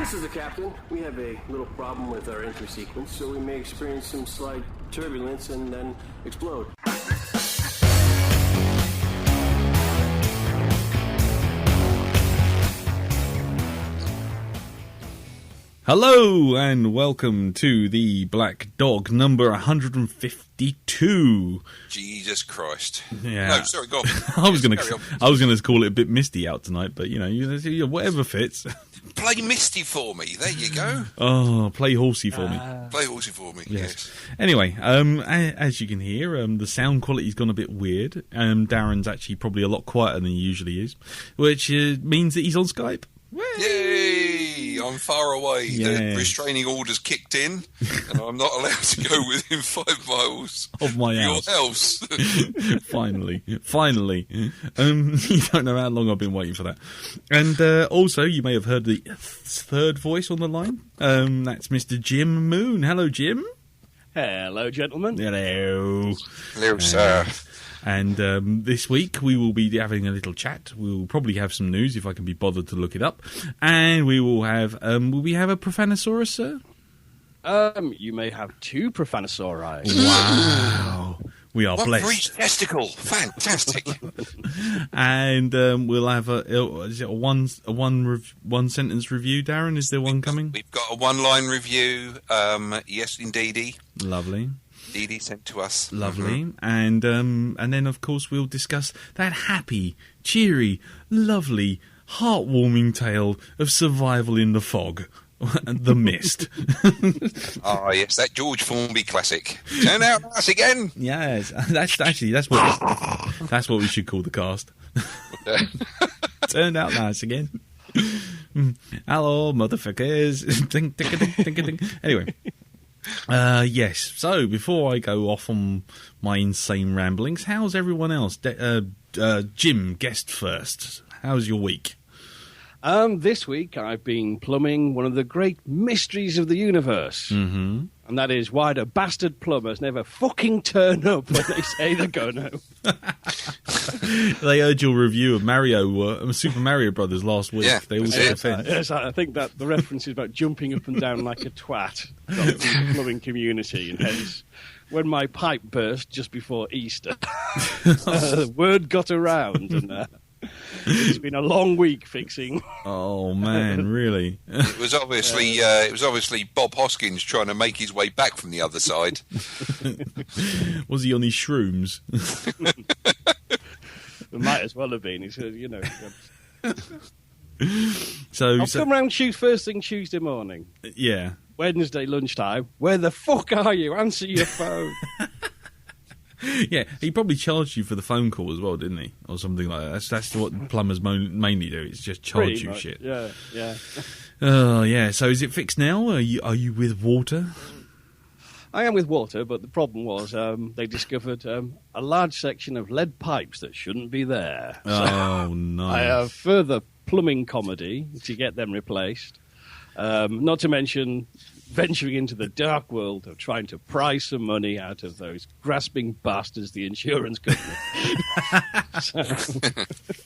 This is the captain. We have a little problem with our entry sequence, so we may experience some slight turbulence and then explode. Hello and welcome to the Blackdog number 152. Jesus Christ! Yeah. No, sorry, go on. I was going to call it a bit misty out tonight, but you know, whatever fits. Play misty for me. There you go. Oh, play horsey for me. Play horsey for me. Yes. Anyway, as you can hear, the sound quality's gone a bit weird. Darren's actually probably a lot quieter than he usually is, which means that he's on Skype. Yay! I'm far away. Yes. The restraining order's kicked in, and I'm not allowed to go within 5 miles of my house. Your house. Finally. You don't know how long I've been waiting for that. And also, you may have heard the third voice on the line. That's Mr. Jim Moon. Hello, Jim. Hello, gentlemen. Hello. Hello, sir. And this week we will be having a little chat. We'll probably have some news if I can be bothered to look it up. And we will have. Will we have a Profanasaurus, sir? You may have 2 Profanasauri. Wow. We are blessed. One for each testicle. Fantastic. And we'll have a one sentence review. Darren, is there one coming? We've got a 1-line review. Yes, indeedy. Lovely. Dee sent to us. Lovely. Mm-hmm. And then, of course, we'll discuss that happy, cheery, lovely, heartwarming tale of survival in the fog. The Mist. Ah, yes, that George Formby classic. Turn out nice again. Yes, that's what we should call the cast. Turned out nice again. Hello, motherfuckers. Ding, ding, ding, ding, ding. Anyway. Yes, so before I go off on my insane ramblings, how's everyone else? Jim, guest first. How's your week? This week I've been plumbing one of the great mysteries of the universe. Mm-hmm. And that is why the bastard plumbers never fucking turn up when they say they're gonna. They heard your review of Super Mario Brothers last week. Yeah, they all took offence. Yes, I think that the reference is about jumping up and down like a twat from the plumbing community, and hence, when my pipe burst just before Easter, the word got around, and it's been a long week fixing. Oh man, really? It was obviously Bob Hoskins trying to make his way back from the other side. Was he on his shrooms? It might as well have been. He said, you know. I'll come round first thing Tuesday morning. Yeah. Wednesday lunchtime. Where the fuck are you? Answer your phone. Yeah, he probably charged you for the phone call as well, didn't he? Or something like that. That's what plumbers mainly do. It's just charge you shit. Yeah. Oh, yeah. So is it fixed now? Are you with water? I am with water, but the problem was they discovered a large section of lead pipes that shouldn't be there. Oh, nice. I have further plumbing comedy to get them replaced. Not to mention venturing into the dark world of trying to pry some money out of those grasping bastards, the insurance company.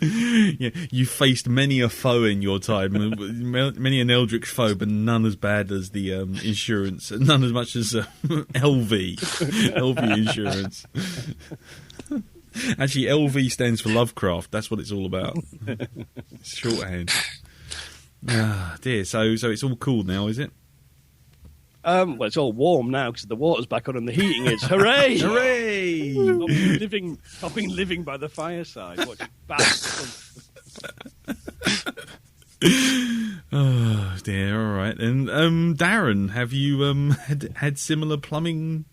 Yeah, you faced many a foe in your time, many an eldritch foe, but none as bad as the insurance, none as much as LV insurance. Actually, LV stands for Lovecraft. That's what it's all about. It's shorthand. Ah, dear. So it's all cool now, is it? Well, it's all warm now because the water's back on and the heating is. Hooray! Hooray! I've been living by the fireside. Watching Oh dear. All right. And Darren, have you had similar plumbing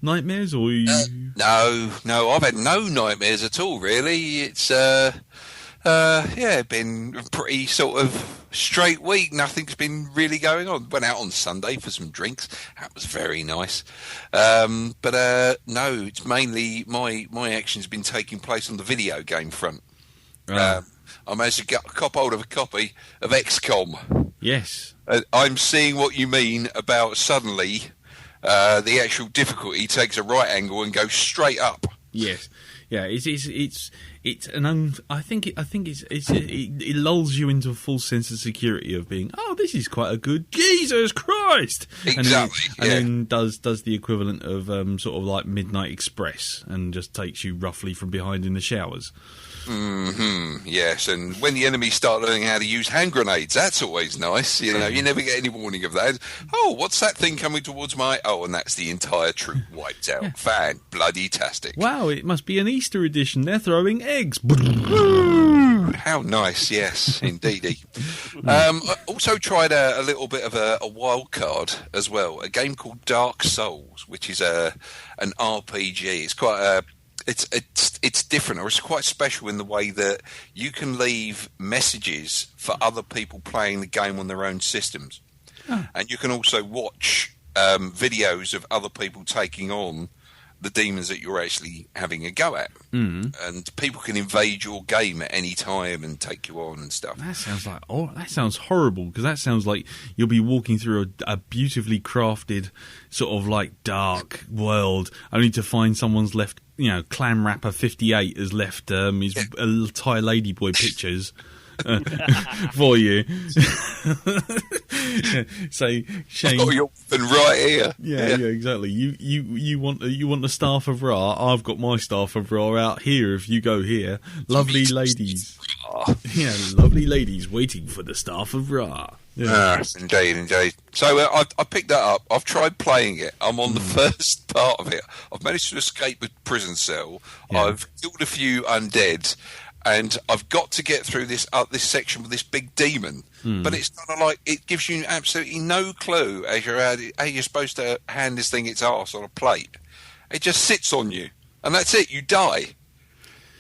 nightmares, or you? No, I've had no nightmares at all. Really, it's been a pretty sort of straight week. Nothing's been really going on. Went out on Sunday for some drinks. That was very nice. No, it's mainly my action's been taking place on the video game front. I managed to get hold of a copy of XCOM. Yes. I'm seeing what you mean about suddenly the actual difficulty takes a right angle and goes straight up. Yes. Yeah, it's I think it lulls you into a false sense of security of being, oh, this is quite a good Jesus Christ, Exactly, and then does the equivalent of sort of like Midnight Express and just takes you roughly from behind in the showers. Yes, and when the enemies start learning how to use hand grenades, that's always nice. You know, you never get any warning of that. Oh, what's that thing coming towards my... Oh, and that's the entire troop wiped out. Yeah. Bloody-tastic. Wow, it must be an Easter edition. They're throwing eggs. How nice, yes, indeedy. I also tried a little bit of a wild card as well, a game called Dark Souls, which is an RPG. It's quite it's different, or it's quite special in the way that you can leave messages for other people playing the game on their own systems. And you can also watch videos of other people taking on the demons that you're actually having a go at. And people can invade your game at any time and take you on and stuff. That sounds horrible, because that sounds like you'll be walking through a beautifully crafted sort of like dark world, only to find someone's left, you know, Clam Rapper 58 has left his Thai ladyboy pictures for you. So Shane, oh, you're right here. Yeah, exactly. You want the staff of Ra? I've got my staff of Ra out here. If you go here, lovely ladies. Yeah, lovely ladies waiting for the staff of Ra. Yeah. Indeed. So I picked that up. I've tried playing it. I'm on the first part of it. I've managed to escape a prison cell. Yeah. I've killed a few undead. And I've got to get through this section with this big demon, but it's kind of like it gives you absolutely no clue as you're supposed to hand this thing its arse on a plate. It just sits on you, and that's it. You die.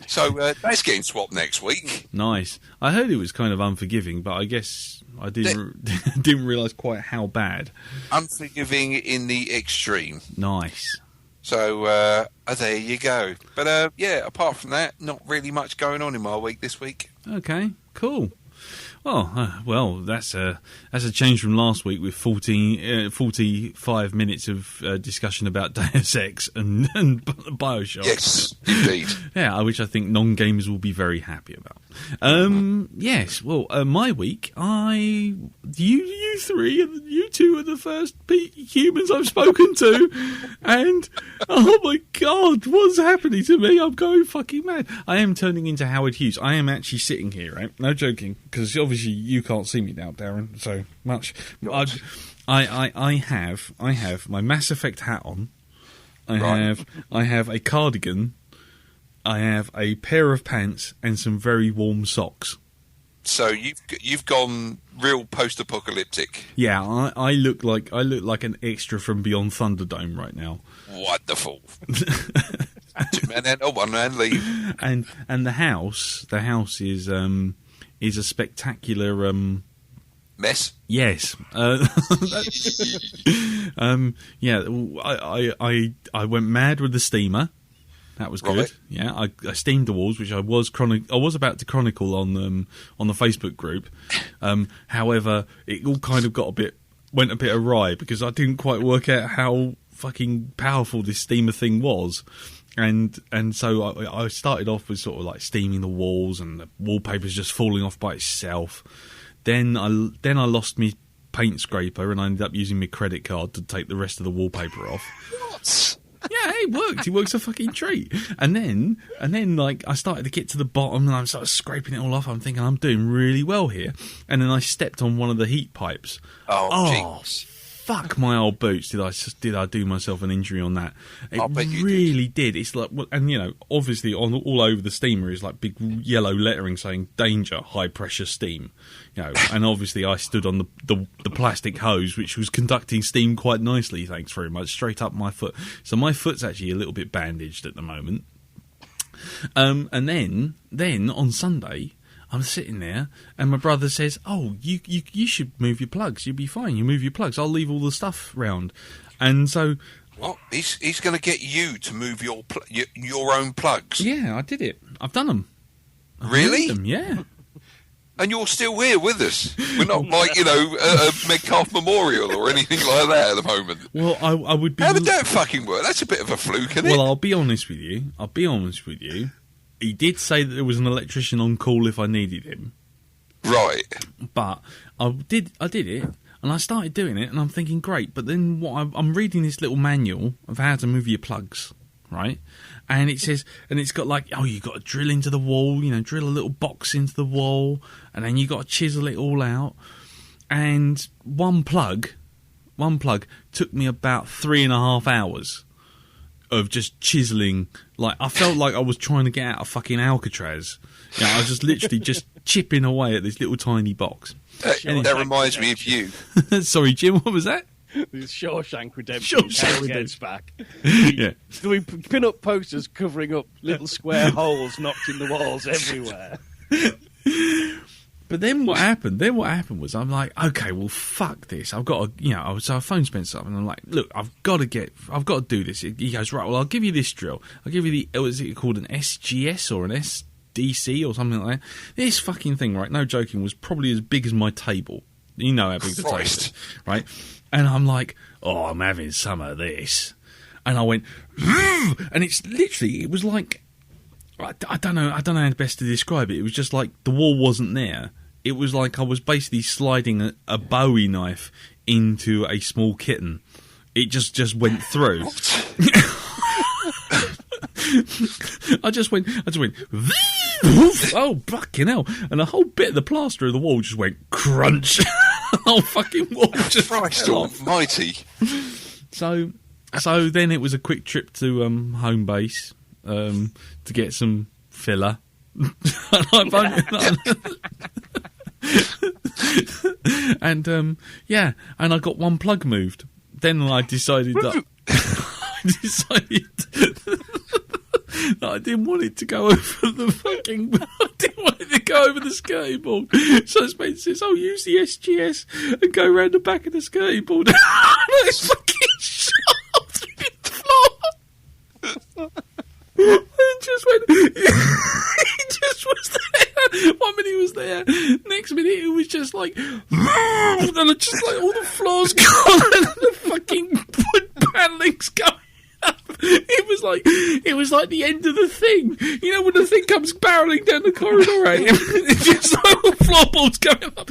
So that's getting swapped next week. Nice. I heard it was kind of unforgiving, but I guess I didn't realise quite how bad. Unforgiving in the extreme. Nice. So there you go. But yeah, apart from that, not really much going on in my week this week. Okay, cool. Well, that's a change from last week with 45 minutes of discussion about Deus Ex and Bioshock. Yes, indeed. Yeah, which I think non-gamers will be very happy about. Yes, well, my week, you three, you two are the first humans I've spoken to, and oh my god, what's happening to me? I'm going fucking mad. I am turning into Howard Hughes. I am actually sitting here, right? No joking, because obviously you can't see me now, Darren. So much. I have my Mass Effect hat on. I have a cardigan. I have a pair of pants and some very warm socks. So you've gone real post-apocalyptic. Yeah, I look like an extra from Beyond Thunderdome right now. Wonderful. Two-man and a one-man leave. And the house is a spectacular mess. Yes. Yeah. I went mad with the steamer. That was good. Right. Yeah, I steamed the walls, which I was about to chronicle on the Facebook group. However, it all kind of went a bit awry because I didn't quite work out how fucking powerful this steamer thing was. And so I started off with sort of like steaming the walls and the wallpaper's just falling off by itself. Then I lost my paint scraper and I ended up using my credit card to take the rest of the wallpaper off. What? Yeah, it worked. It works a fucking treat. And then like I started to get to the bottom and I started scraping it all off. I'm thinking I'm doing really well here. And then I stepped on one of the heat pipes. Oh, fuck my old boots! Did I do myself an injury on that? It really did. It's like, and you know, obviously all over the steamer is like big yellow lettering saying "Danger, high pressure steam." You know, and obviously I stood on the plastic hose which was conducting steam quite nicely. Thanks very much, straight up my foot. So my foot's actually a little bit bandaged at the moment. And then on Sunday, I'm sitting there, and my brother says, "Oh, you should move your plugs. You'll be fine. You move your plugs. I'll leave all the stuff round." And so, what? He's going to get you to move your own plugs. Yeah, I did it. I've done them. Really? Them, yeah. And you're still here with us. We're not like, a Metcalfe Memorial or anything like that at the moment. Well, I would be. How did that fucking work? That's a bit of a fluke, isn't it? Well, I'll be honest with you. He did say that there was an electrician on call if I needed him. Right. But I did it, and I started doing it, and I'm thinking, great. But then I'm reading this little manual of how to move your plugs, right? And it says, and it's got like, oh, you got to drill into the wall, drill a little box into the wall, and then you got to chisel it all out. And one plug took me about 3.5 hours of just chiseling. Like, I felt like I was trying to get out of fucking Alcatraz. I was just literally just chipping away at this little tiny box. That reminds me of you. Sorry, Jim, what was that? This Shawshank Redemption. Gets back. Yeah. So we pin up posters covering up little square holes knocked in the walls everywhere. But then what happened? Was I'm like, okay, well, fuck this. I've got to, so I phoned Spencer up and I'm like, look, I've got to do this. He goes, right, well, I'll give you this drill. I'll give you is it called an SGS or an SDC or something like that? This fucking thing, right, no joking, was probably as big as my table. You know how big the table is, right? And I'm like, oh, I'm having some of this. And I went, and it was like, I don't know how best to describe it. It was just like the wall wasn't there. It was like I was basically sliding a Bowie knife into a small kitten. It just went through. I just went, oh, fucking hell. And the whole bit of the plaster of the wall just went crunch. The whole fucking wall just Christ fell off. almighty. So then it was a quick trip to home base to get some filler. And and I got one plug moved. Then I decided that I didn't want it to go over the fucking. I didn't want it to go over the skirting board. So Spencer says, "Oh, use the SGS and go around the back of the skirting board." It's fucking shot through the floor. It just went. It just was there. 1 minute he was there. Next minute it was just like, and I just like all the floors gone and the fucking wood panelling's going. It was like the end of the Thing. You know when the Thing comes barreling down the corridor, right? It's just like all the floorboards going up.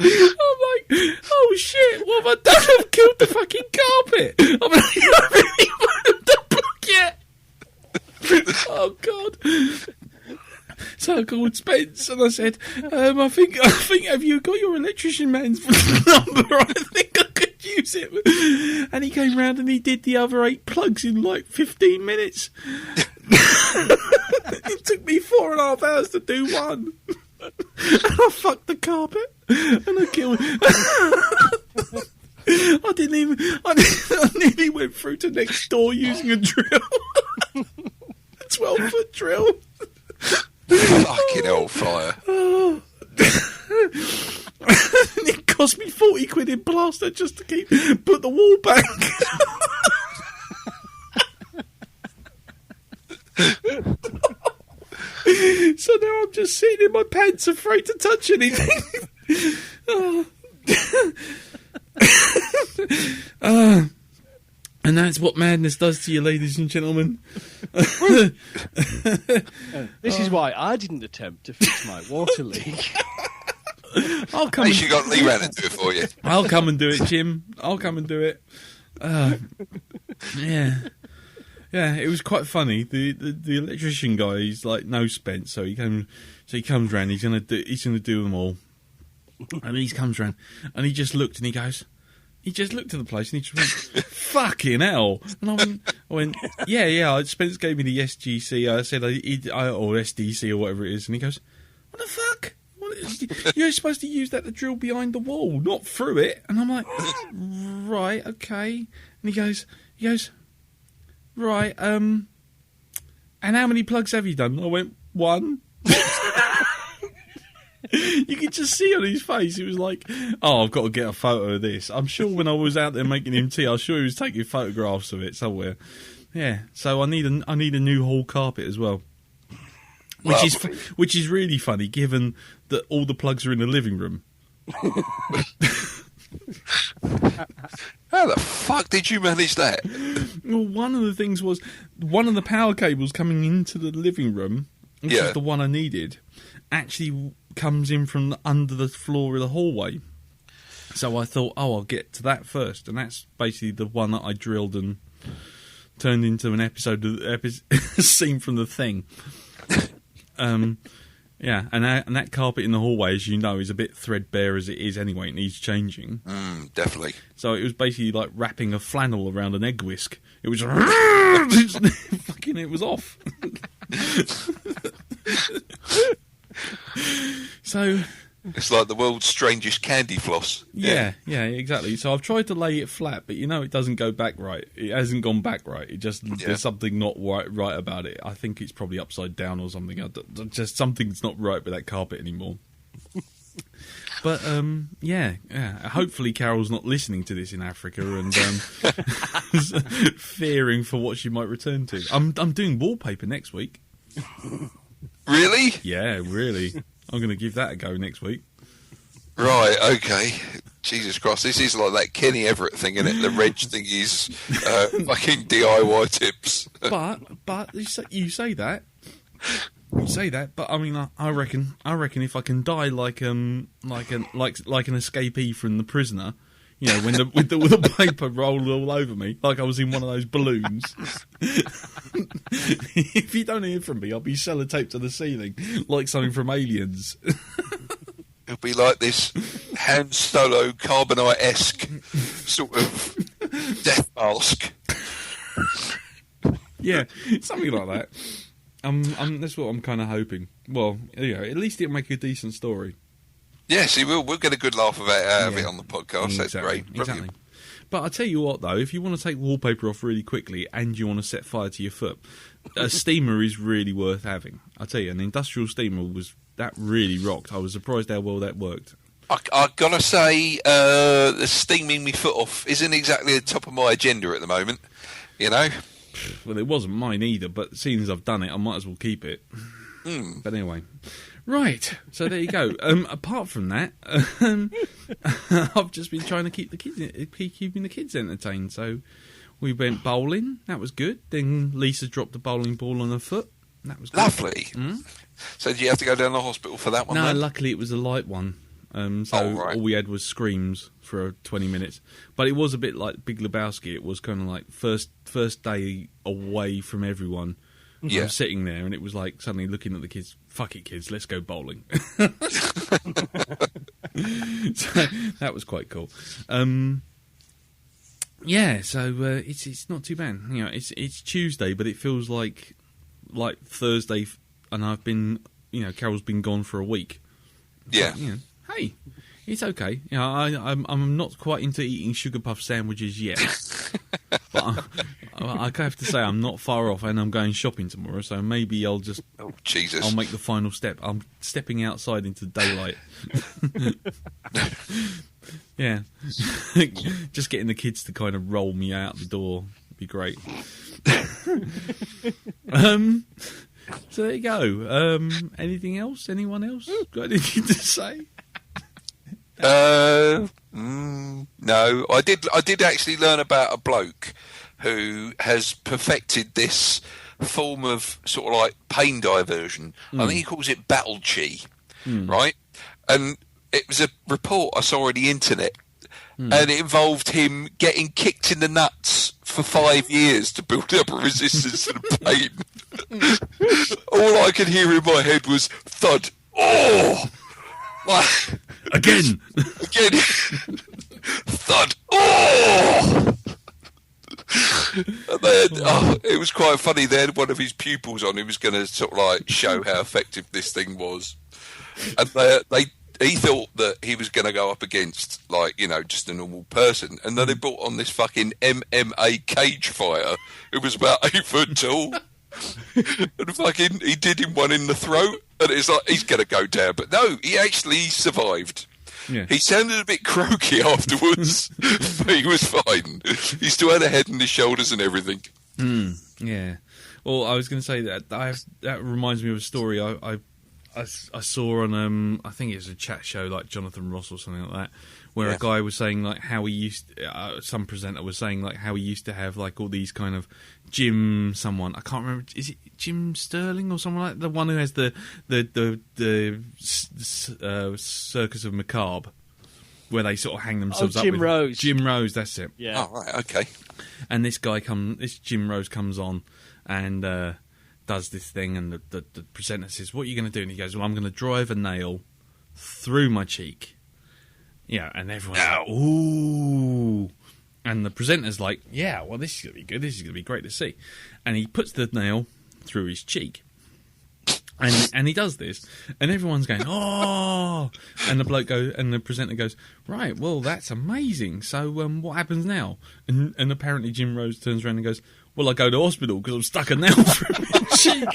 I'm like, oh shit, what have I done? I've killed the fucking carpet. I really wanted the plug yet. Oh god. So I called Spence and I said, I think have you got your electrician man's number? I think I could use it. And he came round and he did the other 8 plugs in like 15 minutes. It took me 4.5 hours to do one. And I fucked the carpet and I killed I nearly went through to next door using a drill. A 12-foot drill. Fucking hellfire. It cost me 40 quid in plaster just to put the wall back. So now I'm just sitting in my pants afraid to touch anything. And that's what madness does to you, ladies and gentlemen. This is why I didn't attempt to fix my water leak. I'll come. At least you got Lee round to do it for you. I'll come and do it, Jim. I'll come and do it. Yeah, it was quite funny. The electrician guy, he's like no Spence, so he comes round. He's gonna do them all, and he comes round and he just looked and he goes. He just looked at the place and he just went, fucking hell. And I went, yeah, Spence gave me the SGC. I said, or SDC or whatever it is. And he goes, what the fuck? You're supposed to use that to drill behind the wall, not through it. And I'm like, right, okay. And he goes, right, and how many plugs have you done? And I went, 1. You could just see on his face, he was like, oh, I've got to get a photo of this. I'm sure when I was out there making him tea, I'm sure he was taking photographs of it somewhere. Yeah, so I need a new hall carpet as well. Which is really funny, given that all the plugs are in the living room. How the fuck did you manage that? Well, one of the things was one of the power cables coming into the living room, which is the one I needed, actually comes in from under the floor of the hallway. So I thought, I'll get to that first, and that's basically the one that I drilled and turned into an episode of scene from The Thing. Yeah, and that carpet in the hallway, as you know, is a bit threadbare as it is anyway. It needs changing. Definitely. So it was basically like wrapping a flannel around an egg whisk. It was fucking. It was off. So it's like the world's strangest candy floss. Yeah, exactly. So I've tried to lay it flat, but it doesn't go back right. It hasn't gone back right. It just there's something not right about it. I think it's probably upside down or something. Just something's not right with that carpet anymore. But yeah. Hopefully Carol's not listening to this in Africa and fearing for what she might return to. I'm doing wallpaper next week. Really? Yeah, really. I'm going to give that a go next week. Right, okay. Jesus Christ, this is like that Kenny Everett thing, isn't it? The Reg thing is fucking DIY tips. But you say that. You say that, but I mean, I reckon if I can die like an escapee from The Prisoner, with the paper rolled all over me, like I was in one of those balloons. If you don't hear from me, I'll be sellotaped to the ceiling like something from Aliens. It'll be like this Han Solo Carbonite-esque sort of death mask. Yeah, something like that. That's what I'm kind of hoping. Well, at least it'll make a decent story. Yes, he will. We'll get a good laugh out of it on the podcast. That's great. Exactly. But I tell you what, though, if you want to take wallpaper off really quickly and you want to set fire to your foot, a steamer is really worth having. I tell you, an industrial steamer that really rocked. I was surprised how well that worked. I've got to say, the steaming my foot off isn't exactly the top of my agenda at the moment. Well, it wasn't mine either, but seeing as I've done it, I might as well keep it. But anyway. Right, so there you go. Apart from that, I've just been trying to keeping the kids entertained. So we went bowling. That was good. Then Lisa dropped the bowling ball on her foot. That was good. Lovely. So did you have to go down to the hospital for that one? No, then? Luckily it was a light one. All we had was screams for 20 minutes. But it was a bit like Big Lebowski. It was kind of like first day away from everyone. Yeah. I was sitting there and it was like suddenly looking at the kids, fuck it kids, let's go bowling. So that was quite cool. It's not too bad. It's Tuesday, but it feels like Thursday, and I've been, Carol's been gone for a week. Yeah. But, hey, it's okay. I'm not quite into eating sugar puff sandwiches yet. But I have to say I'm not far off, and I'm going shopping tomorrow, so maybe I'll just... Oh, Jesus. I'll make the final step. I'm stepping outside into daylight. Yeah. Just getting the kids to kind of roll me out the door would be great. So there you go. Anything else? Anyone else got anything to say? No. I did actually learn about a bloke who has perfected this form of sort of like pain diversion. I think he calls it battle chi, right? And it was a report I saw on the internet, and it involved him getting kicked in the nuts for 5 years to build up a resistance to the pain. All I could hear in my head was thud. Oh! Again. Thud. Oh! And then, it was quite funny. They had one of his pupils on who was going to sort of like show how effective this thing was, and he thought that he was going to go up against just a normal person, and then they brought on this fucking MMA cage fighter who was about 8 foot tall, and fucking he did him one in the throat, and it's like he's going to go down, but no, he actually survived. Yeah. He sounded a bit croaky afterwards, but he was fine. He still had a head and his shoulders and everything. Yeah. Well, I was going to say that reminds me of a story. I I saw on I think it was a chat show like Jonathan Ross or something like that, where a guy was saying like how he used some presenter was saying like how he used to have like all these kind of someone I can't remember, is it Jim Sterling or someone like the one who has the Circus of Macabre, where they sort of hang themselves up. Jim Rose. Jim Rose, that's it. Yeah. Oh, right, okay. And this Jim Rose comes on and does this thing, and the presenter says, "What are you going to do?" And he goes, "Well, I'm going to drive a nail through my cheek." Yeah, and everyone's like, "Ooh." And the presenter's like, "Yeah, well, this is going to be good. This is going to be great to see." And he puts the nail through his cheek. And he does this, and everyone's going, "Oh!" And the presenter goes, "Right, well, that's amazing. So, what happens now?" And apparently Jim Rose turns around and goes, "Well, I go to hospital because I'm stuck a nail through my cheek."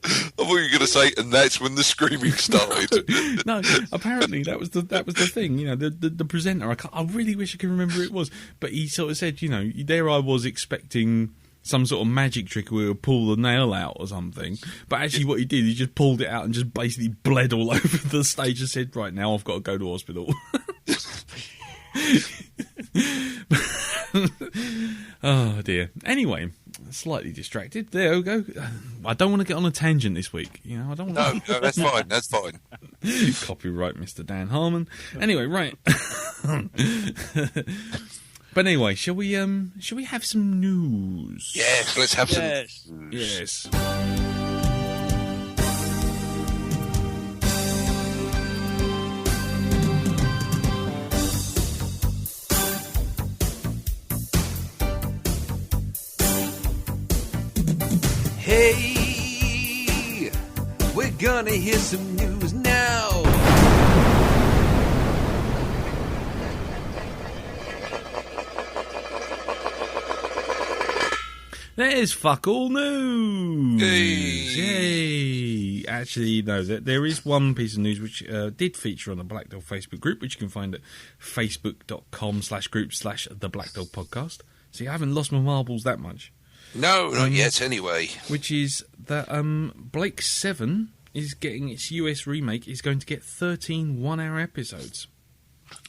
I thought you were going to say, and that's when the screaming started. No, apparently that was the thing. You know, the presenter. I really wish I could remember who it was, but he sort of said, you know, there I was expecting some sort of magic trick where he would pull the nail out or something. But actually what he did, he just pulled it out and just basically bled all over the stage and said, "Right, now I've got to go to hospital." Oh, dear. Anyway, slightly distracted. There we go. I don't want to get on a tangent this week. You know, I don't want No, that's fine. That's fine. Copyright Mr. Dan Harmon. Anyway, right. But anyway, shall we have some news? Yes, let's have some. Yes. Hey, we're gonna hear some news now. There's fuck all news. Hey. Yay! Actually, no, there is one piece of news which did feature on the Blackdog Facebook group, which you can find at facebook.com/group/the Blackdog Podcast. See, I haven't lost my marbles that much. No, not yet, anyway. Which is that Blake 7 is getting its US remake, is going to get 13 one-hour episodes.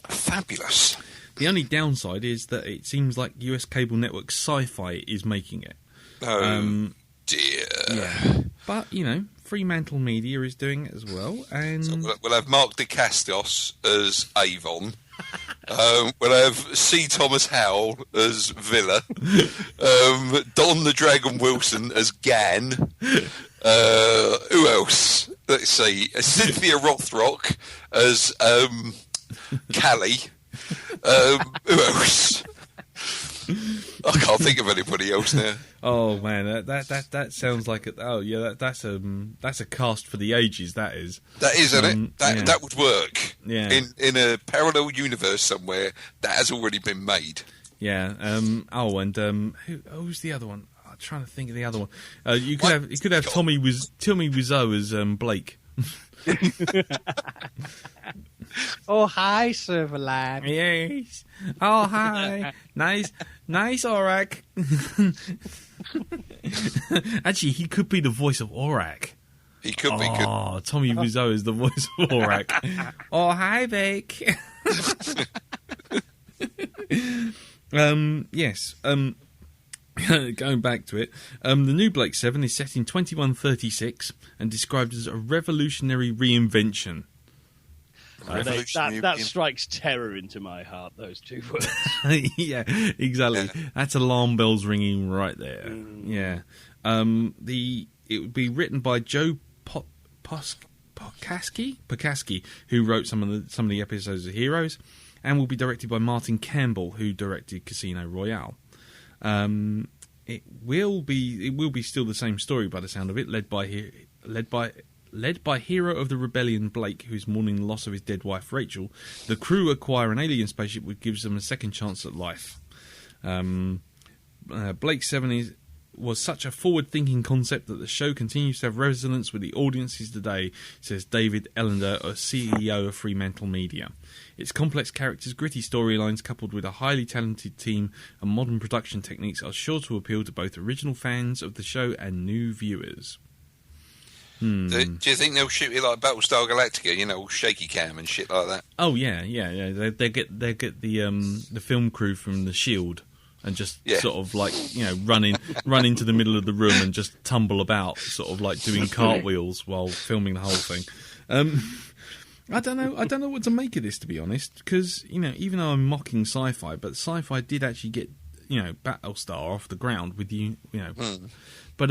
Fabulous. The only downside is that it seems like US cable network Sci-Fi is making it. Oh, dear. Yeah. But, you know, Fremantle Media is doing it as well. And So we'll have Mark DeCastos as Avon. We'll have C. Thomas Howell as Villa. Don the Dragon Wilson as Gan. Who else? Let's see. Cynthia Rothrock as Callie. Who else? I can't think of anybody else now. oh man, that sounds like that's a cast for the ages. That is, Isn't it? That would work. Yeah. In a parallel universe somewhere that has already been made. Yeah. Who's the other one? I'm trying to think of the other one. You could have Tommy Wiseau as Blake. Oh, hi, Silverline. Yes. Oh, hi. Nice, Aurak. Actually, he could be the voice of Aurak. He could be good. Oh, Tommy Wiseau is the voice of Aurak. Oh, hi, Vic. Yes. Going back to it, the new Blake 7 is set in 2136 and described as a revolutionary reinvention. That strikes terror into my heart, those two words. Yeah, exactly. Yeah. That's alarm bells ringing right there. Yeah. It would be written by Joe Pokaski, who wrote some of the episodes of Heroes, and will be directed by Martin Campbell, who directed Casino Royale. It will be still the same story by the sound of it, led by hero of the rebellion Blake, who's mourning the loss of his dead wife Rachel. The crew acquire an alien spaceship which gives them a second chance at life. Blake 7 is was such a forward-thinking concept that the show continues to have resonance with the audiences today, says David Ellender, a CEO of Fremantle Media. Its complex characters, gritty storylines, coupled with a highly talented team and modern production techniques are sure to appeal to both original fans of the show and new viewers. Do you think they'll shoot it like Battlestar Galactica, all shaky cam and shit like that? Oh yeah. They get the film crew from The Shield and just sort of like run into the middle of the room and just tumble about, sort of like doing cartwheels while filming the whole thing. I don't know what to make of this, to be honest, because even though I'm mocking sci-fi, but sci-fi did actually get Battlestar off the ground with but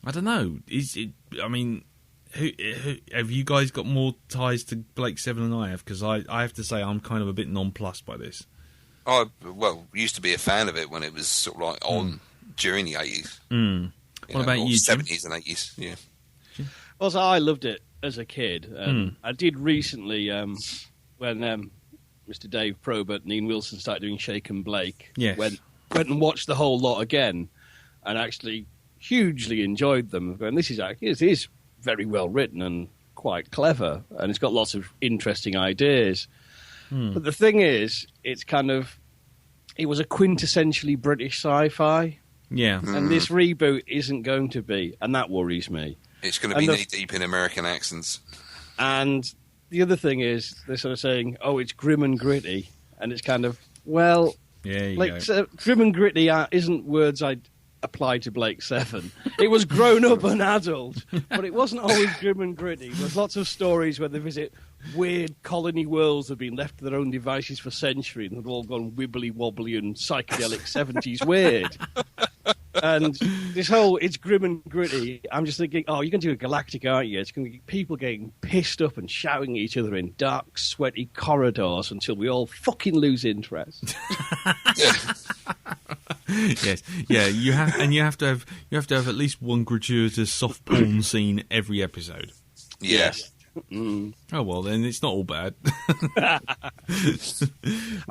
I don't know. Is it? I mean, who have you guys got more ties to Blake Seven than I have? Because I have to say I'm kind of a bit nonplussed by this. I used to be a fan of it when it was sort of like on during the 80s. What about you, Jim? 70s and 80s, yeah. Well, so I loved it as a kid. I did recently, when Mr. Dave Probert and Ian Wilson started doing Shake and Blake, went and watched the whole lot again and actually hugely enjoyed them. And this is very well written and quite clever, and it's got lots of interesting ideas. But the thing is, it was a quintessentially British sci-fi. Yeah. And this reboot isn't going to be, and that worries me. It's going to be knee-deep in American accents. And the other thing is, they're sort of saying, it's grim and gritty, and it's kind of, well, grim and gritty isn't words I'd apply to Blake Seven. It was grown up and adult, but it wasn't always grim and gritty. There's lots of stories where they visit weird colony worlds that have been left to their own devices for centuries and they've all gone wibbly wobbly and psychedelic 70s weird. And this whole it's grim and gritty, I'm just thinking, you're going to do a Galactic, aren't you? It's going to be people getting pissed up and shouting at each other in dark, sweaty corridors until we all fucking lose interest. Yes, yeah. You have to have at least one gratuitous soft porn scene every episode. Yes. Oh well, then it's not all bad. I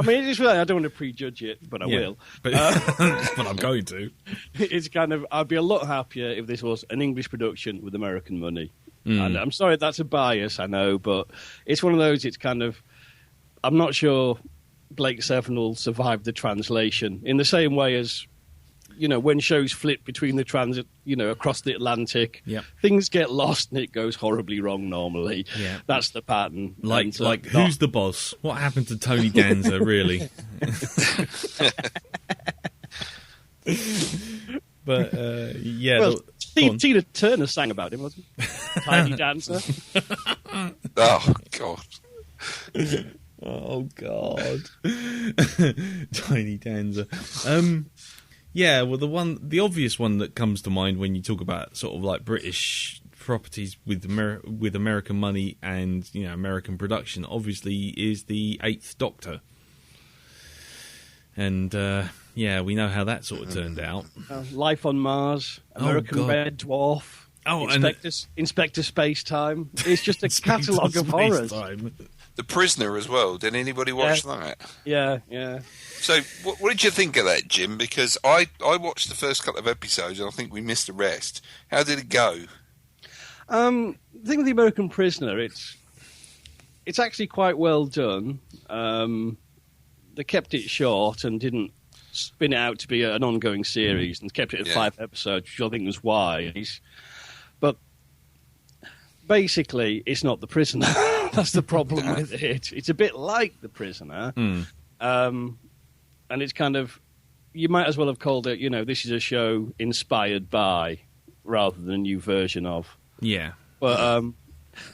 mean, it's really, I don't want to prejudge it, but I will. But, but I'm going to. It's kind of, I'd be a lot happier if this was an English production with American money. And I'm sorry, that's a bias, I know, but it's one of those. It's kind of, I'm not sure Blake Seven will survive the translation in the same way as, when shows flip between the across the Atlantic, things get lost and it goes horribly wrong normally. Yeah. That's the pattern. Like who's the boss? What happened to Tony Danza, really? But, Well, Tina Turner sang about him, wasn't he? Tiny Dancer. Oh, God. Oh, God. Tiny Danza. Yeah, well, the obvious one that comes to mind when you talk about sort of like British properties with American money and American production, obviously, is the Eighth Doctor, and we know how that sort of turned out. Life on Mars, American Red Dwarf, Inspector Spacetime. It's just a catalogue of horrors. The Prisoner as well. Did anybody watch that? Yeah. So, what did you think of that, Jim? Because I watched the first couple of episodes and I think we missed the rest. How did it go? The thing with The American Prisoner, it's actually quite well done. They kept it short and didn't spin it out to be an ongoing series and kept it at 5 episodes, which I think was wise. But basically, it's not The Prisoner. That's the problem with it. It's a bit like The Prisoner. And it's kind of, you might as well have called it, this is a show inspired by, rather than a new version of. Yeah. But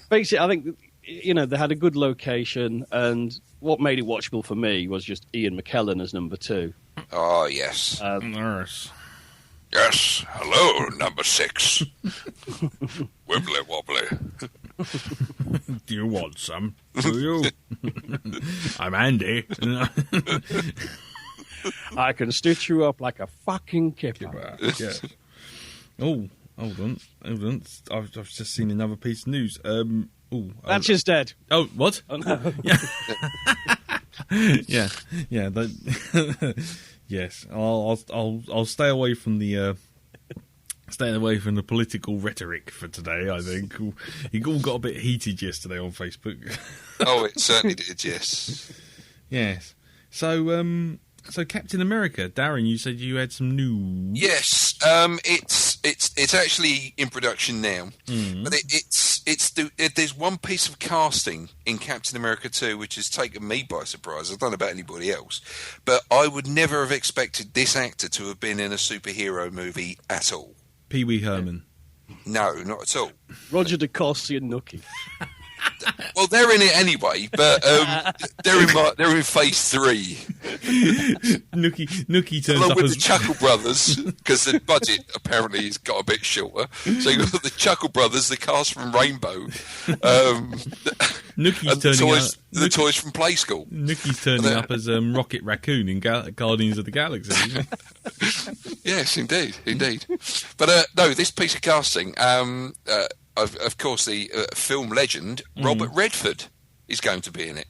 basically, I think, they had a good location, and what made it watchable for me was just Ian McKellen as number 2. Oh, yes. Nurse. Yes. Hello, number 6. Wibbly wobbly. Do you want some? Do you? I'm Andy. I can stitch you up like a fucking kipper. Yeah. Oh, hold on. I've just seen another piece of news. That's just dead. Oh, what? Oh, no. Yeah. Yeah. Yes, I'll stay away from the political rhetoric for today. I think it all got a bit heated yesterday on Facebook. Oh, it certainly did. Yes. Yes. So Captain America, Darren, you said you had some news. Yes. It's actually in production now, but there's one piece of casting in Captain America 2 which has taken me by surprise. I don't know about anybody else, but I would never have expected this actor to have been in a superhero movie at all. Pee Wee Herman. No, not at all. Roger DeCoste and Nookie. Well, they're in it anyway, but they're in Phase 3. Nookie turns Along up with as the Chuckle Brothers, because the budget apparently has got a bit shorter. So you've got the Chuckle Brothers, the cast from Rainbow, the toys from Play School. Nookie's turning up as Rocket Raccoon in Guardians of the Galaxy. Yes, indeed. But no, this piece of casting, of course, the film legend Robert Redford is going to be in it.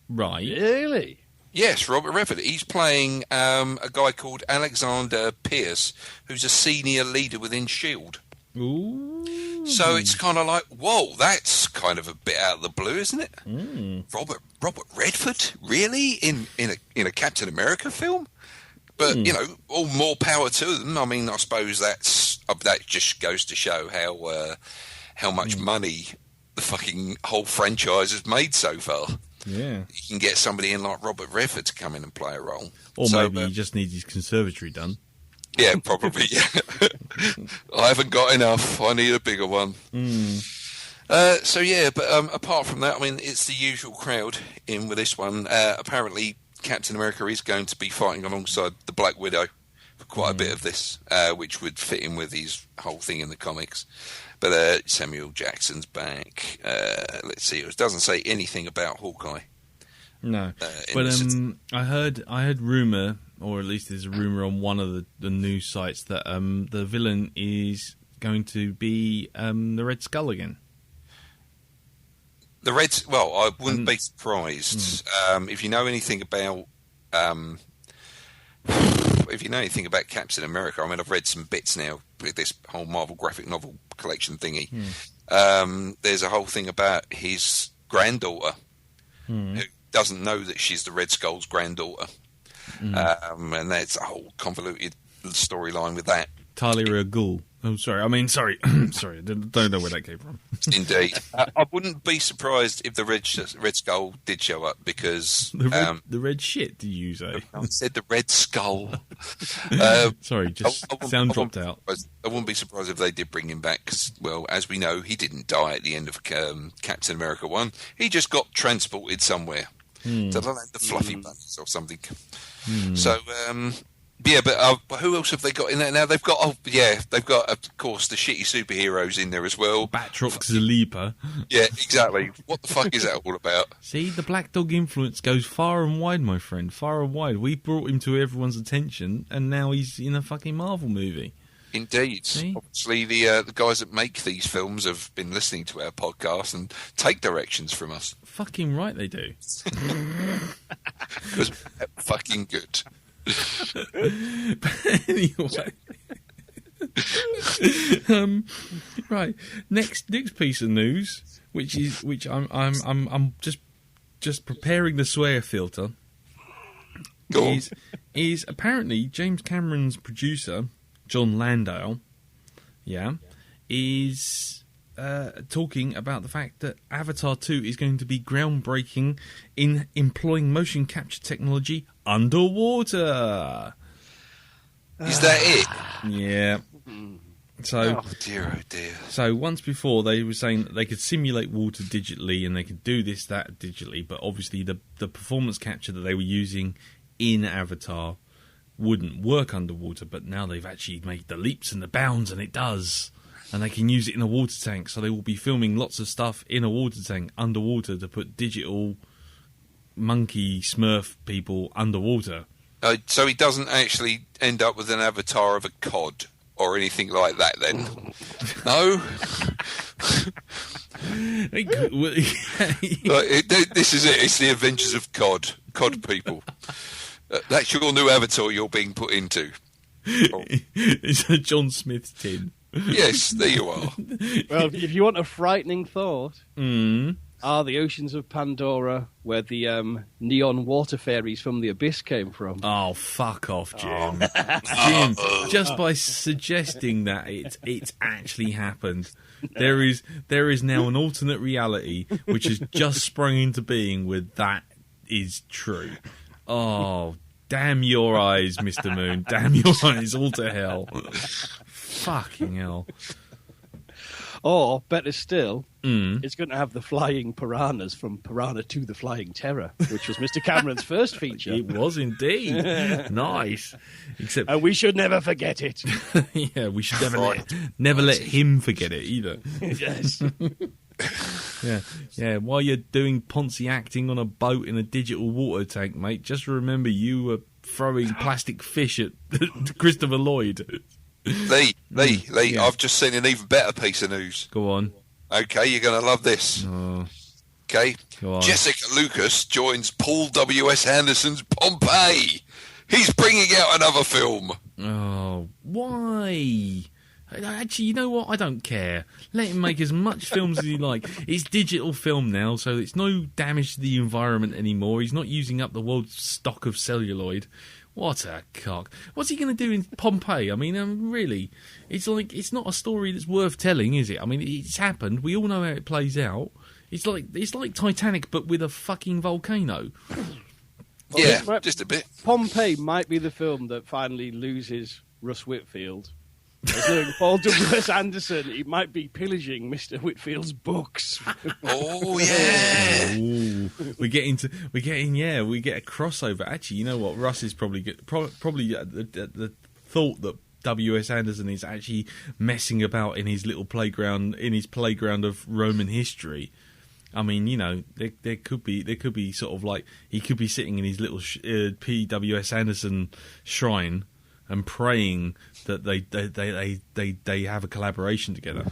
Right. Really? Yes, Robert Redford. He's playing a guy called Alexander Pierce, who's a senior leader within S.H.I.E.L.D. Ooh. So it's kind of like, whoa, that's kind of a bit out of the blue, isn't it? Robert Redford, really, in a Captain America film? But all more power to them. I mean, I suppose that just goes to show how much money the fucking whole franchise has made so far. Yeah, you can get somebody in like Robert Redford to come in and play a role, or maybe he just needs his conservatory done. Yeah, probably. Yeah. I haven't got enough. I need a bigger one. So yeah, but apart from that, I mean, it's the usual crowd in with this one. Apparently, Captain America is going to be fighting alongside the Black Widow for quite a bit of this, which would fit in with his whole thing in the comics. But Samuel Jackson's back. Let's see, it doesn't say anything about Hawkeye. No, but I heard rumor, or at least there's a rumor on one of the news sites that the villain is going to be the Red Skull again. Well, I wouldn't be surprised if you know anything about Captain America. I mean, I've read some bits now with this whole Marvel graphic novel collection thingy. There's a whole thing about his granddaughter who doesn't know that she's the Red Skull's granddaughter, and there's a whole convoluted storyline with that. Talia al Ghul. Oh, sorry. Sorry. I don't know where that came from. Indeed. I wouldn't be surprised if the Red Skull did show up, because... The red shit, do you say? I said the Red Skull. Sorry, sound dropped out. I wouldn't be surprised if they did bring him back, because, well, as we know, he didn't die at the end of Captain America 1. He just got transported somewhere. To the fluffy bunnies or something. So... yeah, but who else have they got in there now? They've got, of course, the shitty superheroes in there as well. Batroc Zalipa. Yeah, exactly. What the fuck is that all about? See, the Blackdog influence goes far and wide, my friend, far and wide. We brought him to everyone's attention, and now he's in a fucking Marvel movie. Indeed. See? Obviously, the guys that make these films have been listening to our podcast and take directions from us. Fucking right they do. Because we're fucking good. But anyway, right. Next piece of news, which I'm just preparing the swear filter. Is apparently James Cameron's producer John Landau, is talking about the fact that Avatar 2 is going to be groundbreaking in employing motion capture technology underwater. Is that it? Yeah. So, oh dear. So once before they were saying that they could simulate water digitally and they could do this, that digitally, but obviously the performance capture that they were using in Avatar wouldn't work underwater, but now they've actually made the leaps and the bounds, and it does. And they can use it in a water tank, so they will be filming lots of stuff in a water tank underwater to put digital monkey smurf people underwater. So he doesn't actually end up with an avatar of a cod or anything like that then? No? This is it. It's the Adventures of Cod people. That's your new avatar you're being put into. Oh. It's a John Smith's tin. Yes, there you are. Well, if you want a frightening thought, Mm. are the oceans of Pandora where the neon water fairies from the abyss came from? Oh, fuck off, Jim. Jim, just by suggesting that it's actually happened, there is now an alternate reality which has just sprung into being where that is true. Oh, damn your eyes, Mr. Moon. Damn your eyes all to hell. Fucking hell. Or, better still, it's going to have the flying piranhas from Piranha 2 The Flying Terror, which was Mr. Cameron's first feature. It was indeed. Nice. Except, And we should never forget it. yeah, we should never let him forget it either. Yes. Yeah. While you're doing Ponzi acting on a boat in a digital water tank, mate, just remember you were throwing plastic fish at Christopher Lloyd. Lee, Yeah. I've just seen an even better piece of news. Go on. Okay, you're going to love this. Oh, Okay, go on. Jessica Lucas joins Paul W.S. Anderson's Pompeii. He's bringing out another film. Oh, why? Actually, you know what? I don't care. Let him make as much films as he like. It's digital film now, so it's no damage to the environment anymore. He's not using up the world's stock of celluloid. What a cock. What's he going to do in Pompeii? I mean, really, it's not a story that's worth telling, is it? I mean, it's happened. We all know how it plays out. It's like Titanic, but with a fucking volcano. Yeah, Well, just a bit. Pompeii might be the film that finally loses Russ Whitfield. As knowing Paul W.S. Anderson, he might be pillaging Mr. Whitfield's books. Oh yeah. Ooh, we get a crossover. Actually, you know what? Russ is probably the thought that W.S. Anderson is actually messing about in his little playground, of Roman history. I mean, you know, there could be sort of like he could be sitting in his little P.W.S. Anderson shrine and praying that they have a collaboration together.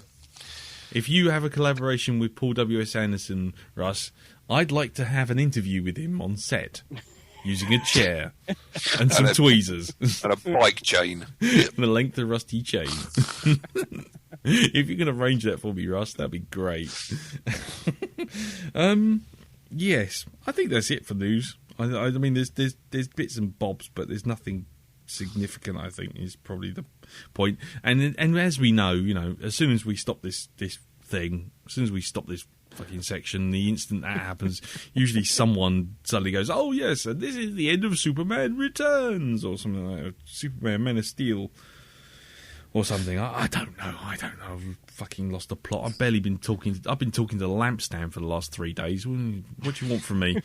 If you have a collaboration with Paul W.S. Anderson, Russ, I'd like to have an interview with him on set, using a chair and some tweezers And a bike chain. and a length of rusty chain. If you can arrange that for me, Russ, that'd be great. Yes, I think that's it for news. I mean, there's bits and bobs, but there's nothing significant. I think is probably the point. And as we know, you know, as soon as we stop this thing, as soon as we stop this fucking section, the instant that happens, usually someone suddenly goes, "Oh yes, and this is the end of Superman Returns," or something like that. Superman Men of Steel. Or something. I don't know. I've fucking lost the plot. I've been talking to the lampstand for the last 3 days. What do you want from me?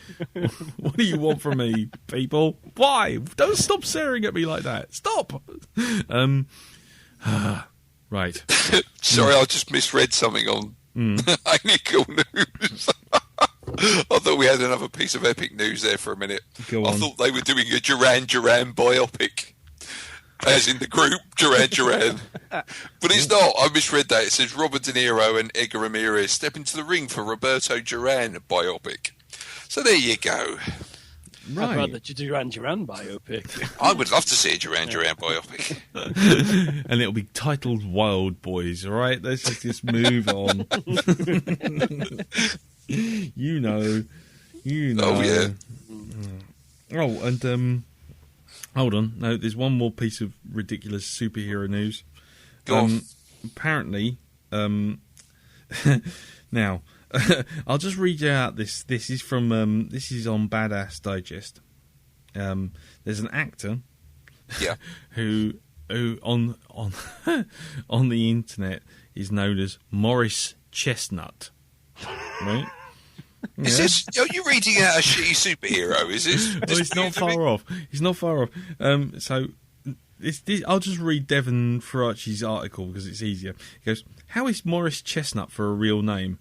What do you want from me, people? Why? Don't stop staring at me like that. Stop. Right. Sorry, I just misread something on Heineken News. I thought we had another piece of epic news there for a minute. Go I on. thought they were doing a Duran Duran biopic. As in the group, Duran Duran. But it's not. I misread that. It says Robert De Niro and Edgar Ramirez step into the ring for Roberto Duran biopic. So there you go. I'd Right. rather Duran Duran biopic. I would love to see a Duran Duran biopic. And it'll be titled Wild Boys, all right? Let's just move on. You know. Oh, yeah. Oh, and hold on. No, there's one more piece of ridiculous superhero news. Go on. Apparently, now I'll just read you out this. This is from this is on Badass Digest. There's an actor, Yeah. who on on the internet is known as Morris Chestnut, right? Is this? Are you reading out a shitty superhero? Is this? Well, it's not far off. It's not far off. So this, I'll just read Devon Faraci's article because it's easier. He goes, "How is Morris Chestnut for a real name?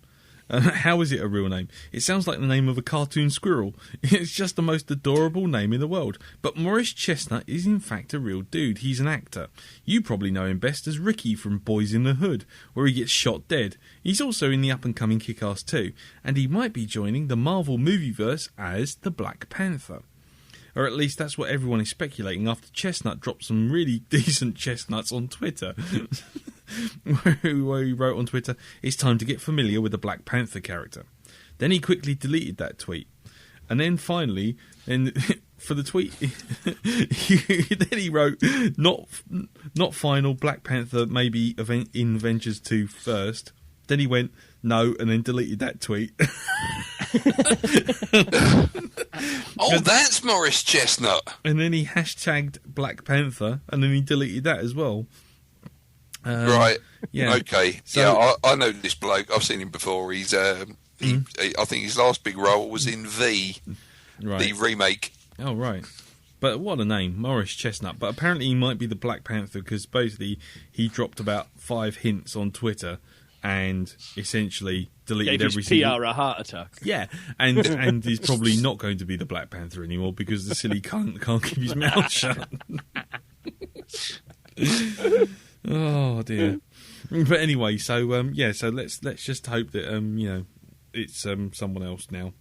How is it a real name? It sounds like the name of a cartoon squirrel. It's just the most adorable name in the world. But Morris Chestnut is in fact a real dude. He's an actor. You probably know him best as Ricky from Boys in the Hood, where he gets shot dead. He's also in the up-and-coming Kick-Ass 2, and he might be joining the Marvel movieverse as the Black Panther. Or at least that's what everyone is speculating after Chestnut dropped some really decent chestnuts on Twitter. Where he wrote on Twitter, "It's time to get familiar with the Black Panther character." Then he quickly deleted that tweet. And then finally, for the tweet, then he wrote, not final, Black Panther, maybe in Avengers 2 first. Then he went, no, and then deleted that tweet. That's Morris Chestnut. And then he hashtagged Black Panther, and then he deleted that as well. Right. Yeah. Okay. So, I know this bloke. I've seen him before. He's I think his last big role was in the remake. Oh, right. But what a name, Morris Chestnut. But apparently he might be the Black Panther because basically he dropped about 5 hints on Twitter and essentially deleted every single... PR a heart attack. Yeah, and he's probably not going to be the Black Panther anymore because the silly cunt can't keep his mouth shut. Oh, dear. But anyway, so let's just hope that it's someone else now.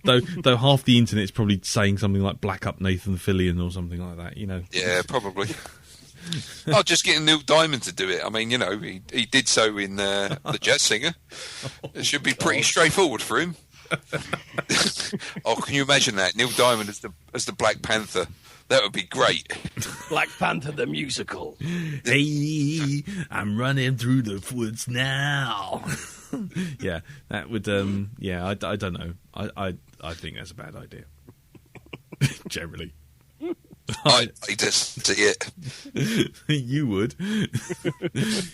though half the internet's probably saying something like "black up Nathan Fillion" or something like that. Yeah, probably. I'll just get Neil Diamond to do it. I mean, he did so in the Jazz Singer. It should be pretty straightforward for him. Oh, can you imagine that? Neil Diamond as the Black Panther. That would be great. Black Panther the musical. Hey, I'm running through the woods now. Yeah, that would. I don't know. I think that's a bad idea. Generally, I just see it. You would.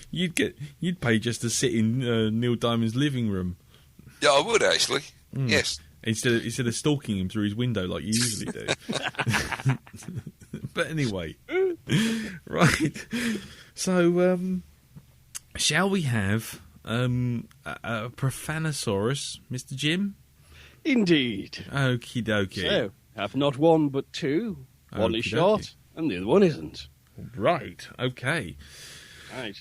You'd pay just to sit in Neil Diamond's living room. Yeah, I would actually. Yes. Instead of stalking him through his window like you usually do. But anyway, right. So, shall we have a Profanasaurus, Mr. Jim? Indeed. Okie dokie. So, have not one but two. One is short, and the other one isn't. Right. Okay. Right.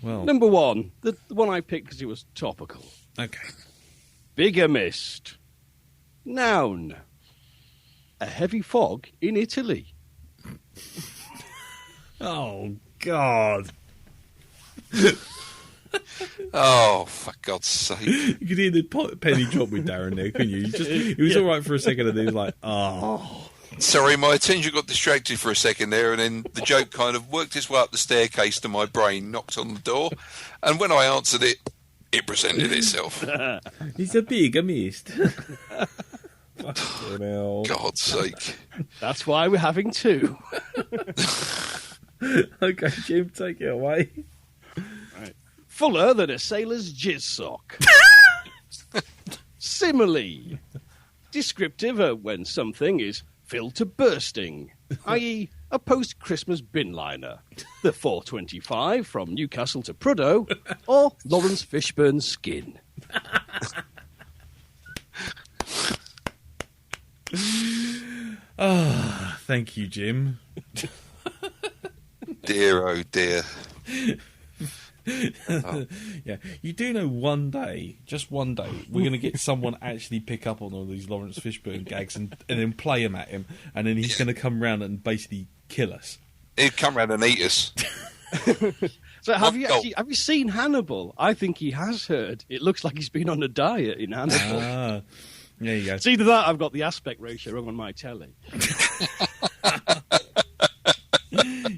Well, Number one, the one I picked because it was topical. okay. Bigger mist. Noun. A heavy fog in Italy. Oh God. Oh, for God's sake. You could hear the penny drop with Darren there, couldn't you? He was all right for a second, and then he was like, oh. Sorry, my attention got distracted for a second there, and then the joke kind of worked its way up the staircase to my brain, knocked on the door, and when I answered it, it presented itself. He's a big mist. Fucking hell. God's sake. That's why we're having two. Okay, Jim, take it away. Right. Fuller than a sailor's jizz sock. Simile. Descriptive of when something is filled to bursting, i.e. a post-Christmas bin liner, the 425 from Newcastle to Prudhoe, or Lawrence Fishburne's skin. Thank you, Jim. Dear, oh dear. Oh. Yeah, you do know one day, just one day, we're going to get someone actually pick up on all these Lawrence Fishburne gags and then play them at him, and then he's going to come round and basically kill us. He'd come round and eat us. So have you seen Hannibal? I think he has heard. It looks like he's been on a diet in Hannibal. Ah, there you go. It's either that, I've got the aspect ratio wrong on my telly.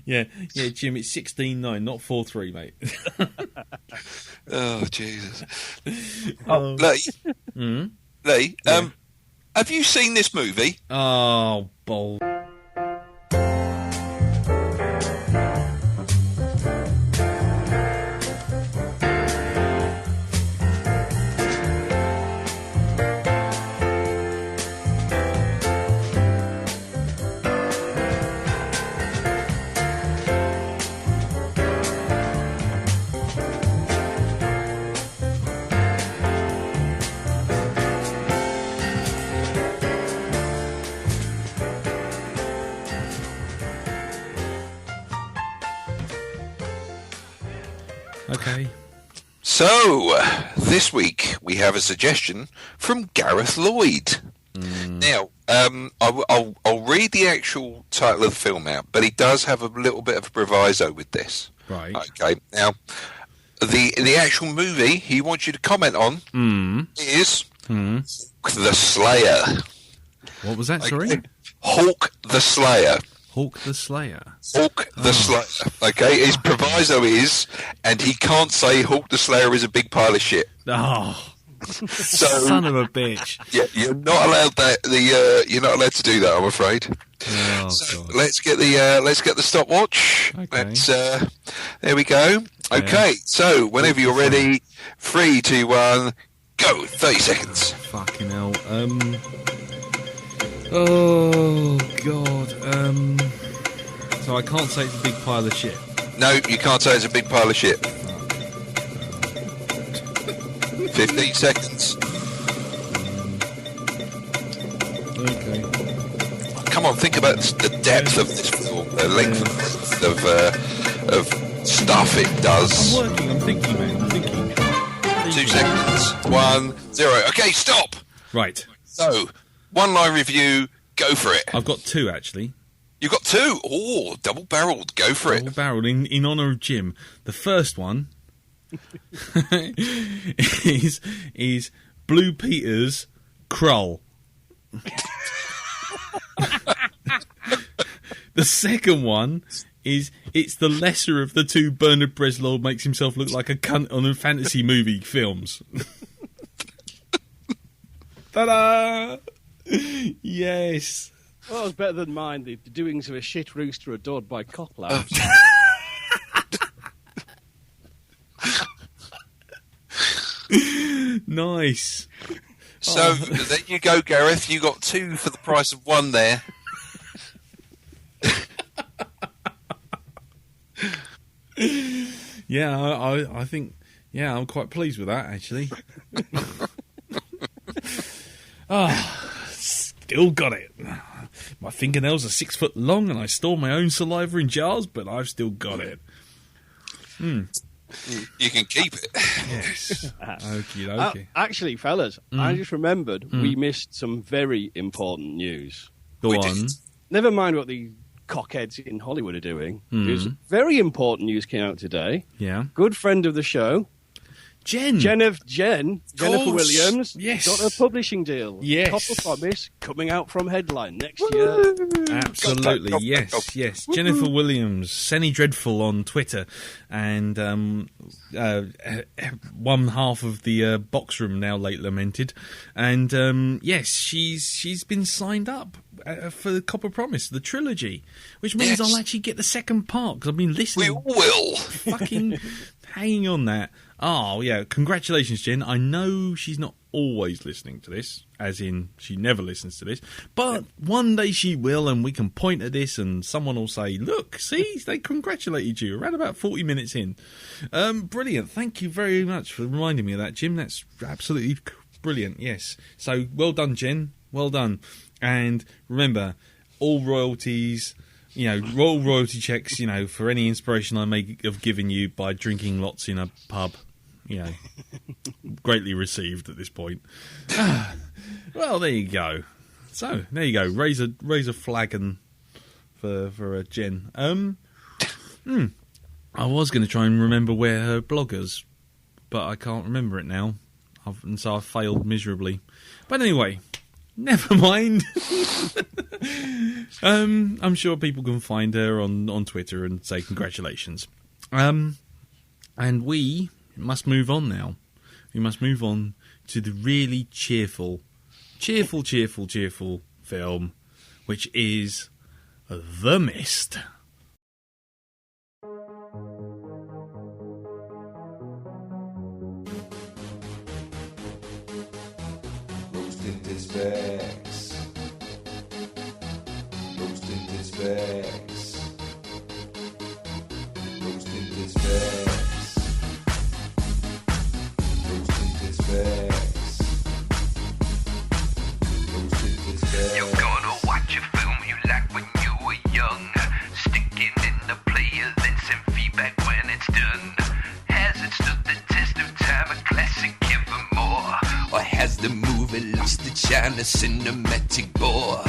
Yeah, Jim, it's 16:9, not 4:3, mate. Oh, Jesus. Mm-hmm. Lee, have you seen this movie? Oh, bold. Okay. So, this week we have a suggestion from Gareth Lloyd. Now, I'll read the actual title of the film out, but he does have a little bit of a proviso with this. Right. Okay. Now, the actual movie he wants you to comment on is The Slayer. What was that, sorry? Hawk the Slayer. Hawk the Slayer. Hawk the Slayer. Okay, his proviso is, and he can't say Hawk the Slayer is a big pile of shit. Oh, So, son of a bitch. yeah, you're not allowed that. You're not allowed to do that, I'm afraid. Oh, So God. let's get the stopwatch. Okay. Let's, there we go. Okay, so whenever you're ready, 3, 2, 1, go. 30 seconds. Fucking hell. Oh, God. So I can't say it's a big pile of shit. No, you can't say it's a big pile of shit. 15 seconds. Okay. Come on, think about the depth of this film, the length of stuff it does. I'm working, I'm thinking, man. I'm thinking. 2 seconds. 1, 0. Okay, stop. Right. So, one line review. Go for it. I've got 2, actually. You've got 2. Oh, double-barreled. Go for it. Double barreled in honour of Jim. The first one is Blue Peter's Krull. The second one is it's the lesser of the two. Bernard Bresslaw makes himself look like a cunt on a fantasy movie films. Ta-da! Yes. Well, it was better than mine. The doings of a shit rooster adored by cocklabs. Nice. So, there you go, Gareth. You got 2 for the price of 1 there. Yeah, I think, yeah, I'm quite pleased with that, actually. Still got it. My fingernails are 6 foot long and I store my own saliva in jars, but I've still got it. You can keep it. Yes. Okie dokie. Actually, fellas, I just remembered we missed some very important news. Go we on. did. Never mind what the cockheads in Hollywood are doing. There's very important news came out today. Yeah. Good friend of the show, Jennifer Williams, Yes. got a publishing deal. Yes. Copper Promise coming out from Headline next year. Absolutely, yes. Jennifer Williams, Senny Dreadful on Twitter, and one half of the box room now late lamented, and yes, she's been signed up for the Copper Promise, the trilogy, which means Yes. I'll actually get the second part because I've been We listening, will. fucking hanging on that. Oh yeah, congratulations, Jen. I know she's not always listening to this, as in she never listens to this, but one day she will, and we can point at this and someone will say, look, see, they congratulated you around about 40 minutes in. Brilliant. Thank you very much for reminding me of that, Jim. That's absolutely brilliant. Yes. So well done, Jen. Well done. And remember, all royalties, all royalty checks, for any inspiration I may have given you by drinking lots in a pub, greatly received at this point. Well, there you go. So, there you go. Raise a flagon for Jen. I was going to try and remember where her blog is, but I can't remember it now. And so I've failed miserably. But anyway, never mind. I'm sure people can find her on Twitter and say congratulations. And we must move on now. We must move on to the really cheerful film, which is The Mist. Roasted his bags. Roasted his bags. Roasted his bags. Roasted his bags. Roasted his bags. You're gonna watch a film you like when you were young. Sticking in the player, then send feedback when it's done. Has it stood the test of time? A classic evermore? Or has the movie Lost in China cinematic bore.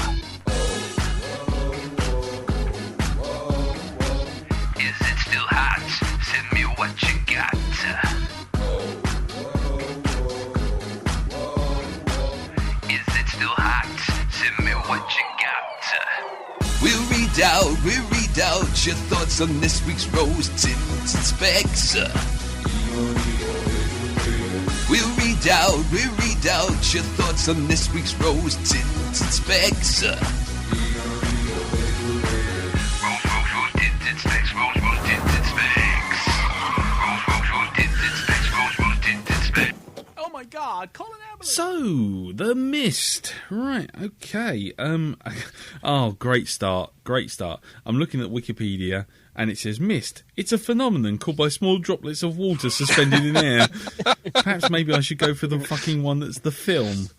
Is it still hot? Send me what you got. Is it still hot? Send me what you got. We'll read out your thoughts on this week's Rose Tinted Specs. We'll read out your thoughts on this week's Rose Tinted Specs. Rose tinted specs, rose tinted specs. Rose tinted specs, rose tinted specs. Oh my God, Colin Aberlin. So, The Mist. Right, okay. Oh, great start. I'm looking at Wikipedia and it says mist. It's a phenomenon caused by small droplets of water suspended in air. Perhaps maybe I should go for the fucking one that's the film.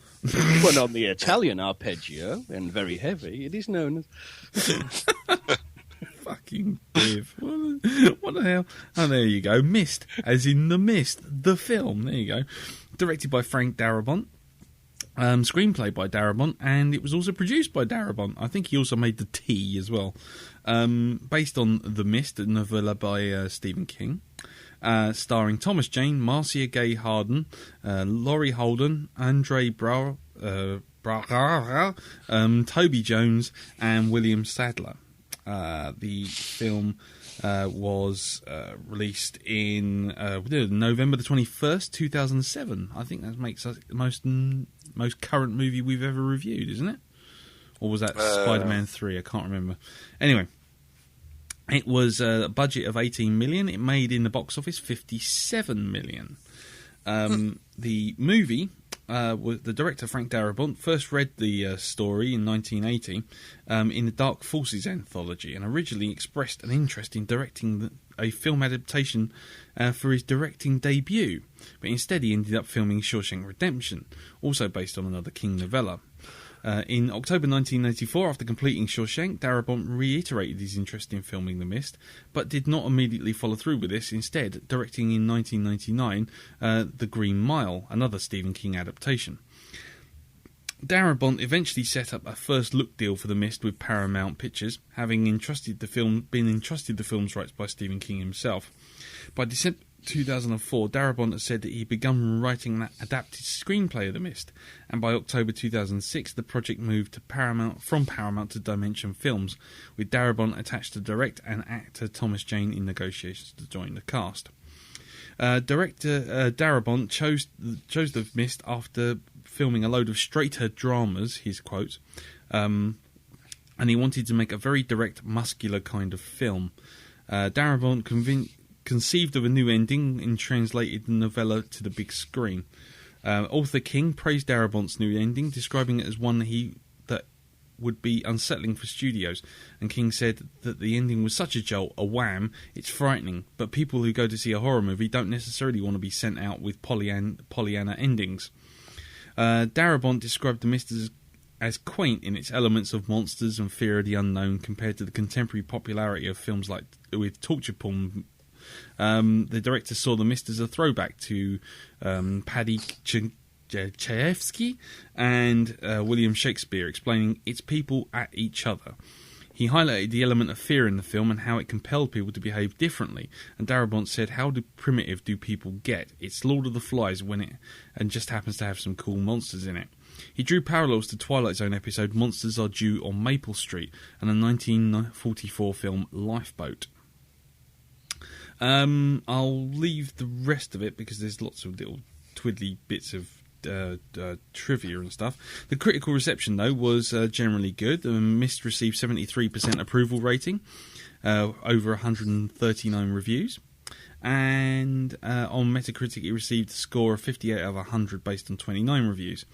Well, on the Italian arpeggio, and very heavy, it is known as... Fucking Biv. What the hell? Oh, there you go. Mist, as in The Mist, the film. There you go. Directed by Frank Darabont. Screenplay by Darabont, and it was also produced by Darabont. I think he also made The Tea as well. Based on The Mist, a novella by Stephen King. Starring Thomas Jane, Marcia Gay Harden, Laurie Holden, Andre Braugher, Toby Jones, and William Sadler. The film was released in November the 21st, 2007. I think that makes us the most current movie we've ever reviewed, isn't it? Or was that Spider-Man 3? I can't remember. Anyway, it was a budget of 18 million. It made in the box office 57 million. The movie, the director Frank Darabont first read the story in 1980 in the Dark Forces anthology, and originally expressed an interest in directing a film adaptation for his directing debut, but instead he ended up filming Shawshank Redemption, also based on another King novella. In October 1984, after completing Shawshank, Darabont reiterated his interest in filming The Mist, but did not immediately follow through with this, instead directing in 1999 The Green Mile, another Stephen King adaptation. Darabont eventually set up a first-look deal for The Mist with Paramount Pictures, having been entrusted the film's rights by Stephen King himself. By December 2004, Darabont had said that he'd begun writing an adapted screenplay of The Mist, and by October 2006 the project moved to from Paramount to Dimension Films, with Darabont attached to direct and actor Thomas Jane in negotiations to join the cast. Director Darabont chose The Mist after filming a load of straighter dramas, his quote, and he wanted to make a very direct, muscular kind of film. Darabont conceived of a new ending and translated the novella to the big screen. Author King praised Darabont's new ending, describing it as one that would be unsettling for studios, and King said that the ending was such a jolt, a wham, it's frightening, but people who go to see a horror movie don't necessarily want to be sent out with Pollyanna endings. Darabont described The Mist as quaint in its elements of monsters and fear of the unknown compared to the contemporary popularity of films like with torture porn. The director saw The Mist as a throwback to Paddy Chayefsky and William Shakespeare, explaining it's people at each other. He highlighted the element of fear in the film and how it compelled people to behave differently, and Darabont said, how primitive do people get? It's Lord of the Flies and just happens to have some cool monsters in it. He drew parallels to Twilight Zone episode Monsters Are Due on Maple Street and the 1944 film Lifeboat. I'll leave the rest of it because there's lots of little twiddly bits of trivia and stuff. The critical reception, though, was generally good. The Mist received 73% approval rating, over 139 reviews, and on Metacritic it received a score of 58 out of 100 based on 29 reviews.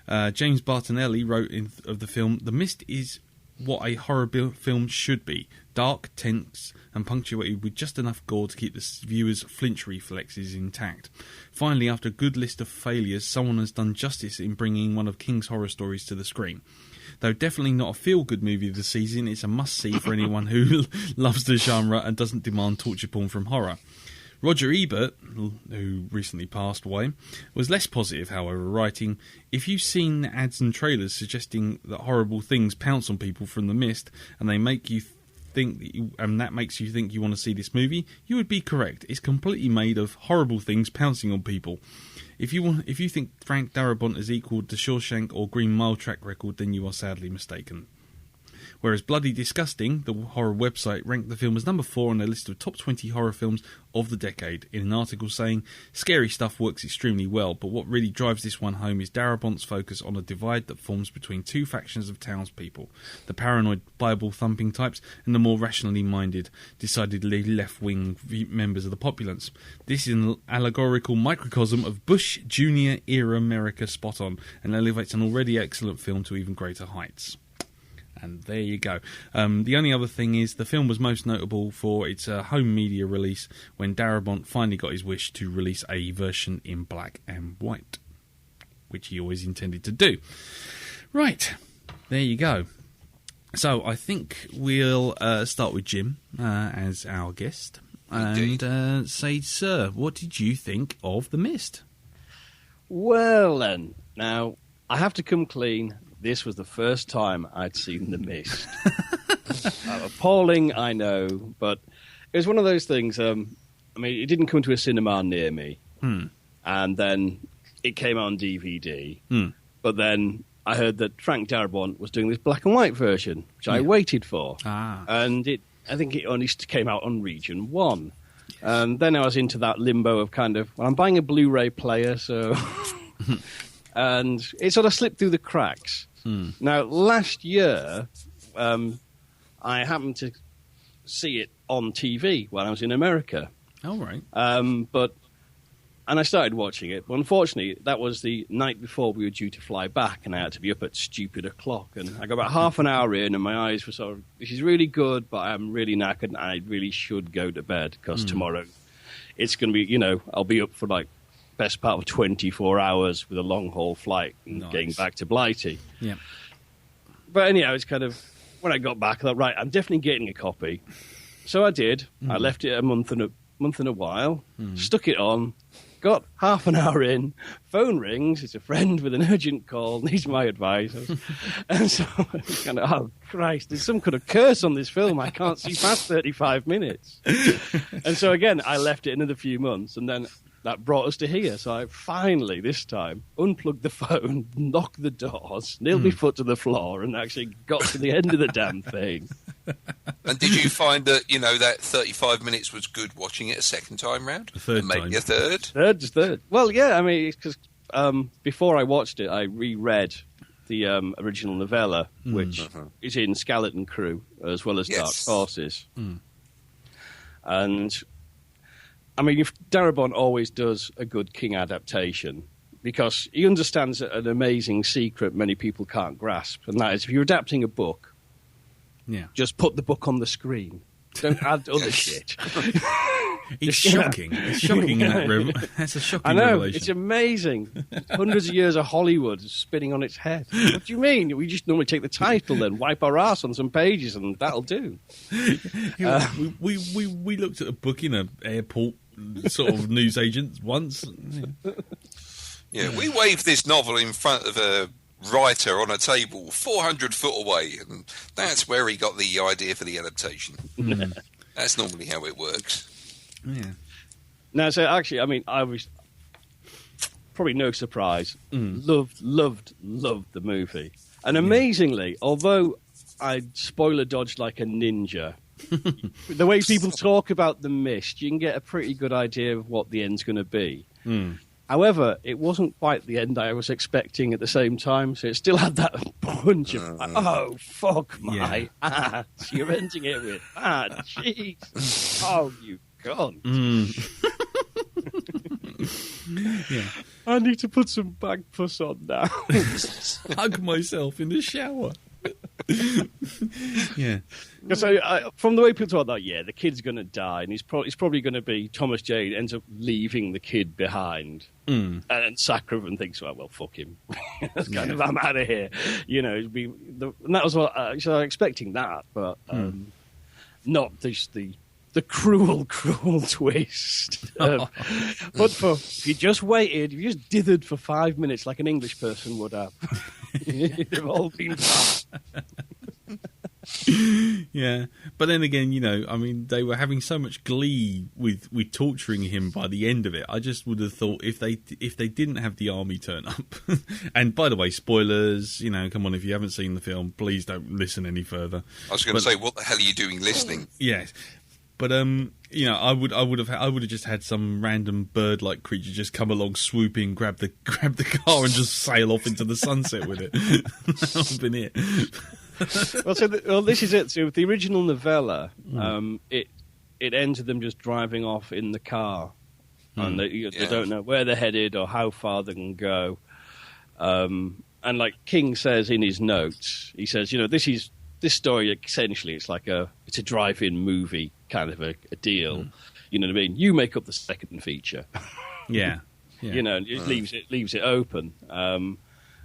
James Bartonelli wrote of the film, "The Mist is what a horror film should be. Dark, tense, and punctuated with just enough gore to keep the viewer's flinch reflexes intact. Finally, after a good list of failures, someone has done justice in bringing one of King's horror stories to the screen. Though definitely not a feel-good movie of the season, it's a must-see for anyone who loves the genre and doesn't demand torture porn from horror. Roger Ebert, who recently passed away, was less positive, however, writing, "If you've seen the ads and trailers suggesting that horrible things pounce on people from The Mist, and they make you think that makes you think you want to see this movie, you would be correct. It's completely made of horrible things pouncing on people. If you think Frank Darabont has equalled the Shawshank or Green Mile track record, then you are sadly mistaken." Whereas Bloody Disgusting, the horror website, ranked the film as number 4 on their list of top 20 horror films of the decade, in an article saying, "Scary stuff works extremely well, but what really drives this one home is Darabont's focus on a divide that forms between two factions of townspeople, the paranoid Bible-thumping types and the more rationally minded, decidedly left-wing members of the populace. This is an allegorical microcosm of Bush Jr. era America spot on, and elevates an already excellent film to even greater heights." And there you go. The only other thing is the film was most notable for its home media release when Darabont finally got his wish to release a version in black and white, which he always intended to do. Right, there you go. So I think we'll start with Jim as our guest. And say, sir, what did you think of The Mist? Well then, now I have to come clean. This was the first time I'd seen The Mist. Appalling, I know, but it was one of those things. I mean, it didn't come to a cinema near me, and then it came out on DVD. But then I heard that Frank Darabont was doing this black and white version, which I waited for, and I think it only came out on Region 1. And then I was into that limbo of kind of, well, I'm buying a Blu-ray player, so... and it sort of slipped through the cracks. Now, last year, I happened to see it on TV while I was in America. Oh, right. And I started watching it. But unfortunately, that was the night before we were due to fly back, and I had to be up at stupid o'clock. And I got about half an hour in, and my eyes were sort of, this is really good, but I'm really knackered, and I really should go to bed, because tomorrow it's going to be, I'll be up for like best part of 24 hours with a long-haul flight and getting back to Blighty. Yeah. But anyhow, it's kind of, when I got back, I thought, right, I'm definitely getting a copy. So I did. I left it a month and a while, stuck it on, got half an hour in, phone rings, it's a friend with an urgent call, needs my advice. And so I was kind of, oh, Christ, there's some kind of curse on this film. I can't see past 35 minutes. And so again, I left it another few months, and then that brought us to here. So I finally, this time, unplugged the phone, knocked the doors, nailed my foot to the floor, and actually got to the end of the damn thing. And did you find that, that 35 minutes was good watching it a second time round? A third and maybe time. a third? Third. Well, yeah, I mean, because before I watched it, I reread the original novella, which is in Skeleton Crew, as well as Dark Forces. And... I mean, if Darabont always does a good King adaptation, because he understands an amazing secret many people can't grasp, and that is if you're adapting a book, just put the book on the screen. Don't add other shit. It's shocking. It's shocking in that room. That's a shocking I know, revelation. it's amazing. Hundreds of years of Hollywood spinning on its head. What do you mean? We just normally take the title and wipe our ass on some pages, and that'll do. We looked at a book in an airport sort of newsagent once. Yeah, we waved this novel in front of a writer on a table 400 foot away, and that's where he got the idea for the adaptation. That's normally how it works. Yeah. Now, so actually, I mean, I was probably no surprise. Loved the movie. And amazingly, although I spoiler dodged like a ninja, the way people talk about The Mist, you can get a pretty good idea of what the end's going to be. However, it wasn't quite the end I was expecting at the same time, so it still had that punch of, oh, fuck my ass, you're ending it with, jeez, oh, you cunt. I need to put some bag puss on now. Hug myself in the shower. Yeah. So from the way people talk about, the kid's going to die, and he's probably going to be Thomas Jane ends up leaving the kid behind, and Saccharin thinks, well, fuck him. That's kind of, I'm out of here. And that was what I was expecting that, but not just the the cruel, cruel twist. But if you just waited, if you just dithered for 5 minutes like an English person would have, it'd have all been fine. Yeah, but then again, I mean, they were having so much glee with torturing him by the end of it. I just would have thought if they didn't have the army turn up, and by the way, spoilers, come on, if you haven't seen the film, please don't listen any further. I was going to say, what the hell are you doing listening? Yes, but I would have just had some random bird-like creature just come along, swoop in, grab the car, and just sail off into the sunset with it. That would have been it. Well, this is it. So with the original novella, it ends with them just driving off in the car, and they don't know where they're headed or how far they can go. And like King says in his notes, he says, this story essentially it's a drive-in movie kind of a deal. You know what I mean? You make up the second feature. Yeah. It leaves it open.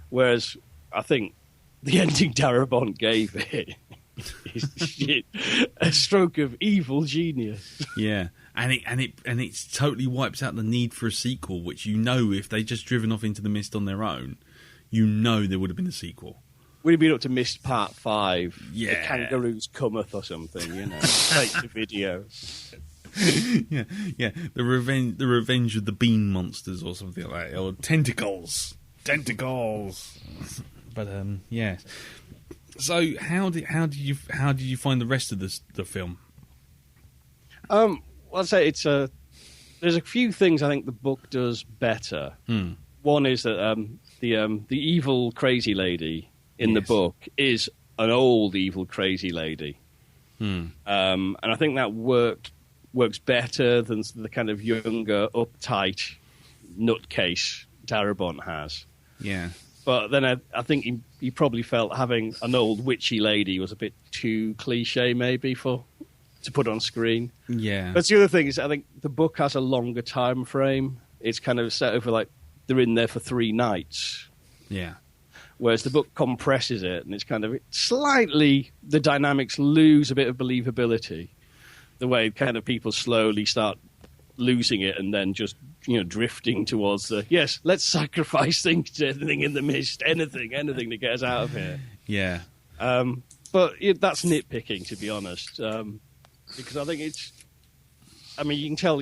Whereas I think the ending Darabont gave it is a stroke of evil genius. Yeah, and it totally wipes out the need for a sequel, which if they'd just driven off into the mist on their own, there would have been a sequel. Would have been up to Mist Part 5. Yeah. The Kangaroos Cometh or something, take the video. Yeah. The revenge of the bean monsters or something like that, or tentacles. But yes. So how did you find the rest of the film? I'd say there's a few things I think the book does better. One is that the evil crazy lady in the book is an old evil crazy lady, and I think that works better than the kind of younger, uptight nutcase Darabont has. Yeah. But then I think he probably felt having an old witchy lady was a bit too cliche, maybe, to put on screen. Yeah. But the other thing is, I think the book has a longer time frame. It's kind of set over they're in there for 3 nights. Yeah. Whereas the book compresses it, and it's kind of slightly the dynamics lose a bit of believability. The way kind of people slowly start losing it and then just drifting towards yes, let's sacrifice things to anything in the mist, anything to get us out of here. Yeah. But that's nitpicking, to be honest, because I think you can tell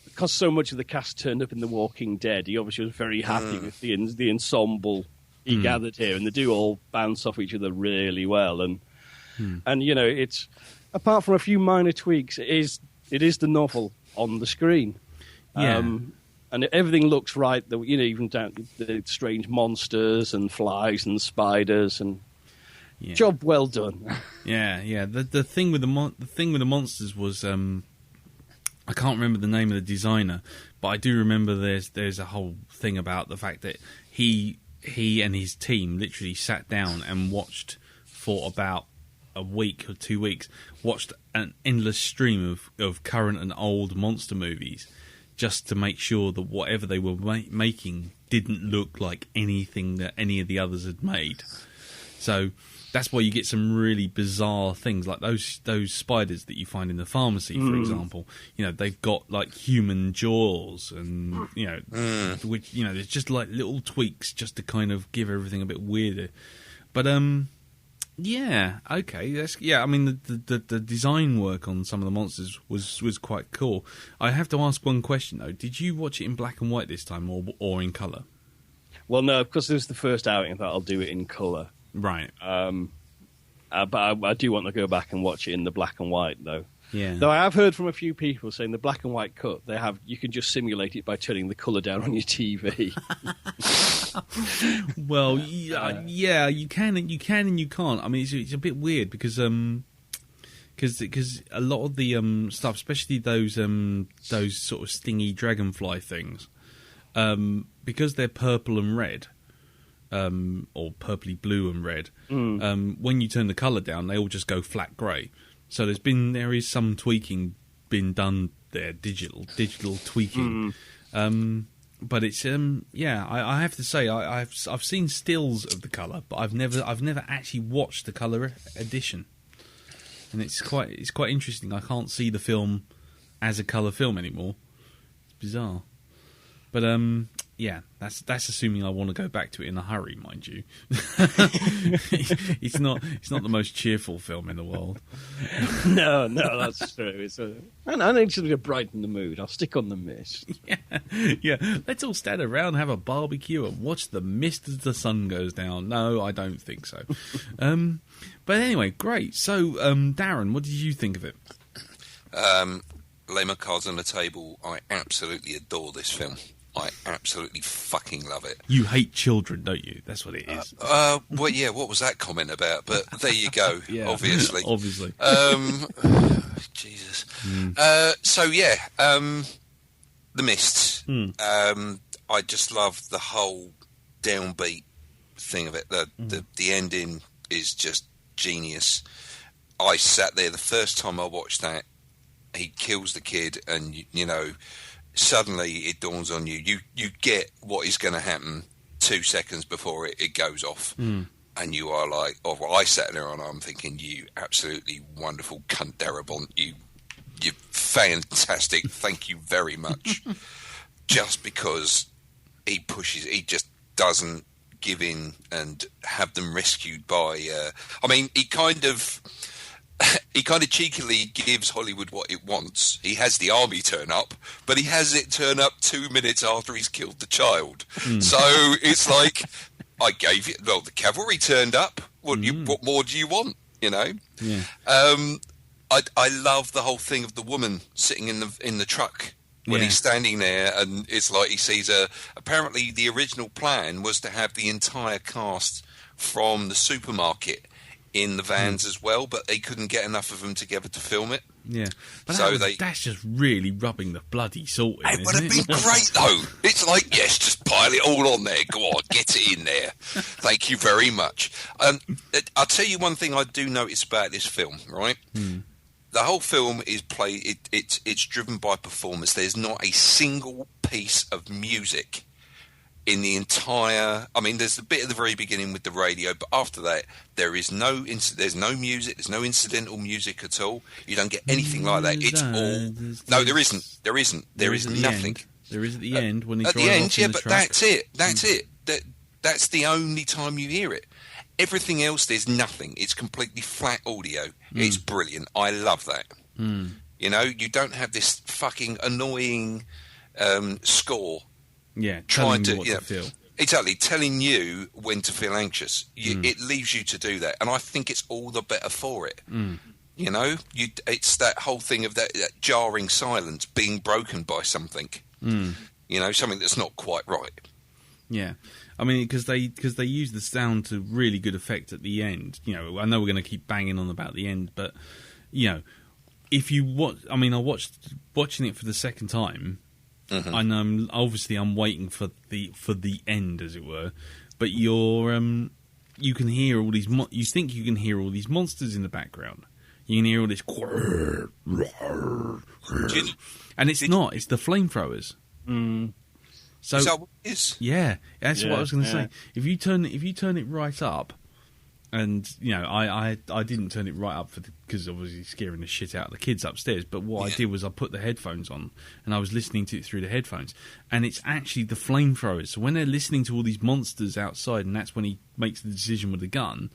because so much of the cast turned up in The Walking Dead, he obviously was very happy with the ensemble he gathered here, and they do all bounce off each other really well, and it's apart from a few minor tweaks, it is the novel on the screen. Yeah. And everything looks right. Even down the strange monsters and flies and spiders, and job well done. Yeah. The thing with the monsters was I can't remember the name of the designer, but I do remember there's a whole thing about the fact that he and his team literally sat down and watched for about a week or 2 weeks, watched an endless stream of current and old monster movies, just to make sure that whatever they were making didn't look like anything that any of the others had made. So that's why you get some really bizarre things like those spiders that you find in the pharmacy, for example. They've got like human jaws, and which there's just like little tweaks just to kind of give everything a bit weirder. But yeah, okay. I mean, the design work on some of the monsters was quite cool. I have to ask one question though: did you watch it in black and white this time, or in colour? Well, no, because this was the first outing. I thought I'll do it in colour. Right. But I do want to go back and watch it in the black and white, though. Yeah. Though I have heard from a few people saying the black and white cut you can just simulate it by turning the colour down on your TV. Well, yeah, you can and you can't. I mean, it's a bit weird because a lot of the stuff, especially those sort of stingy dragonfly things, because they're purple and red, or purpley blue and red. When you turn the colour down, they all just go flat grey. So there is some tweaking been done there, digital tweaking. But it's I have to say I've seen stills of the colour, but I've never actually watched the colour edition. and it's quite interesting. I can't see the film as a colour film anymore. It's bizarre, but yeah, that's assuming I want to go back to it in a hurry, mind you. It's not the most cheerful film in the world. No, that's true. I need something to brighten the mood. I'll stick on The Mist. Yeah. Let's all stand around, have a barbecue, and watch The Mist as the sun goes down. No, I don't think so. But anyway, great. So, Darren, what did you think of it? Lay my cards on the table. I absolutely adore this film. I absolutely fucking love it. You hate children, don't you? That's what it is. Well, yeah, what was that comment about? But there you go, Yeah. obviously. Obviously. Jesus. So, yeah, The Mist. I just love the whole downbeat thing of it. The ending is just genius. I sat there the first time I watched that. He kills the kid, and, you know, suddenly it dawns on you. You get what is going to happen 2 seconds before it goes off. And you are like, oh, well, I sat there and I'm thinking, you absolutely wonderful cunt Darabont. You're fantastic. Thank you very much. Just because he just doesn't give in and have them rescued by, I mean, he kind of cheekily gives Hollywood what it wants. He has the army turn up, but he has it turn up 2 minutes after he's killed the child. So it's like, I gave you, well, the cavalry turned up. What more do you want? You know? Yeah. I love the whole thing of the woman sitting in the truck when he's standing there, and it's like he sees apparently the original plan was to have the entire cast from the supermarket in the vans as well, but they couldn't get enough of them together to film it. Yeah, but So that's just really rubbing the bloody salt in, It would isn't have been great, though. It's like, yes, just pile it all on there. Go on, get it in there. Thank you very much. I'll tell you one thing I do notice about this film, right? The whole film is it's driven by performance. There's not a single piece of music in the entire. I mean, there's a bit at the very beginning with the radio, but after that, there's no music. There's no incidental music at all. You don't get anything like that. It's all. No, there isn't. There isn't. There is nothing. There is at the end when he at drives the end, off in yeah, the but truck. that's it. That's it. That's the only time you hear it. Everything else, there's nothing. It's completely flat audio. It's brilliant. I love that. You know, you don't have this fucking annoying score. Yeah, Trying telling you to what to feel. Exactly, telling you when to feel anxious. It leaves you to do that, and I think it's all the better for it. You know, it's that whole thing of that jarring silence being broken by something. You know, something that's not quite right. Yeah, I mean, because they use the sound to really good effect at the end. You know, I know we're going to keep banging on about the end, but you know, if you watch, I mean, watching it for the second time. And I'm waiting for the end, as it were. But you can hear all these. You think you can hear all these monsters in the background. You can hear all this, and it's not. It's the flamethrowers. So Is that what it is? yeah, that's what I was going to Yeah. say. If you turn it right up, and you know, I didn't turn it right up because obviously scaring the shit out of the kids upstairs. But what I did was I put the headphones on and I was listening to it through the headphones, and it's actually the flamethrowers. So when they're listening to all these monsters outside, and that's when he makes the decision with the gun.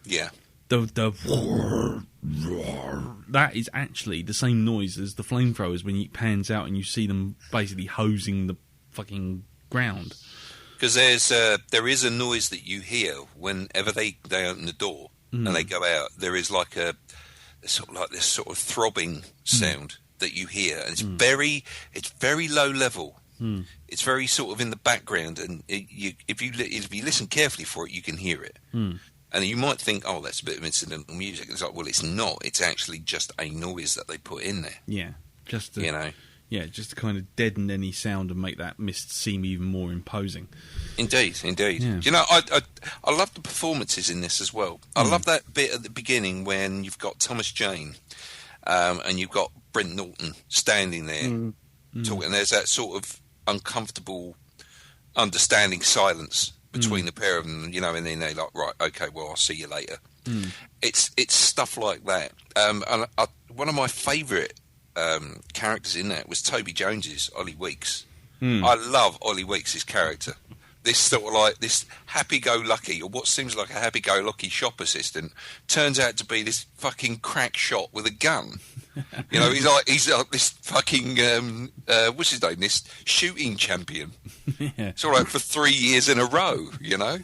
Yeah. That is actually the same noise as the flamethrowers when it pans out and you see them basically hosing the fucking ground. Because there is a noise that you hear whenever they open the door and they go out. There is like this sort of throbbing sound that you hear, and it's very low level. It's very sort of in the background, and if you listen carefully for it, you can hear it. And you might think, oh, that's a bit of incidental music. It's like, well, it's not. It's actually just a noise that they put in there. Yeah, just to, You know. Yeah, just to kind of deaden any sound and make that mist seem even more imposing. Indeed. Yeah. You know, I love the performances in this as well. I love that bit at the beginning when you've got Thomas Jane and you've got Brent Norton standing there talking. And there's that sort of uncomfortable, understanding silence between the pair of them, you know, and then they're like, right, okay, well, I'll see you later. It's stuff like that. And one of my favourite characters in that was Toby Jones's Ollie Weeks. I love Ollie Weeks' character. This sort of like this happy-go-lucky, or what seems like a happy-go-lucky shop assistant, turns out to be this fucking crack shot with a gun. You know, he's like this fucking what's his name? This shooting champion. Yeah. It's all right for 3 years in a row. You know.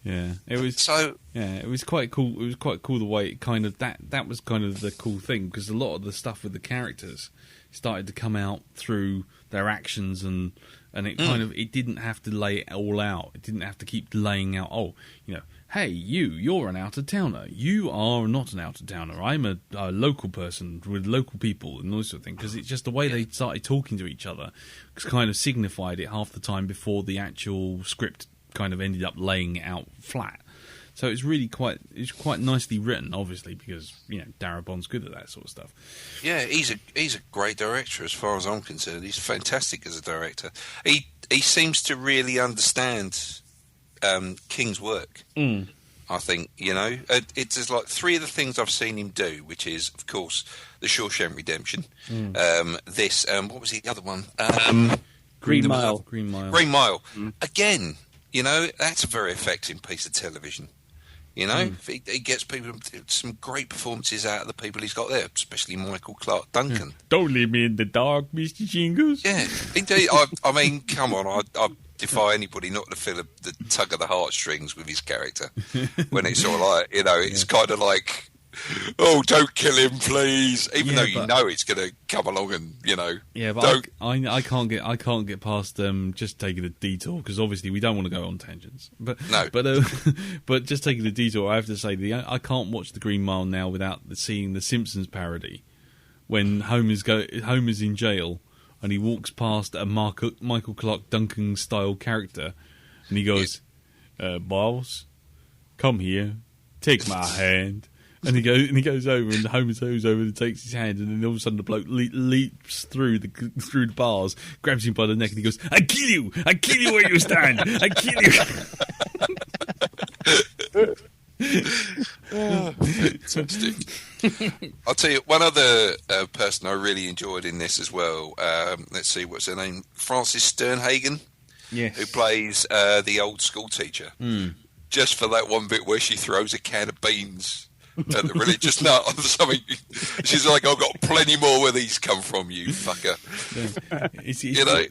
Yeah, it was. So yeah, it was quite cool. It was quite cool the way it kind of that was kind of the cool thing, because a lot of the stuff with the characters started to come out through their actions, and it kind of, it didn't have to lay it all out. It didn't have to keep laying out, oh, you know, hey, you're an out-of-towner. You are not an out-of-towner. I'm a local person with local people and all this sort of thing. Because it's just the way they started talking to each other kind of signified it half the time before the actual script kind of ended up laying it out flat. So it's really quite nicely written, obviously, because, you know, Darabon's good at that sort of stuff. yeah, he's a great director as far as I'm concerned. He's fantastic as a director. He seems to really understand King's work. I think, you know, it's just like three of the things I've seen him do, which is, of course, The Shawshank Redemption. What was the other one? Green Mile. Green Mile. Green Mile. Again, you know, that's a very effective piece of television. You know, he gets people some great performances out of the people he's got there, especially Michael Clark Duncan. Don't leave me in the dark, Mr. Jingles. Yeah, indeed. I mean, come on, I defy anybody not to feel the tug of the heartstrings with his character when it's sort of like, you know, it's kind of like, oh, don't kill him, please. Even though you know it's going to come along and, you know. Yeah, but I can't get past just taking a detour, because obviously we don't want to go on tangents. But no. But just taking a detour, I have to say I can't watch the Green Mile now without seeing the Simpsons parody when Homer's in jail and he walks past a Michael Clark Duncan style character and he goes, "Boss, come here, take my hand." And he goes over, and Homer goes over and takes his hand, and then all of a sudden the bloke leaps through the bars, grabs him by the neck, and he goes, "I kill you where you stand! I kill you!" Fantastic. I'll tell you one other person I really enjoyed in this as well. Let's see, what's her name? Frances Sternhagen, Yes. who plays the old school teacher. Just for that one bit where she throws a can of beans at the religious nut or something. She's like, "I've got plenty more where these come from, you fucker." Yeah.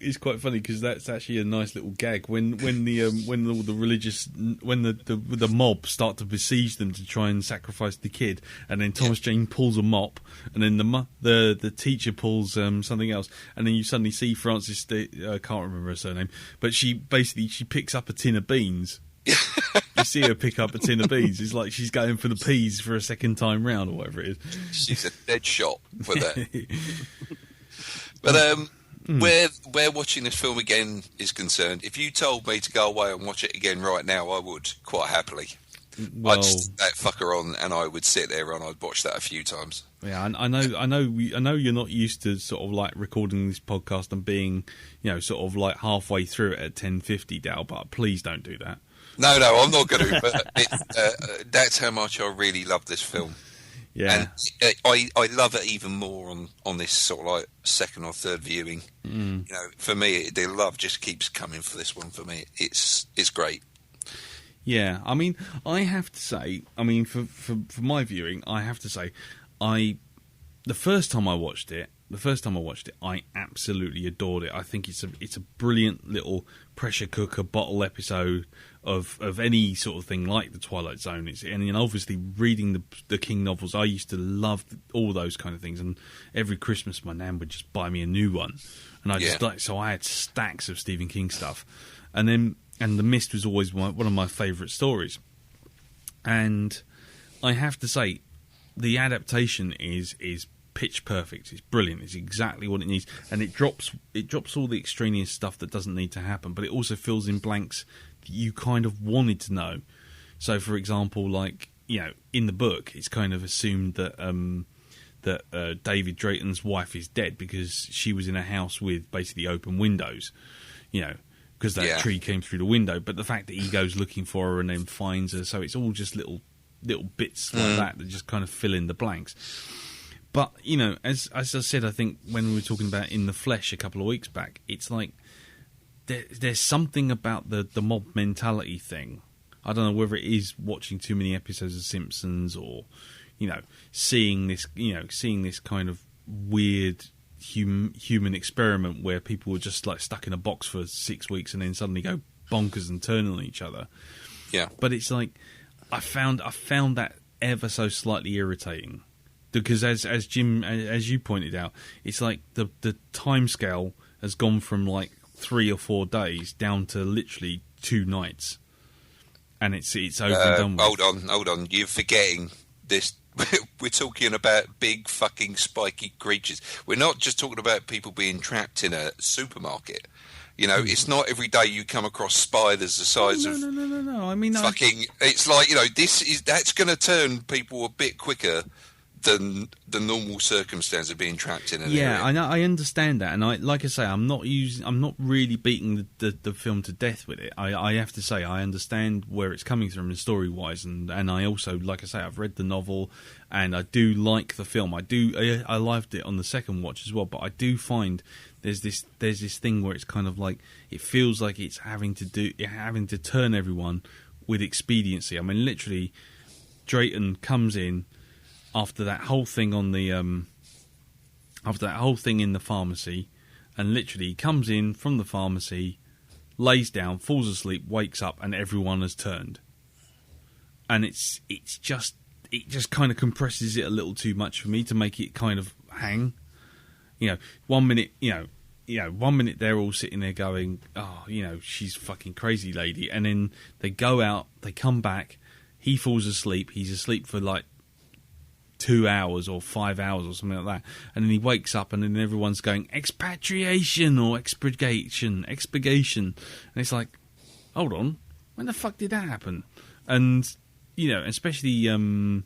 It's quite funny, because that's actually a nice little gag when all the religious, when the mob start to besiege them to try and sacrifice the kid, and then Thomas Jane pulls a mop, and then the teacher pulls something else, and then you suddenly see Frances, I can't remember her surname, but she picks up a tin of beans. You see her pick up a tin of beans. It's like she's going for the peas for a second time round, or whatever it is. She's a dead shot for that. But where watching this film again is concerned, if you told me to go away and watch it again right now, I would quite happily. Well, I'd stick that fucker on, and I would sit there and I'd watch that a few times. Yeah, I know you're not used to sort of like recording this podcast and being, you know, sort of like halfway through it at 10:50, Dal, but please don't do that. No, I'm not going to. But that's how much I really love this film. Yeah, and I love it even more on this sort of like second or third viewing. You know, for me, the love just keeps coming for this one. For me, it's great. Yeah, I mean, I have to say, for my viewing, I have to say, the first time I watched it, I absolutely adored it. I think it's a brilliant little pressure cooker bottle episode of any sort of thing like the Twilight Zone. And obviously reading the King novels, I used to love all those kind of things. And every Christmas, my nan would just buy me a new one, and so I had stacks of Stephen King stuff. And The Mist was always one of my favourite stories. And I have to say, the adaptation is pitch perfect. It's brilliant. It's exactly what it needs, and it drops all the extraneous stuff that doesn't need to happen, but it also fills in blanks that you kind of wanted to know. So, for example, like, you know, in the book, it's kind of assumed that David Drayton's wife is dead because she was in a house with basically open windows, you know, because that tree came through the window. But the fact that he goes looking for her and then finds her, so it's all just little little bits like that just kind of fill in the blanks. But, you know, as I said, I think when we were talking about In the Flesh a couple of weeks back, it's like there's something about the mob mentality thing. I don't know whether it is watching too many episodes of Simpsons or, you know, seeing this kind of weird human experiment where people were just like stuck in a box for 6 weeks and then suddenly go bonkers and turn on each other. Yeah. But it's like I found that ever so slightly irritating. Because as Jim, as you pointed out, it's like the timescale has gone from like 3 or 4 days down to literally 2 nights, and it's over and done with. Hold on, you're forgetting this. We're talking about big fucking spiky creatures. We're not just talking about people being trapped in a supermarket. You know, it's not every day you come across spiders the size of. No. I mean, fucking. It's like, you know, that's going to turn people a bit quicker than the normal circumstance of being trapped in an area. I know, I understand that, and like I say, I'm not really beating the film to death with it. I have to say, I understand where it's coming from story wise, and I also, like I say, I've read the novel, and I do like the film. I liked it on the second watch as well, but I do find there's this thing where it's kind of like it feels like it's having to turn everyone with expediency. I mean, literally, Drayton comes in after that whole thing in the pharmacy, and literally comes in from the pharmacy, lays down, falls asleep, wakes up, and everyone has turned. And it just kind of compresses it a little too much for me to make it kind of hang. You know, 1 minute, one minute they're all sitting there going, oh, you know, she's a fucking crazy lady, and then they go out, they come back, he falls asleep, he's asleep for like 2 hours or 5 hours or something like that, and then he wakes up and then everyone's going expatriation or expurgation, and it's like, hold on, when the fuck did that happen? And you know, especially you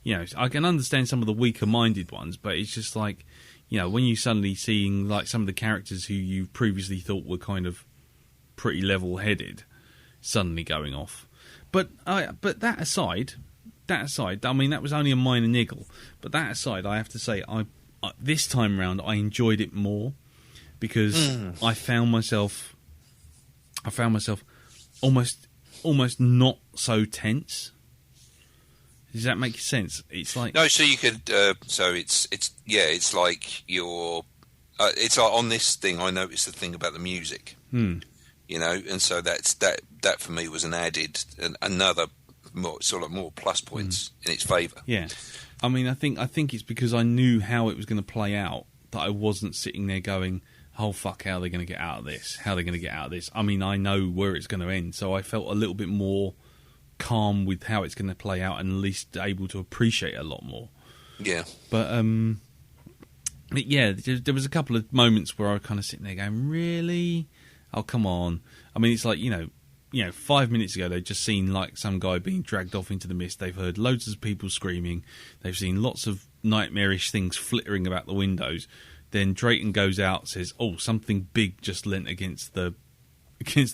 know, I can understand some of the weaker minded ones, but it's just like, you know, when you suddenly seeing like some of the characters who you previously thought were kind of pretty level headed suddenly going off. But that aside, I mean, that was only a minor niggle. But that aside, I have to say, I this time round I enjoyed it more because I found myself almost not so tense. Does that make sense? It's like no. So you could. So it's like you're. It's like on this thing. I noticed the thing about the music. You know, and so that for me was an added another. More plus points in its favour. Yeah, I mean, I think it's because I knew how it was going to play out that I wasn't sitting there going, "Oh fuck, how are they going to get out of this? How are they going to get out of this?" I mean, I know where it's going to end, so I felt a little bit more calm with how it's going to play out, and at least able to appreciate it a lot more. Yeah, but yeah, there was a couple of moments where I was kind of sitting there going, "Really? Oh, come on!" I mean, it's like, you know, 5 minutes ago they'd just seen like some guy being dragged off into the mist. They've heard loads of people screaming. They've seen lots of nightmarish things flittering about the windows. Then Drayton goes out, says, "Oh, something big just leant against the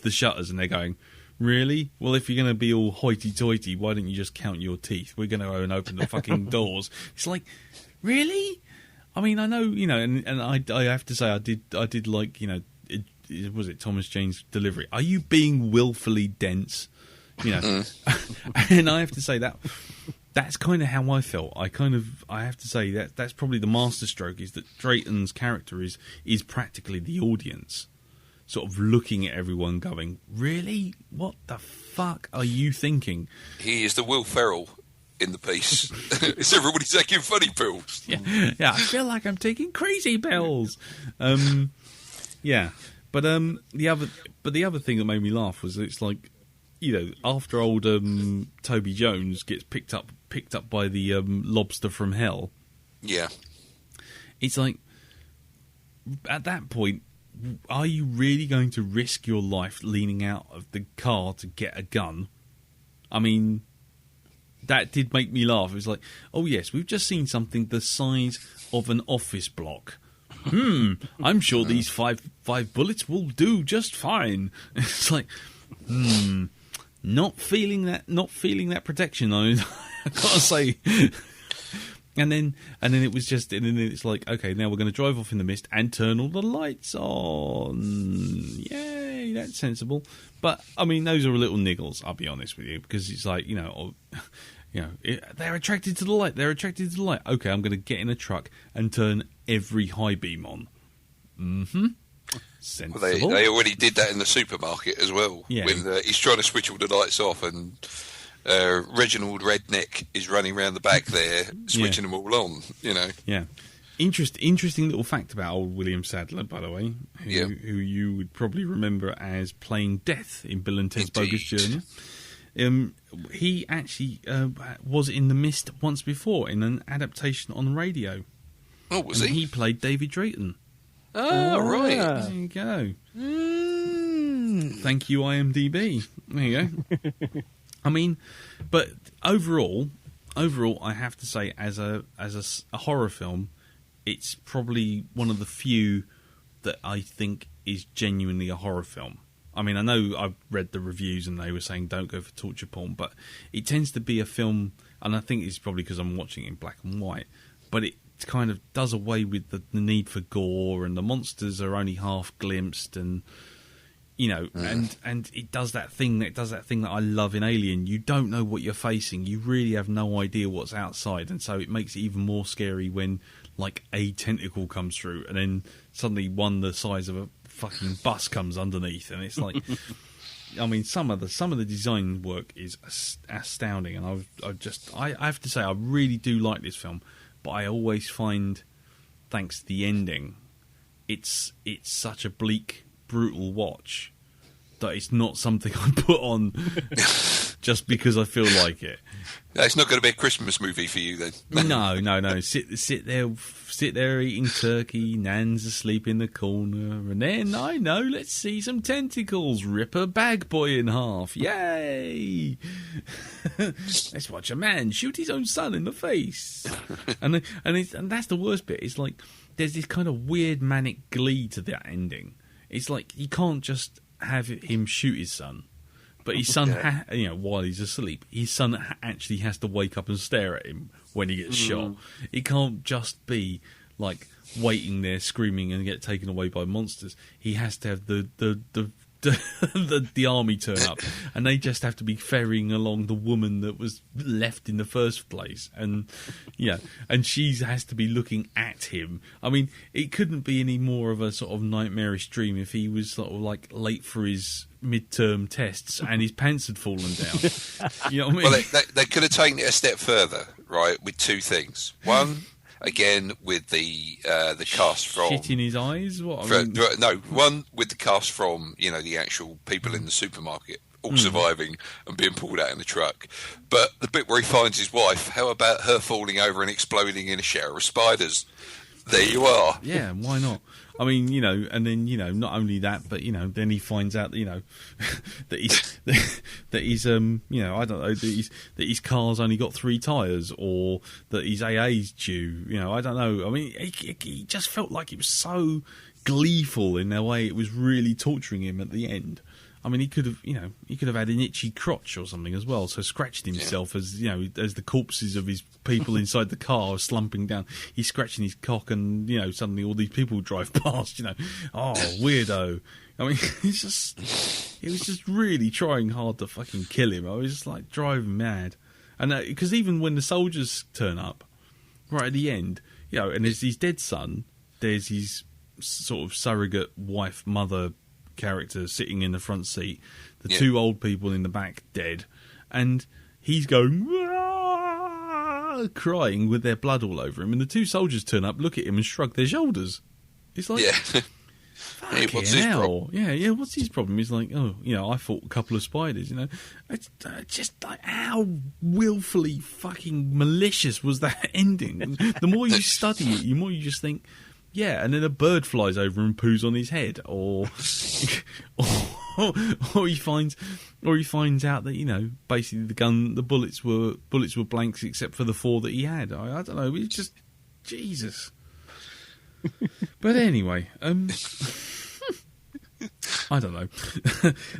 shutters," and they're going, "Really? Well, if you're going to be all hoity-toity, why don't you just count your teeth? We're going to go and open the fucking doors." It's like, really? I mean, I know, you know, and I have to say, I did like, you know, was it Thomas Jane's delivery? Are you being willfully dense? You know, and I have to say that's kind of how I felt. I have to say that's probably the masterstroke, is that Drayton's character is practically the audience, sort of looking at everyone going, "Really? What the fuck are you thinking?" He is the Will Ferrell in the piece. Is everybody taking funny pills? Yeah, I feel like I'm taking crazy pills. Yeah. But the other thing that made me laugh was, it's like, you know, after old Toby Jones gets picked up by the lobster from hell. Yeah. It's like, at that point, are you really going to risk your life leaning out of the car to get a gun? I mean, that did make me laugh. It was like, oh yes, we've just seen something the size of an office block. I'm sure these five bullets will do just fine. It's like, not feeling that protection. I I gotta say. And then it was just, and then it's like, okay, now we're going to drive off in the mist and turn all the lights on. Yay, that's sensible. But I mean, those are little niggles. I'll be honest with you, because it's like, they're attracted to the light. They're attracted to the light. Okay, I'm going to get in a truck and turn every high beam on. Mm-hmm. Sensible. Well, they already did that in the supermarket as well. Yeah. When he's trying to switch all the lights off and. Reginald Redneck is running around the back there, switching them all on. Yeah. Interesting little fact about old William Sadler, by the way, who you would probably remember as playing Death in Bill and Ted's Bogus Journey. He actually was in The Mist once before in an adaptation on the radio. Oh, was he? He played David Drayton. Oh, right. There you go. Thank you, IMDb. There you go. I mean, but overall, I have to say, as a horror film, it's probably one of the few that I think is genuinely a horror film. I mean, I know I've read the reviews and they were saying don't go for torture porn, but it tends to be a film, and I think it's probably because I'm watching it in black and white, but it kind of does away with the need for gore, and the monsters are only half glimpsed, and and it does that thing that I love in Alien. You don't know what you're facing. You really have no idea what's outside, and so it makes it even more scary when like a tentacle comes through, and then suddenly one the size of a fucking bus comes underneath, and it's like, I mean, some of the design work is astounding, and I have to say I really do like this film, but I always find, thanks to the ending, it's such a bleak, brutal watch that it's not something I put on just because I feel like it. It's not going to be a Christmas movie for you then. No. Sit there eating turkey. Nan's asleep in the corner, and then I know. Let's see some tentacles rip a bag boy in half. Yay! Let's watch a man shoot his own son in the face. and that's the worst bit. It's like there's this kind of weird manic glee to that ending. It's like you can't just have him shoot his son, but his son, while he's asleep, his son actually has to wake up and stare at him when he gets shot. It can't just be like waiting there screaming and get taken away by monsters. He has to have the army turn up, and they just have to be ferrying along the woman that was left in the first place, and she has to be looking at him. I mean, it couldn't be any more of a sort of nightmarish dream if he was sort of like late for his midterm tests and his pants had fallen down. You know what I mean? Well, they could have taken it a step further, right? With two things. One, again, with the cast from shit in his eyes. One with the cast from the actual people in the supermarket all surviving and being pulled out in the truck. But the bit where he finds his wife, how about her falling over and exploding in a shower of spiders? There you are. Yeah, why not? I mean, and then not only that, but then he finds out that that he's I don't know, that his car's only got 3 tyres, or that his AA's due. I don't know. I mean, he just felt like it was so gleeful in a way. It was really torturing him at the end. I mean, he could have had an itchy crotch or something as well, so scratched himself as the corpses of his people inside the car are slumping down. He's scratching his cock, and suddenly all these people drive past. Oh, weirdo. I mean, he was just really trying hard to fucking kill him. I was just like driving mad, and because even when the soldiers turn up right at the end, and there's his dead son, there's his sort of surrogate wife, mother character sitting in the front seat, the 2 old people in the back dead, and he's going crying with their blood all over him, and the 2 soldiers turn up, look at him and shrug their shoulders. It's like, hey, what's his problem? Yeah, what's his problem? He's like, I fought a couple of spiders. It's just like, how willfully fucking malicious was that ending? The more you study it, the more you just think, yeah, and then a bird flies over and poos on his head, or he finds out that basically the bullets were blanks except for the 4 that he had. I don't know. It's just Jesus. But anyway, I don't know.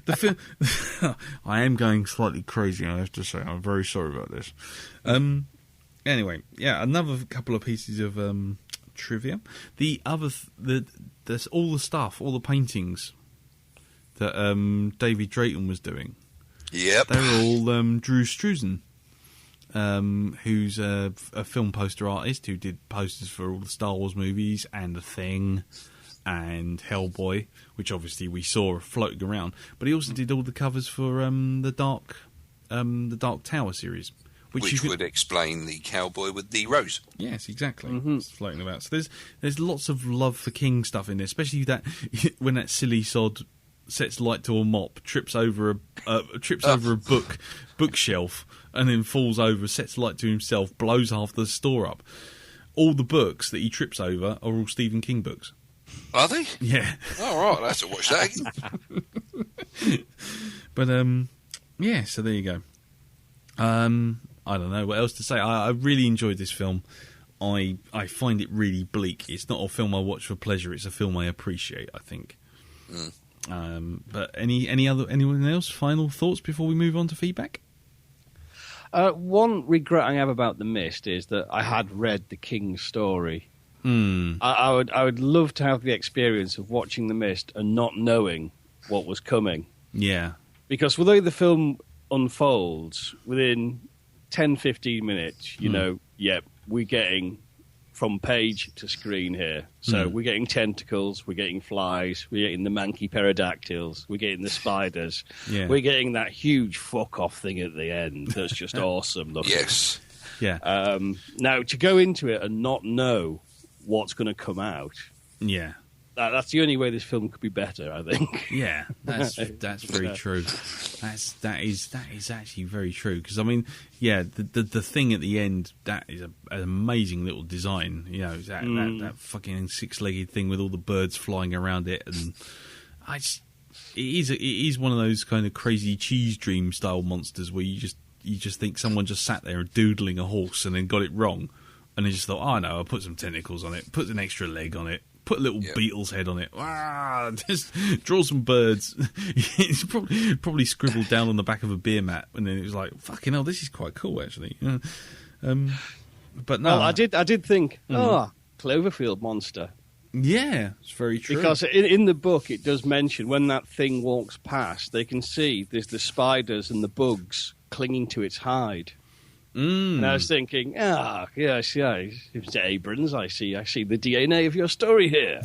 The film. I am going slightly crazy, I have to say. I'm very sorry about this. Anyway, yeah, another couple of pieces of trivia. The other, there's all the stuff, all the paintings that David Drayton was doing. Yep. They were all Drew Struzan, who's a film poster artist who did posters for all the Star Wars movies and The Thing and Hellboy, which obviously we saw floating around. But he also did all the covers for the Dark Tower series, which would explain the cowboy with the rose. Yes, exactly. It's floating about. So there's lots of love for King stuff in there, especially that when that silly sod sets light to a mop, trips over a bookshelf, and then falls over, sets light to himself, blows half the store up. All the books that he trips over are all Stephen King books. Are they? Yeah. All right, I'll have to watch that again. But yeah. So there you go. I don't know what else to say. I really enjoyed this film. I find it really bleak. It's not a film I watch for pleasure. It's a film I appreciate, I think. But anyone else? Final thoughts before we move on to feedback? One regret I have about The Mist is that I had read the King story. I would love to have the experience of watching The Mist and not knowing what was coming. Yeah. Because although the film unfolds within 10-15 minutes, you know, we're getting from page to screen here. So we're getting tentacles, we're getting flies, we're getting the manky pterodactyls, we're getting the spiders. Yeah. We're getting that huge fuck-off thing at the end that's just awesome looking. Yes. Yeah. Now, to go into it and not know what's going to come out, yeah. That's the only way this film could be better, I think. Yeah, that's very true. That is actually very true, because I mean, yeah, the thing at the end, that is an amazing little design. You know, that fucking 6-legged thing with all the birds flying around it, and it is one of those kind of crazy cheese dream style monsters where you just think someone just sat there doodling a horse and then got it wrong, and they just thought, oh no, I'll put some tentacles on it, put an extra leg on it. Put a little beetle's head on it. Just draw some birds. It's probably scribbled down on the back of a beer mat, and then it was like, "Fucking hell, this is quite cool, actually." But no, well, I did think, Cloverfield monster. Yeah, it's very true. Because in the book, it does mention when that thing walks past, they can see there's the spiders and the bugs clinging to its hide. And I was thinking, yes, Mr. Abrams, I see the DNA of your story here.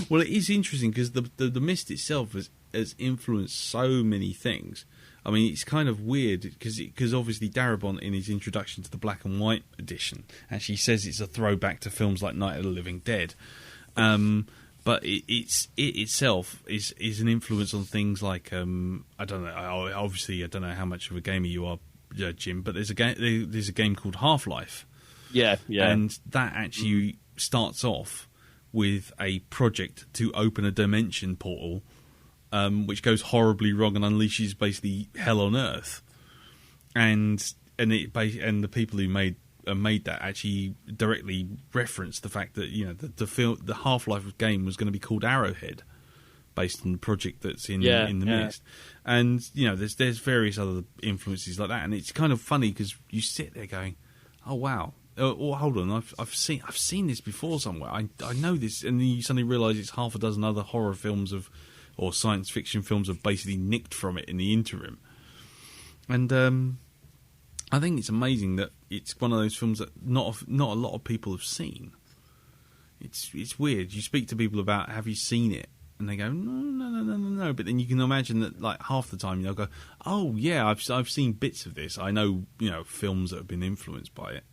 Well, it is interesting because the Mist itself has influenced so many things. I mean, it's kind of weird because obviously Darabont, in his introduction to the black and white edition, actually says it's a throwback to films like Night of the Living Dead. But it itself is an influence on things like I don't know. Obviously, I don't know how much of a gamer you are, Jim, but there's a game called Half-Life. Yeah. And that actually starts off with a project to open a dimension portal, which goes horribly wrong and unleashes basically hell on Earth. And the people who made that actually directly referenced the fact that the Half-Life game was going to be called Arrowhead, based on the project that's in the Mist. And there's various other influences like that, and it's kind of funny because you sit there going, oh wow, hold on, I've seen this before somewhere, I know this, and then you suddenly realise it's half a dozen other horror films or science fiction films have basically nicked from it in the interim. And I think it's amazing that it's one of those films that not a lot of people have seen. It's weird. You speak to people about, have you seen it? And they go, no. But then you can imagine that, like, half the time they'll go, oh yeah, I've seen bits of this. I know, films that have been influenced by it,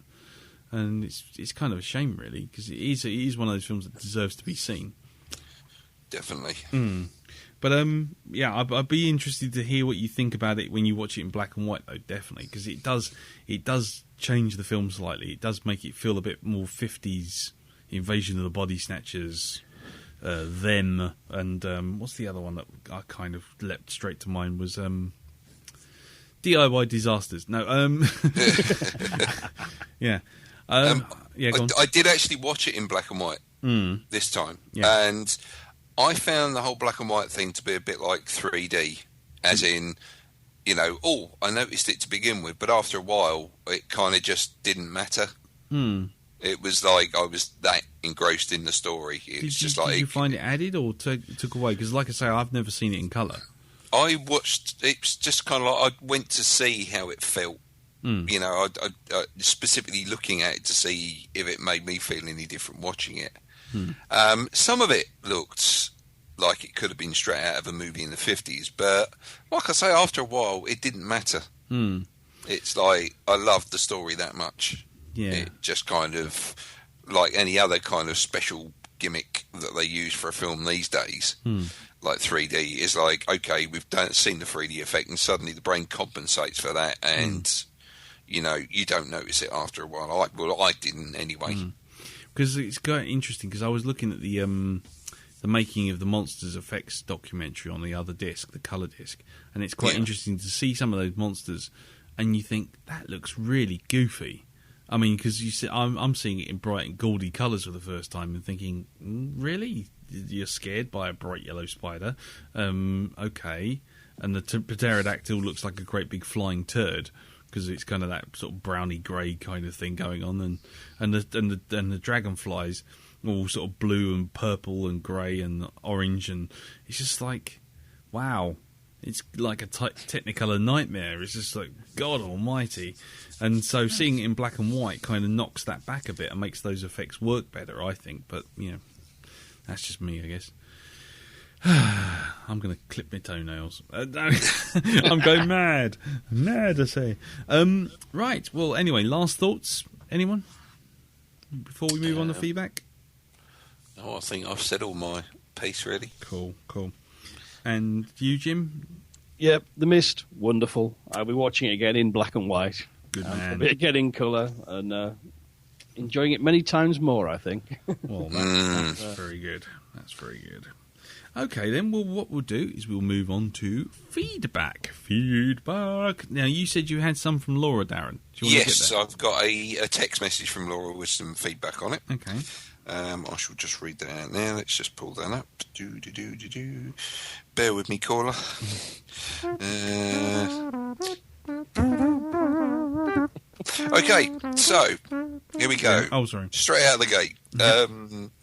and it's kind of a shame, really, because it is one of those films that deserves to be seen. Definitely. But I'd be interested to hear what you think about it when you watch it in black and white, though. Definitely, because it does change the film slightly. It does make it feel a bit more 50s Invasion of the Body Snatchers. Them and what's the other one that I kind of leapt straight to mind was DIY Disasters. No, yeah, go on. I did actually watch it in black and white this time, and I found the whole black and white thing to be a bit like 3D, as in, you know, I noticed it to begin with, but after a while, it kind of just didn't matter. It was like I was that engrossed in the story. Did you find it added or took away? Because, like I say, I've never seen it in colour. I watched. It's just kind of like I went to see how it felt. You know, I specifically looking at it to see if it made me feel any different watching it. Some of it looked like it could have been straight out of a movie in the 50s, but like I say, after a while, it didn't matter. It's like I loved the story that much. Yeah, it just kind of like any other kind of special gimmick that they use for a film these days. Like 3D is like, okay, we've seen the 3D effect, and suddenly the brain compensates for that, and you know, you don't notice it after a while. I didn't anyway. Because it's quite interesting. Because I was looking at the making of the Monsters effects documentary on the other disc, the colour disc, and it's quite interesting to see some of those monsters, and you think that looks really goofy. I mean, because you see, I'm seeing it in bright and gaudy colours for the first time and thinking, really? You're scared by a bright yellow spider? Okay. And the pterodactyl looks like a great big flying turd because it's kind of that sort of browny grey kind of thing going on, and the dragonflies all sort of blue and purple and grey and orange, and it's just like, wow. It's like a Technicolor nightmare. It's just like, God almighty. And so seeing it in black and white kind of knocks that back a bit and makes those effects work better, I think. But, you know, that's just me, I guess. I'm going to clip my toenails. I'm going mad. Mad, I say. Right, well, anyway, last thoughts? Anyone? Before we move on to feedback? No, I think I've said all my piece, really. Cool. And you, Jim? Yep, The Mist, wonderful. I'll be watching it again in black and white. Good man. A bit again in colour, and enjoying it many times more, I think. Well, that's very good. That's very good. Okay, then, well, what we'll do is we'll move on to feedback. Now, you said you had some from Laura, Darren. Do you want to get that? I've got a text message from Laura with some feedback on it. Okay. I shall just read that out now. Let's just pull that up. Bear with me, caller. Okay, so here we go. Oh, sorry. Straight out of the gate.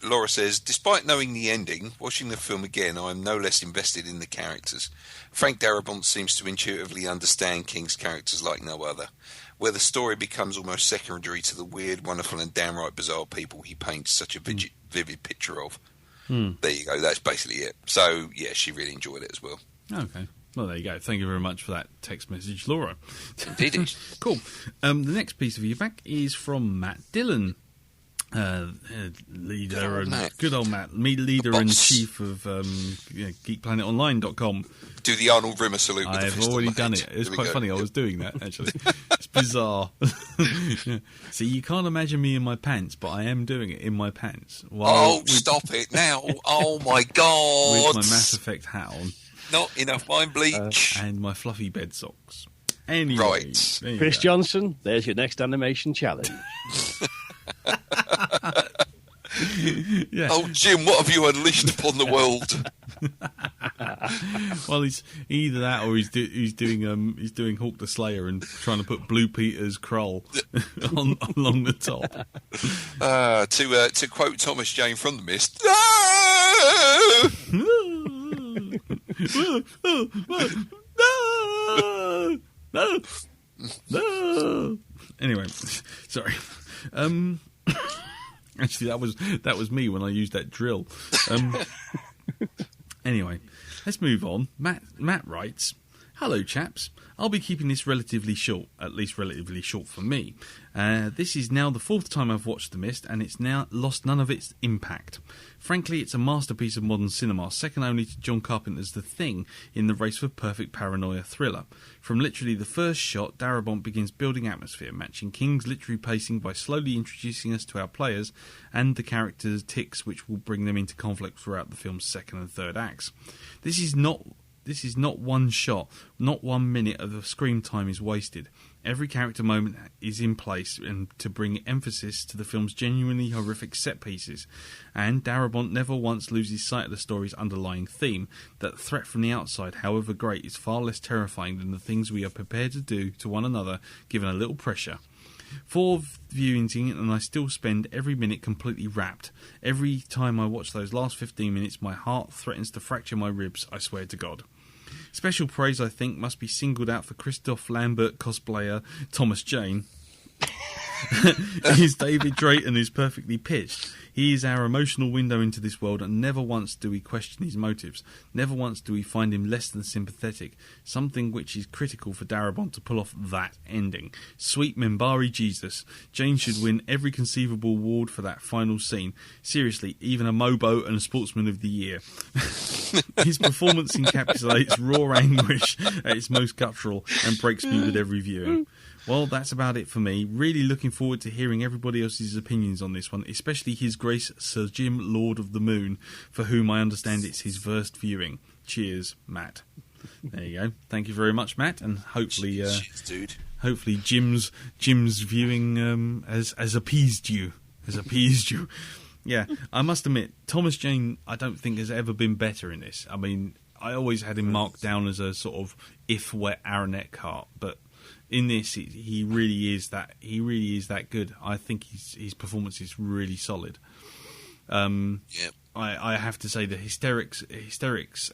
Laura says, despite knowing the ending, watching the film again, I am no less invested in the characters. Frank Darabont seems to intuitively understand King's characters like no other, where the story becomes almost secondary to the weird, wonderful and downright bizarre people he paints such a vivid picture of. There you go, that's basically it. So, yeah, she really enjoyed it as well. Okay. Well, there you go. Thank you very much for that text message, Laura. Indeed. Cool. The next piece of feedback is from Matt Dillon, leader good old Matt, leader and chief of GeekPlanetOnline.com. Do the Arnold Rimmer salute. With I've already done it. It was quite funny. I was doing that actually. It's bizarre. Yeah. See, you can't imagine me in my pants, but I am doing it in my pants. Stop it now! Oh my God! With my Mass Effect hat on. Not enough mind bleach. And my fluffy bed socks. Anyway, right. Chris Johnson, there's your next animation challenge. Yeah. Oh, Jim, what have you unleashed upon the world? Well, he's either that or he's doing Hawk the Slayer and trying to put Blue Peter's Krull along the top. To quote Thomas Jane from The Mist. No. Anyway, sorry. Actually, that was me when I used that drill. Anyway, let's move on. Matt writes, "Hello, chaps. I'll be keeping this relatively short, at least relatively short for me. This is now the fourth time I've watched The Mist, and it's now lost none of its impact. Frankly, it's a masterpiece of modern cinema, second only to John Carpenter's The Thing in the race for perfect paranoia thriller. From literally the first shot, Darabont begins building atmosphere, matching King's literary pacing by slowly introducing us to our players and the characters' tics which will bring them into conflict throughout the film's second and third acts. This is not this is not one shot, not 1 minute of the screen time is wasted. Every character moment is in place and to bring emphasis to the film's genuinely horrific set pieces. And Darabont never once loses sight of the story's underlying theme, that the threat from the outside, however great, is far less terrifying than the things we are prepared to do to one another given a little pressure. 4 viewings in and I still spend every minute completely wrapped. Every time I watch those last 15 minutes, my heart threatens to fracture my ribs, I swear to God. Special praise, I think, must be singled out for Christoph Lambert cosplayer Thomas Jane. His David Drayton is perfectly pitched. He is our emotional window into this world, and never once do we question his motives. Never once do we find him less than sympathetic, something which is critical for Darabont to pull off that ending. Sweet Membari Jesus. Jane should win every conceivable award for that final scene. Seriously, even a Mobo and a Sportsman of the Year. His performance encapsulates raw anguish at its most guttural and breaks me with every viewing. Well, that's about it for me. Really looking forward to hearing everybody else's opinions on this one, especially His Grace Sir Jim, Lord of the Moon, for whom I understand it's his first viewing. Cheers, Matt. There you go. Thank you very much, Matt, and hopefully, Cheers, dude. hopefully Jim's viewing has appeased you. Yeah, I must admit, Thomas Jane, I don't think has ever been better in this. I mean, I always had him marked down as a sort of if wet Aaron Eckhart, but in this, he really is that. He really is that good. I think his performance is really solid. Yep. I have to say the hysterics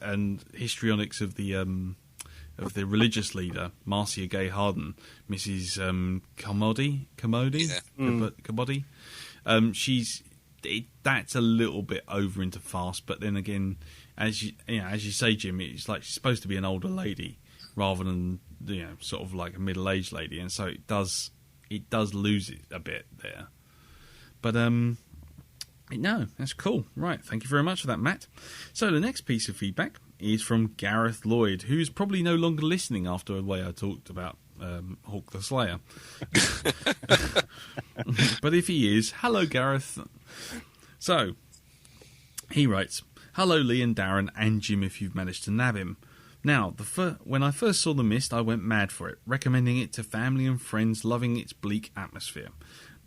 and histrionics of the religious leader, Marcia Gay Harden, Mrs. Commodi. That's a little bit over into farce. But then again, as you say, Jim, it's like she's supposed to be an older lady rather than sort of like a middle-aged lady, and so it does lose it a bit there. But no, that's cool. Right, thank you very much for that, Matt. So the next piece of feedback is from Gareth Lloyd, who's probably no longer listening after the way I talked about Hawk the Slayer. But if he is, hello, Gareth. So he writes, "Hello, Lee and Darren, and Jim, if you've managed to nab him. Now, when I first saw The Mist, I went mad for it, recommending it to family and friends, loving its bleak atmosphere.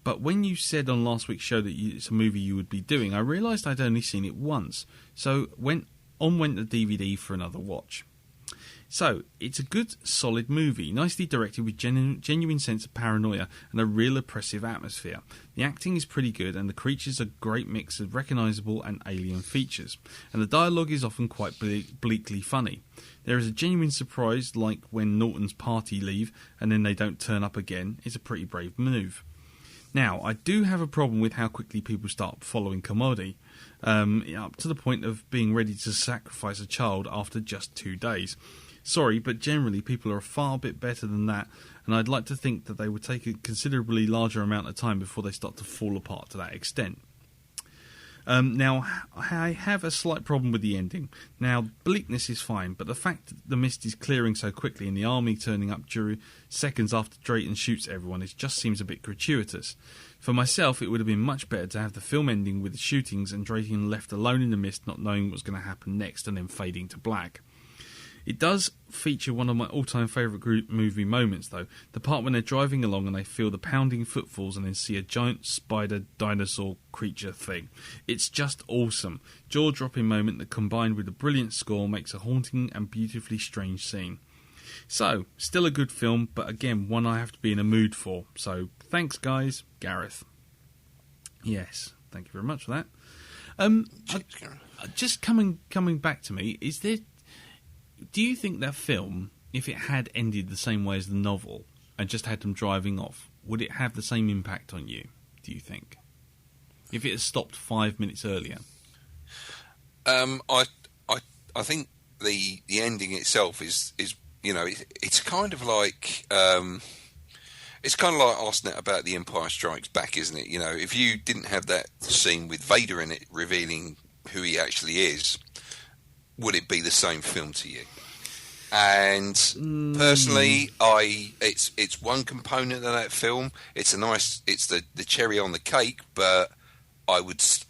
But when you said on last week's show that it's a movie you would be doing, I realised I'd only seen it once, so went the DVD for another watch. So, it's a good, solid movie, nicely directed with genuine sense of paranoia and a real oppressive atmosphere. The acting is pretty good, and the creatures are a great mix of recognisable and alien features, and the dialogue is often quite bleakly funny. There is a genuine surprise, like when Norton's party leave and then they don't turn up again. It's a pretty brave move. Now, I do have a problem with how quickly people start following Commodi, up to the point of being ready to sacrifice a child after just 2 days. Sorry, but generally people are a far bit better than that, and I'd like to think that they would take a considerably larger amount of time before they start to fall apart to that extent. Now, I have a slight problem with the ending. Now, bleakness is fine, but the fact that the mist is clearing so quickly and the army turning up during seconds after Drayton shoots everyone, it just seems a bit gratuitous. For myself, it would have been much better to have the film ending with the shootings and Drayton left alone in the mist, not knowing what's going to happen next, and then fading to black. It does feature one of my all-time favourite movie moments, though. The part when they're driving along and they feel the pounding footfalls and then see a giant spider dinosaur creature thing. It's just awesome. Jaw-dropping moment that, combined with a brilliant score, makes a haunting and beautifully strange scene. So, still a good film, but again, one I have to be in a mood for. So, thanks, guys. Gareth. Yes, thank you very much for that. Just coming back to me, do you think that film, if it had ended the same way as the novel and just had them driving off, would it have the same impact on you, do you think? If it had stopped 5 minutes earlier? I think the ending itself is it's kind of like it's kind of like asking it about The Empire Strikes Back, isn't it? You know, if you didn't have that scene with Vader in it revealing who he actually is, would it be the same film to you? And personally, it's one component of that film. It's the cherry on the cake, but I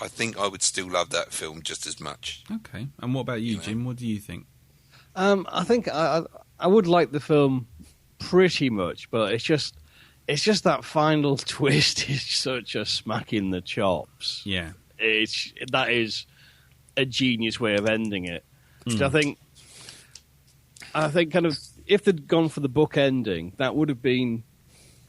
think I would still love that film just as much. Okay. And what about you, Jim? What do you think? I think I would like the film pretty much, but it's just that final twist is such a smack in the chops. Yeah. That is a genius way of ending it. Which I think kind of, if they'd gone for the book ending, that would have been,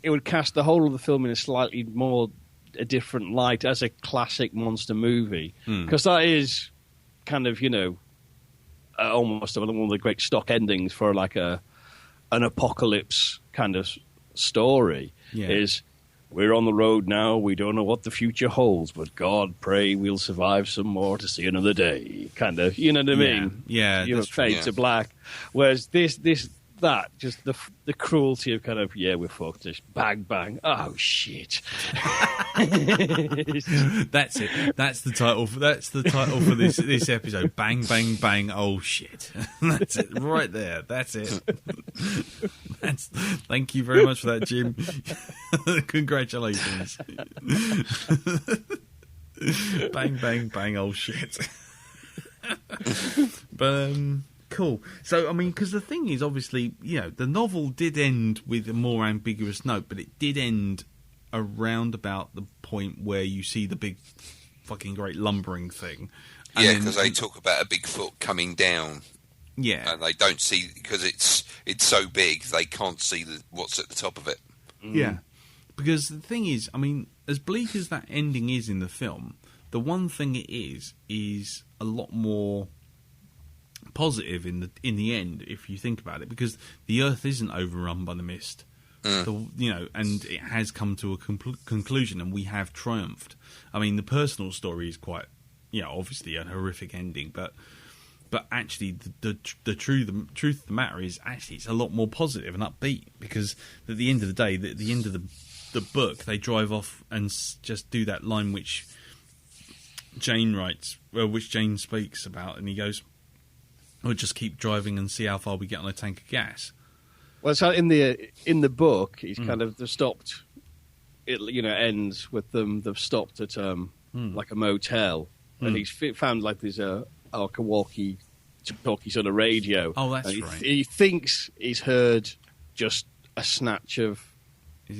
it would cast the whole of the film in a slightly more a different light as a classic monster movie, because that is kind of, almost one of the great stock endings for like an apocalypse kind of story. Yeah. Is we're on the road now, we don't know what the future holds, but God pray we'll survive some more to see another day, kind of, you know what I mean? Yeah, You're fade to black. Whereas that just the cruelty of kind of, we're fucked, just bang bang, oh shit. That's it. That's the title for this episode. Bang bang bang, oh shit. That's it right there. That's it. Thank you very much for that, Jim. Congratulations. Bang bang bang, oh shit. But cool. So, I mean, because the thing is, obviously, the novel did end with a more ambiguous note, but it did end around about the point where you see the big fucking great lumbering thing. Yeah, because they talk about a Bigfoot coming down. Yeah. And they don't see, because it's so big, they can't see what's at the top of it. Yeah. Because the thing is, I mean, as bleak as that ending is in the film, the one thing it is a lot more positive in the end, if you think about it, because the Earth isn't overrun by the mist, and it has come to a conclusion, and we have triumphed. I mean, the personal story is quite, obviously a horrific ending, but actually, the truth of the matter is actually it's a lot more positive and upbeat, because at the end of the day, at the end of the book, they drive off and just do that line which Jane writes, which Jane speaks about, and he goes, "We'll just keep driving and see how far we get on a tank of gas." Well, so in the book, he's kind of they've stopped. It ends with them. They've stopped at like a motel, and he's found like there's a walkie-talkie sort of radio. Oh, that's and right. He thinks he's heard just a snatch of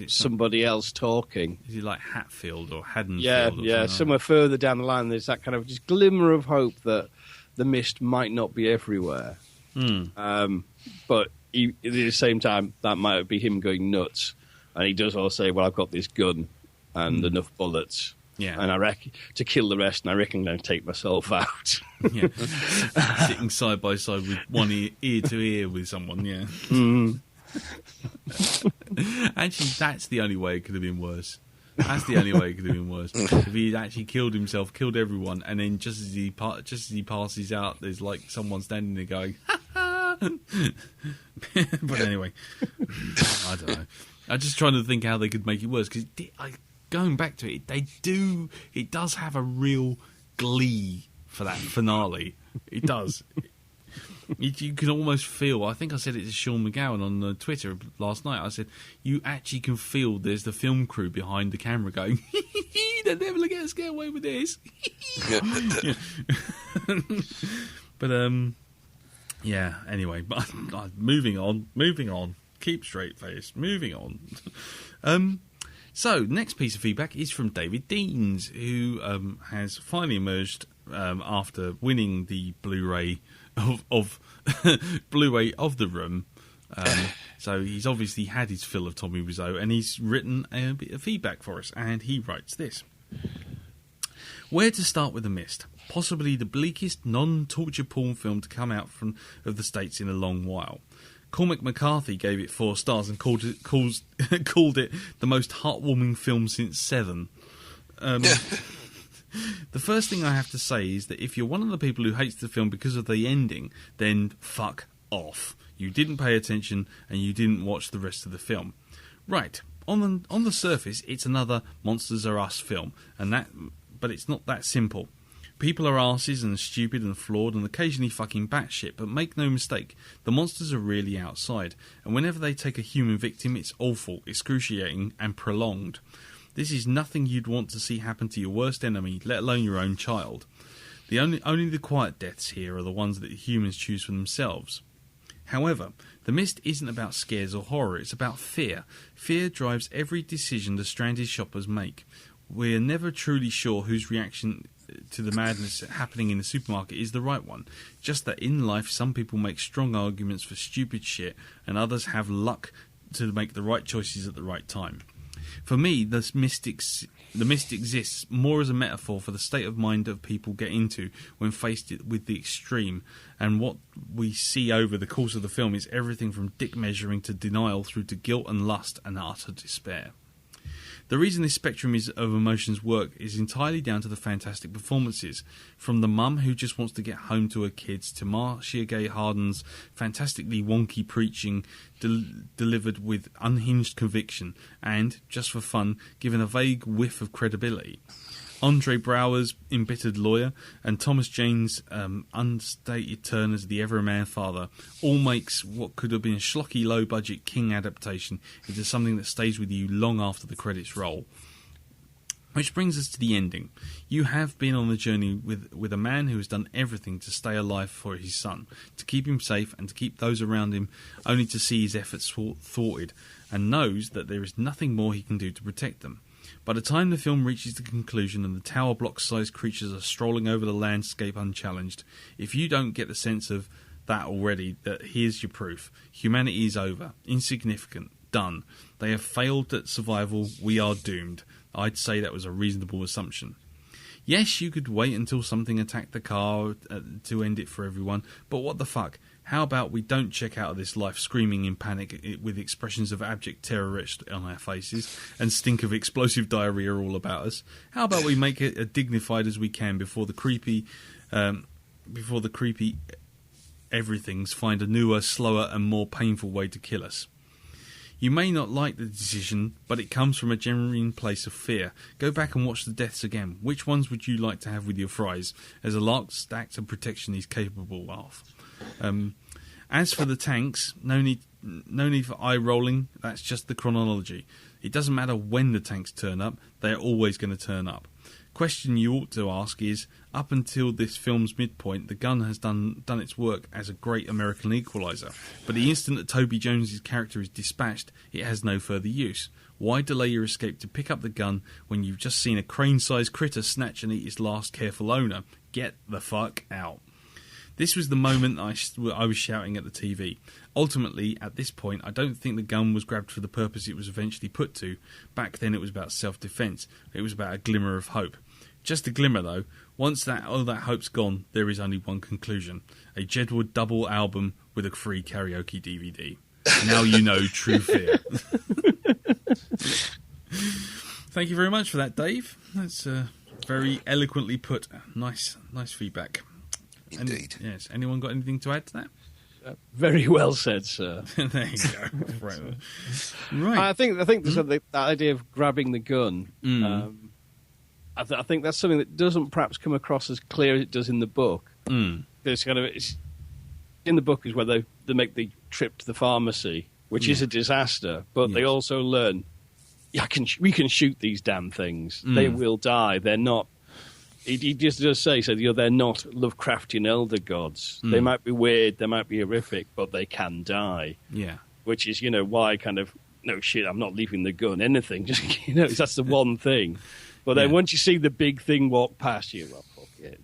somebody else talking. Is it like Hatfield or Haddonfield? Yeah. Somewhere further down the line, there's that kind of just glimmer of hope that the mist might not be everywhere. But at the same time, that might be him going nuts. And he does also say, "Well, I've got this gun and enough bullets." Yeah. And I reckon to kill the rest, and I reckon I'm going to take myself out. Yeah. Sitting side by side with one ear to ear with someone, yeah. Actually, that's the only way it could have been worse. That's the only way it could have been worse. If he'd actually killed himself, killed everyone, and then just as he passes out, there's like someone standing there going, "Ha ha!" But anyway, I don't know. I'm just trying to think how they could make it worse, because going back to it, it does have a real glee for that finale. It does. You can almost feel, I think I said it to Sean McGowan on Twitter last night, I said, you actually can feel there's the film crew behind the camera going, they're never going to get away with this. But, anyway, but moving on. Keep straight face. Moving on. So, next piece of feedback is from David Deans, who has finally emerged after winning the Blu-ray of Blu-ray of The Room. So he's obviously had his fill of Tommy Wiseau, and he's written a bit of feedback for us, and he writes this. Where to start with The Mist? Possibly the bleakest non-torture porn film to come out of the States in a long while. Cormac McCarthy gave it 4 stars and called it the most heartwarming film since Seven. The first thing I have to say is that if you're one of the people who hates the film because of the ending, then fuck off. You didn't pay attention and you didn't watch the rest of the film. Right, on the surface, it's another Monsters Are Us film, but it's not that simple. People are arses and stupid and flawed and occasionally fucking batshit, but make no mistake, the monsters are really outside, and whenever they take a human victim, it's awful, excruciating, and prolonged. This is nothing you'd want to see happen to your worst enemy, let alone your own child. Only the quiet deaths here are the ones that humans choose for themselves. However, The Mist isn't about scares or horror, it's about fear. Fear drives every decision the stranded shoppers make. We're never truly sure whose reaction to the madness happening in the supermarket is the right one. Just that in life, some people make strong arguments for stupid shit, and others have luck to make the right choices at the right time. For me, the mist exists more as a metaphor for the state of mind of people get into when faced with the extreme, and what we see over the course of the film is everything from dick measuring to denial through to guilt and lust and utter despair. The reason this spectrum of emotions work is entirely down to the fantastic performances, from the mum who just wants to get home to her kids to Marcia Gay Harden's fantastically wonky preaching delivered with unhinged conviction and, just for fun, given a vague whiff of credibility. Andre Braugher's embittered lawyer and Thomas Jane's unstated turn as the Everyman father all makes what could have been a schlocky low-budget King adaptation into something that stays with you long after the credits roll. Which brings us to the ending. You have been on the journey with a man who has done everything to stay alive for his son, to keep him safe and to keep those around him, only to see his efforts thwarted, and knows that there is nothing more he can do to protect them. By the time the film reaches the conclusion and the tower block-sized creatures are strolling over the landscape unchallenged, if you don't get the sense of that already, that here's your proof. Humanity is over. Insignificant. Done. They have failed at survival. We are doomed. I'd say that was a reasonable assumption. Yes, you could wait until something attacked the car to end it for everyone, but what the fuck? How about we don't check out of this life screaming in panic with expressions of abject terror etched on our faces and stink of explosive diarrhea all about us? How about we make it as dignified as we can before the creepy everythings find a newer, slower and more painful way to kill us? You may not like the decision, but it comes from a genuine place of fear. Go back and watch the deaths again. Which ones would you like to have with your fries, as a last act of protection is capable of? As for the tanks, no need for eye rolling. That's just the chronology. It doesn't matter when the tanks turn up; they are always going to turn up. Question you ought to ask is: up until this film's midpoint, the gun has done its work as a great American equalizer. But the instant that Toby Jones's character is dispatched, it has no further use. Why delay your escape to pick up the gun when you've just seen a crane-sized critter snatch and eat its last careful owner? Get the fuck out. This was the moment I was shouting at the TV. Ultimately, at this point, I don't think the gun was grabbed for the purpose it was eventually put to. Back then it was about self-defence. It was about a glimmer of hope. Just a glimmer, though. Once all that hope's gone, there is only one conclusion. A Jedward double album with a free karaoke DVD. Now you know true fear. Thank you very much for that, Dave. That's very eloquently put. Nice feedback. Indeed. Yes. Anyone got anything to add to that? Very well said, sir. There you go. Right. I think that idea of grabbing the gun. I think that's something that doesn't perhaps come across as clear as it does in the book. There's it's in the book is where they make the trip to the pharmacy, which is a disaster, but they also learn, we can shoot these damn things. They will die. They're not. He just does say, they're not Lovecraftian elder gods. They might be weird, they might be horrific, but they can die. Yeah. Which is, why kind of, no shit, I'm not leaving the gun, anything. Just, that's the one thing. But then once you see the big thing walk past you, well, fuck it,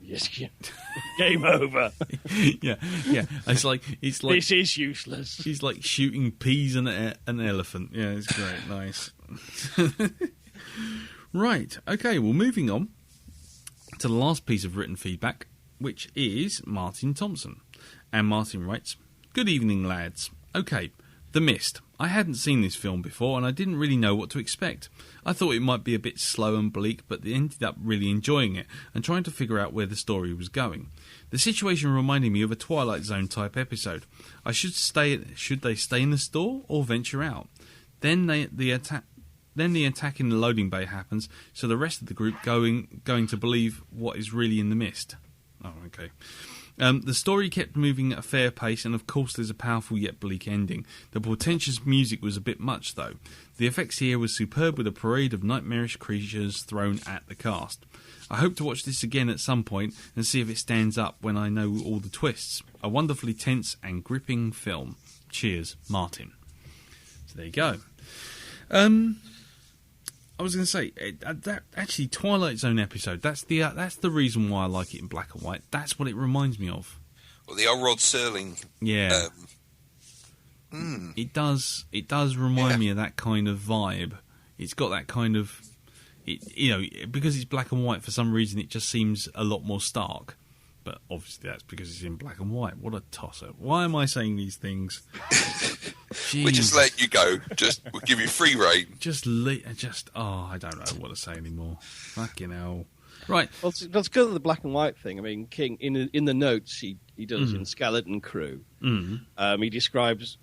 game over. Yeah. It's like this is useless. He's like shooting peas and an elephant. Yeah, it's great, nice. Right, okay. Well, moving on to the last piece of written feedback, which is Martin Thompson. And Martin writes, "Good evening, lads. Okay, The Mist. I hadn't seen this film before and I didn't really know what to expect. I thought it might be a bit slow and bleak, but ended up really enjoying it and trying to figure out where the story was going. The situation reminded me of a Twilight Zone type episode. Should they stay in the store or venture out? Then the attack in the loading bay happens, so the rest of the group going to believe what is really in the mist." Oh, okay. The story kept moving at a fair pace, and of course there's a powerful yet bleak ending. The portentous music was a bit much, though. The effects here were superb, with a parade of nightmarish creatures thrown at the cast. I hope to watch this again at some point and see if it stands up when I know all the twists. A wonderfully tense and gripping film. Cheers, Martin. So there you go. I was going to say that actually Twilight Zone episode. That's the reason why I like it in black and white. That's what it reminds me of. Well, the old Rod Serling. Yeah. It does remind me of that kind of vibe. It's got that kind of, because it's black and white. For some reason, it just seems a lot more stark. But obviously, that's because it's in black and white. What a tosser! Why am I saying these things? We just let you go. We'll give you free rein. I don't know what to say anymore. Fucking hell. Right. Well, let's go to the black and white thing. I mean, King, in the notes he does in Skeleton Crew, he describes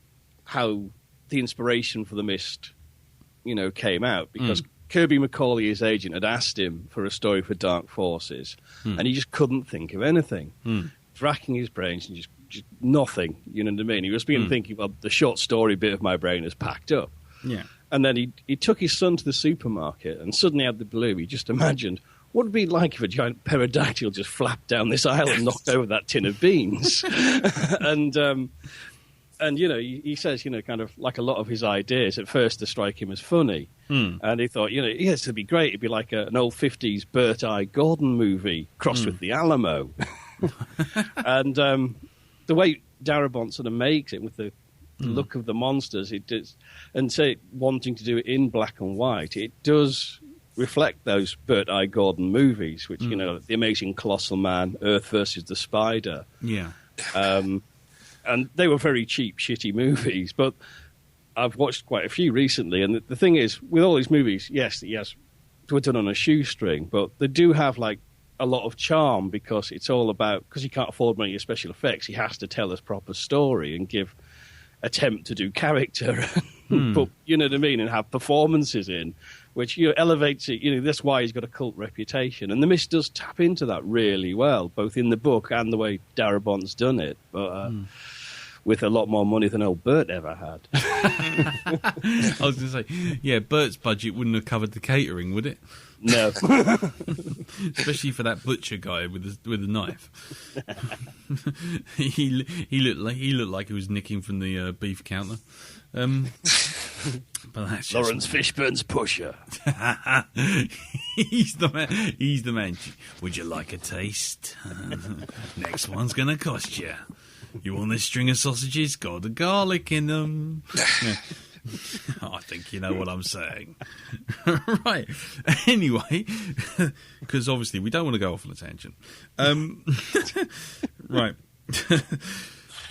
how the inspiration for The Mist, came out, because Kirby McCauley, his agent, had asked him for a story for Dark Forces, and he just couldn't think of anything. Racking his brains and just nothing, you know what I mean? He was thinking, well, the short story bit of my brain is packed up. Yeah. And then he took his son to the supermarket, and suddenly out of the blue, he just imagined, what would it be like if a giant pterodactyl just flapped down this aisle and knocked over that tin of beans? And he says, kind of like a lot of his ideas, at first to strike him as funny. And he thought, yes, it'd be great. It'd be like an old 50s Burt I. Gordon movie crossed with the Alamo. And the way Darabont sort of makes it with the look of the monsters, it does, and say wanting to do it in black and white, it does reflect those Burt I. Gordon movies, which, The Amazing Colossal Man, Earth versus the Spider. Yeah. And they were very cheap, shitty movies, but I've watched quite a few recently, and the thing is, with all these movies, yes, they were done on a shoestring, but they do have, like, a lot of charm, because it's all about, because he can't afford money of special effects, he has to tell us proper story and attempt to do character, but, you know what I mean, and have performances in, which elevates it. That's why he's got a cult reputation, and The Mist does tap into that really well, both in the book and the way Darabont's done it, but with a lot more money than old Bert ever had. I was going to say, yeah, Bert's budget wouldn't have covered the catering, would it? No. Especially for that butcher guy with the knife. he looked like he was nicking from the beef counter. But that's Lawrence Fishburne's pusher. He's the man. Would you like a taste? Next one's going to cost you. You want this string of sausages? Got the garlic in them. I think you know what I'm saying. Right. Anyway, because obviously we don't want to go off on a tangent. Right.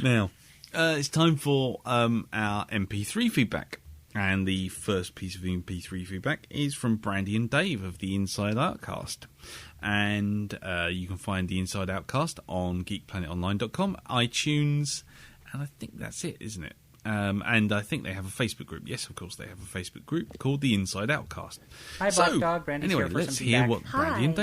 Now, it's time for our MP3 feedback. And the first piece of MP3 feedback is from Brandy and Dave of the Inside Outcast. And you can find the Inside Outcast on geekplanetonline.com, iTunes, and I think that's it, isn't it? And I think they have a Facebook group. Yes, of course, they have a Facebook group called the Inside Outcast. Hi, Blackdog. Brandy's anyway, here for let's some hear feedback. what Brandy and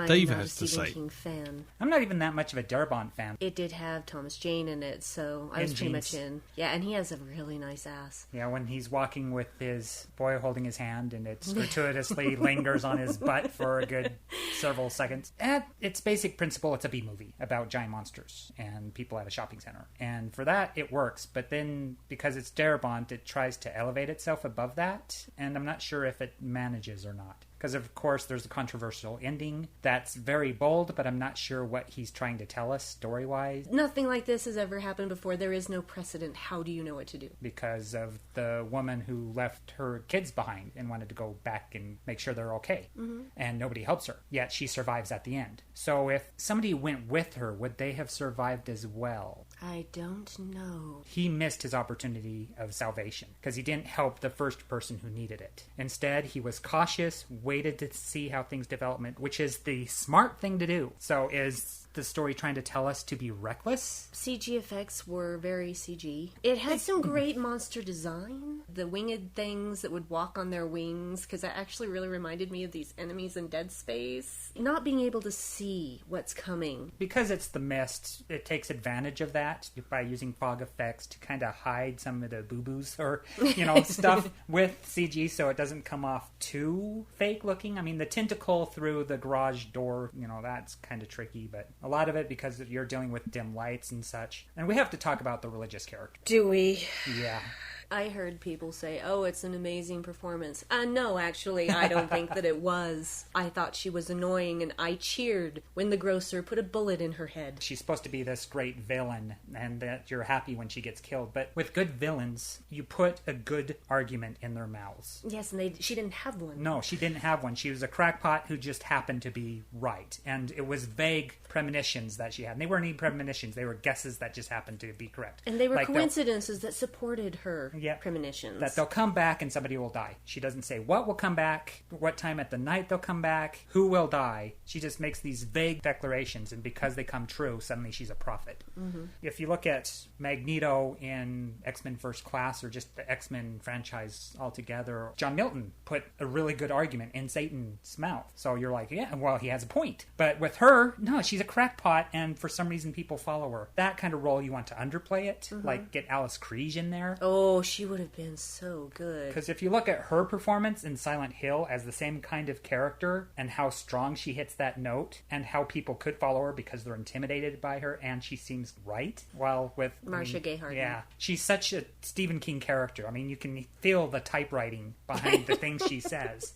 Dave has to say. King fan. I'm not even that much of a Darabont fan. It did have Thomas Jane in it, so I was pretty much in. Yeah, and he has a really nice ass. Yeah, when he's walking with his boy holding his hand and it gratuitously lingers on his butt for a good several seconds. At its basic principle, it's a B movie about giant monsters and people at a shopping center. And for that, it works. But then, because it's Darabont, it tries to elevate itself above that, and I'm not sure if it manages or not. Because, of course, there's a controversial ending that's very bold, but I'm not sure what he's trying to tell us story-wise. Nothing like this has ever happened before. There is no precedent. How do you know what to do? Because of the woman who left her kids behind and wanted to go back and make sure they're okay. Mm-hmm. And nobody helps her. Yet she survives at the end. So if somebody went with her, would they have survived as well? I don't know. He missed his opportunity of salvation because he didn't help the first person who needed it. Instead, he was cautious, waited to see how things developed, which is the smart thing to do. So is the story trying to tell us to be reckless? CG effects were very CG. It had some great monster design. the winged things that would walk on their wings, because that actually really reminded me of these enemies in Dead Space. Not being able to see what's coming. Because it's the mist, it takes advantage of that by using fog effects to kind of hide some of the boo-boos or, stuff with CG so it doesn't come off too fake looking. I mean, the tentacle through the garage door, that's kind of tricky, but a lot of it because you're dealing with dim lights and such. And we have to talk about the religious character. Do we? Yeah. I heard people say, oh, it's an amazing performance. No, actually, I don't think that it was. I thought she was annoying, and I cheered when the grocer put a bullet in her head. She's supposed to be this great villain, and that you're happy when she gets killed. But with good villains, you put a good argument in their mouths. Yes, and she didn't have one. No, she didn't have one. She was a crackpot who just happened to be right. And it was vague premonitions that she had. And they weren't even premonitions. They were guesses that just happened to be correct. And they were coincidences that supported her. Yeah, premonitions. That they'll come back and somebody will die. She doesn't say what will come back, what time at the night they'll come back, who will die. She just makes these vague declarations, and because they come true, suddenly she's a prophet. Mm-hmm. If you look at Magneto in X-Men First Class, or just the X-Men franchise altogether, John Milton put a really good argument in Satan's mouth. So you're like, yeah, well, he has a point. But with her, no, she's a crackpot, and for some reason people follow her. That kind of role you want to underplay it, like get Alice Krige in there. Oh, she would have been so good. Because if you look at her performance in Silent Hill as the same kind of character, and how strong she hits that note, and how people could follow her because they're intimidated by her, and she seems right, while with Marcia Gay Harden. Yeah, she's such a Stephen King character. I mean, you can feel the typewriting behind the things she says.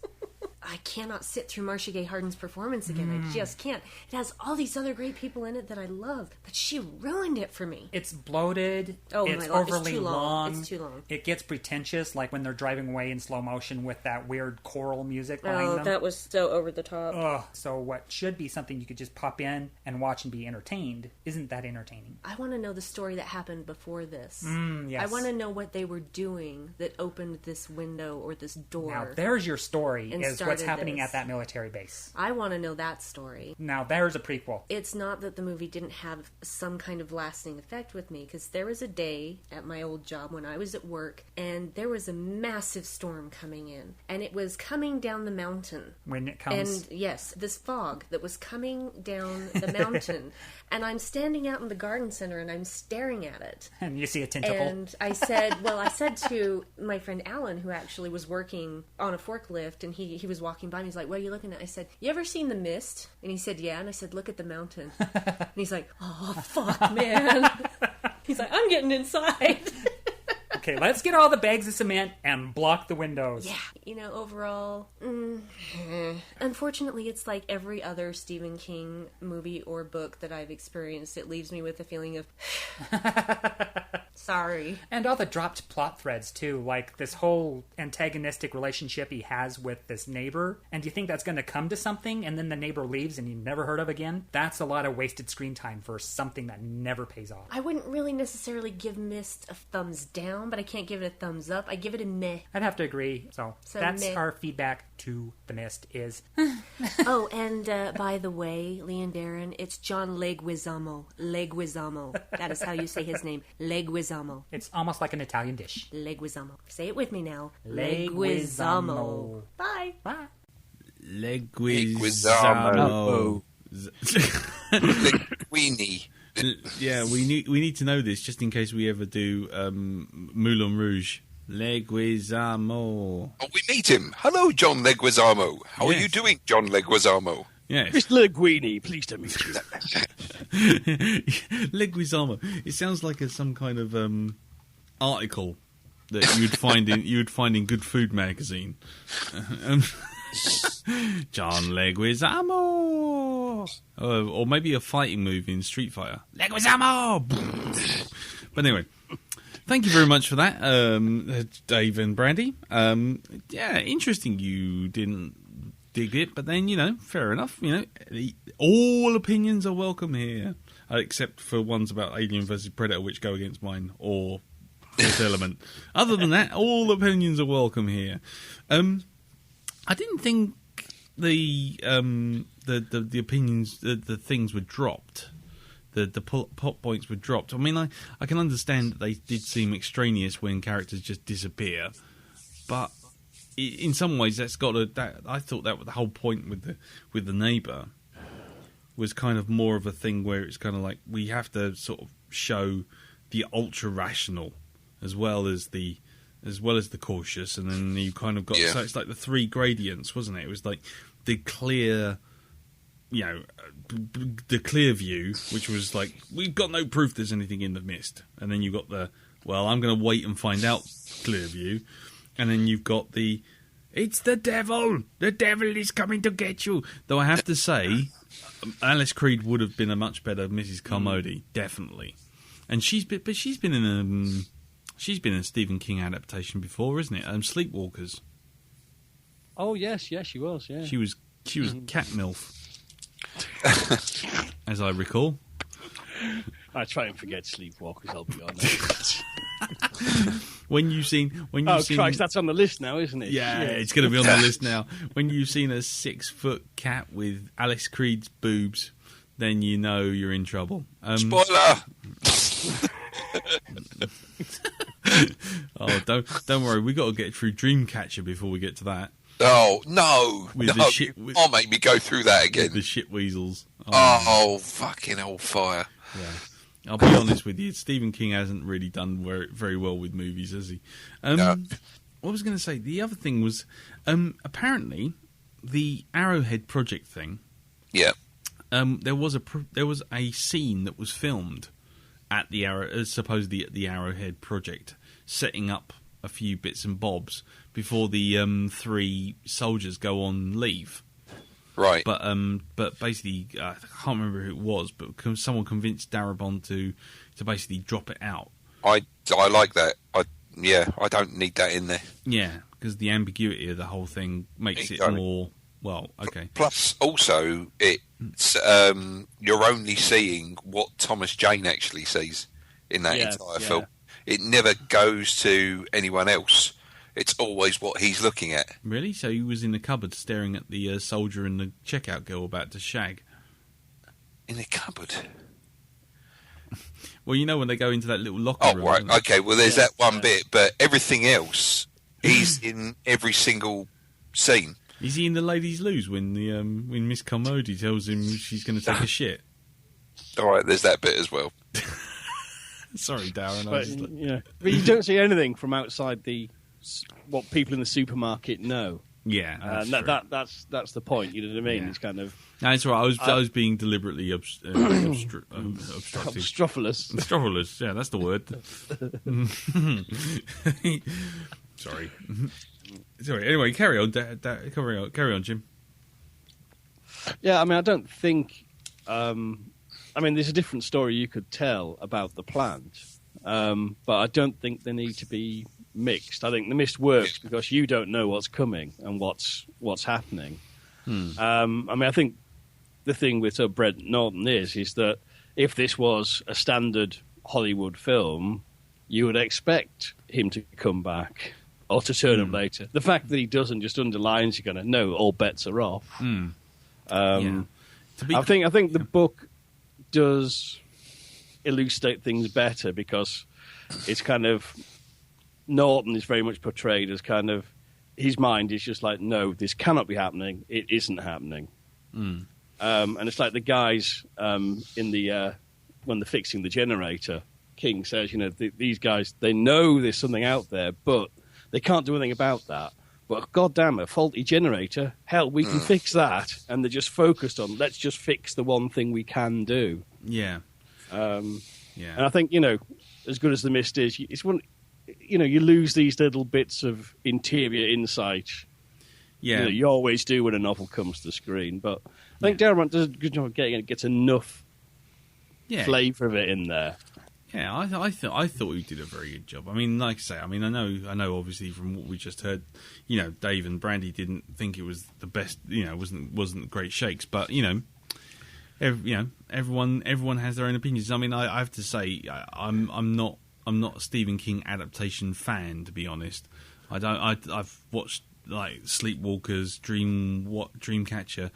I cannot sit through Marcia Gay Harden's performance again. I just can't. It has all these other great people in it that I love, but she ruined it for me. It's bloated. Oh it's my God, overly it's too long. long. It's too long. It gets pretentious, like when they're driving away in slow motion with that weird choral music behind them. That was so over the top. Ugh. So what should be something you could just pop in and watch and be entertained isn't that entertaining. I want to know the story that happened before this. Yes. I want to know what they were doing that opened this window or this door. Now there's your story, and is what's happening this. at that military base. I want to know that story. Now there's a prequel. It's not that the movie didn't have some kind of lasting effect with me, because there was a day at my old job when I was at work, and there was a massive storm coming in, and it was coming down the mountain. When it comes... And yes, this fog that was coming down the mountain, and I'm standing out in the garden center, and I'm staring at it. And you see a tentacle. And I said to my friend Alan, who actually was working on a forklift, and he was walking by me, he's like, what are you looking at? I said, you ever seen The Mist? And he said, yeah. And I said, look at the mountain. And he's like, oh, fuck, man. He's like, I'm getting inside. Okay, let's get all the bags of cement and block the windows. Yeah. Overall, unfortunately, it's like every other Stephen King movie or book that I've experienced. It leaves me with a feeling of... Sorry. And all the dropped plot threads, too. Like this whole antagonistic relationship he has with this neighbor. And you think that's going to come to something, and then the neighbor leaves and you never heard of again? That's a lot of wasted screen time for something that never pays off. I wouldn't really necessarily give Mist a thumbs down, but I can't give it a thumbs up. I give it a meh. I'd have to agree. So that's meh. our feedback to The Mist is... Oh, and by the way, Lee and Darren, it's John Leguizamo. Leguizamo. That is how you say his name. Leguizamo. It's almost like an Italian dish. Leguizamo. Say it with me now. Leguizamo. Bye. Bye. Leguizamo. Linguini. Yeah, we need to know this just in case we ever do Moulin Rouge. Leguizamo. Oh, we meet him. Hello, John Leguizamo. How are you doing, John Leguizamo? Yes. Mr. Linguini, pleased to meet you. Leguizamo. It sounds like some kind of article that you'd find in Good Food magazine. John Leguizamo. Or maybe a fighting move in Street Fighter. Leguizamo. But anyway, thank you very much for that, Dave and Brandy. Yeah, interesting you didn't dig it, but then, fair enough. All opinions are welcome here, except for ones about Alien vs. Predator, which go against mine, or Fifth Element. Other than that, all opinions are welcome here. I didn't think the opinions, the things were dropped. the plot points were dropped. I mean, I can understand that they did seem extraneous when characters just disappear, but in some ways that's got I thought that the whole point with the neighbour was kind of more of a thing where it's kind of like we have to sort of show the ultra rational as well as the cautious, and then you kind of got so it's like the three gradients, wasn't it? It was like the clear, the clear view, which was like we've got no proof there's anything in the mist, and then you got the I'm going to wait and find out clear view, and then you've got it's the devil is coming to get you. Though I have to say, Alice Creed would have been a much better Mrs. Carmody, definitely, and she's been in a Stephen King adaptation before, isn't it? Sleepwalkers. Oh yes, she was. Yeah, she was Cat MILF, as I recall. I try and forget Sleepwalkers. I'll be honest. When you've seen Christ, that's on the list now, isn't it? Yeah, it's going to be on the list now. When you've seen a 6-foot cat with Alice Creed's boobs, then you know you're in trouble. Spoiler. Oh, don't worry. We got to get through Dreamcatcher before we get to that. Oh no! I'll make me go through that again. The shit weasels. Oh, fucking hellfire! Yeah, I'll be honest with you. Stephen King hasn't really done very well with movies, has he? No. What was I going to say? The other thing was apparently the Arrowhead project thing. Yeah. There was a scene that was filmed at supposedly at the Arrowhead project, setting up a few bits and bobs before the 3 soldiers go on leave. Right. But basically, I can't remember who it was, but someone convinced Darabont to basically drop it out. I like that. I don't need that in there. Yeah, because the ambiguity of the whole thing makes it more. Well, okay. Plus, also, it's you're only seeing what Thomas Jane actually sees in that entire film. It never goes to anyone else. It's always what he's looking at. Really? So he was in the cupboard staring at the soldier and the checkout girl about to shag? In the cupboard? Well, you know when they go into that little locker room. Oh, right. Okay, well, there's that one bit, but everything else, he's in every single scene. Is he in the ladies' loos when Miss Carmody tells him she's going to take a shit? All right, there's that bit as well. Sorry, Darren. But you don't see anything from outside what people in the supermarket know. Yeah, that's the point. You know what I mean? Yeah. It's kind of. No, it's right. I was being deliberately obstructive. Obstropholous. Obstropholous. Yeah, that's the word. Sorry. Sorry. Anyway, carry on. Carry on, Jim. Yeah, I mean, I don't think. There's a different story you could tell about the plant, but I don't think they need to be mixed. I think the mist works because you don't know what's coming and what's happening. I think the thing with Brent Norton is that if this was a standard Hollywood film, you would expect him to come back or to turn up later. The fact that he doesn't just underlines you're going to know all bets are off. I think the book does elucidate things better because it's kind of Norton is very much portrayed as kind of his mind is just like, no, this cannot be happening. It isn't happening. And it's like the guys in the when they're fixing the generator, King says, these guys, they know there's something out there, but they can't do anything about that. But goddamn, a faulty generator, hell, we can fix that. And they're just focused on, let's just fix the one thing we can do. Yeah. And I think, as good as the mist is, it's one, you lose these little bits of interior insight. Yeah. You always do when a novel comes to the screen. But I think Darabont does a good job of getting it, gets enough flavour of it in there. Yeah, I thought he did a very good job. I mean, like I say, I know. Obviously, from what we just heard, Dave and Brandy didn't think it was the best. Wasn't great shakes, but everyone has their own opinions. I mean, I have to say, I'm not a Stephen King adaptation fan, to be honest. I've watched like Sleepwalkers, Dreamcatcher.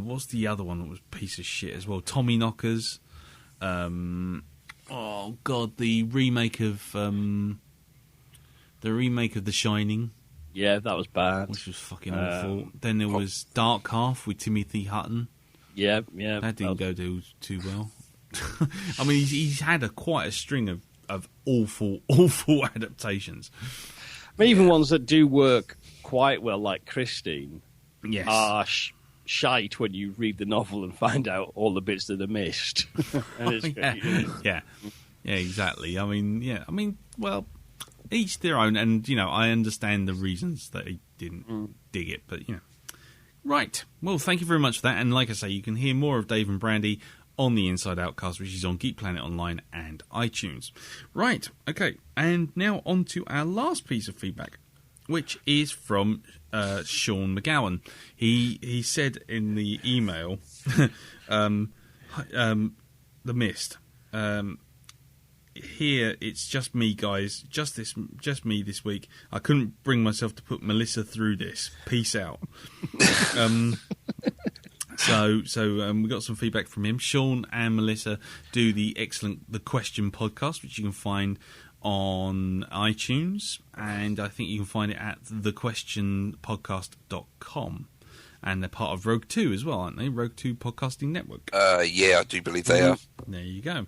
What's the other one that was a piece of shit as well? Tommyknockers. Oh God, the remake of The Shining, Yeah, that was bad. which was fucking awful. Then there was Dark Half with Timothy Hutton. Yeah. That didn't go too well. I mean, he's had quite a string of awful adaptations. I mean, even ones that do work quite well, like Christine, Yes. are shite when you read the novel and find out all the bits that are missed. And it's yeah, exactly. I mean, well, each their own, and I understand the reasons that he didn't dig it, but right. Well, thank you very much for that, and like I say, you can hear more of Dave and Brandy on the Inside Outcast, which is on Geek Planet Online and iTunes. Right, okay, and now on to our last piece of feedback, which is from Sean McGowan. He said in the email, The Mist. Here, it's just me, guys. Just me this week. I couldn't bring myself to put Melissa through this. Peace out. So we got some feedback from him. Sean and Melissa do the excellent The Question podcast, which you can find on iTunes, and I think you can find it at thequestionpodcast.com. And they're part of Rogue 2 as well, aren't they? Rogue 2 Podcasting Network. Yeah, I do believe they are. There you go.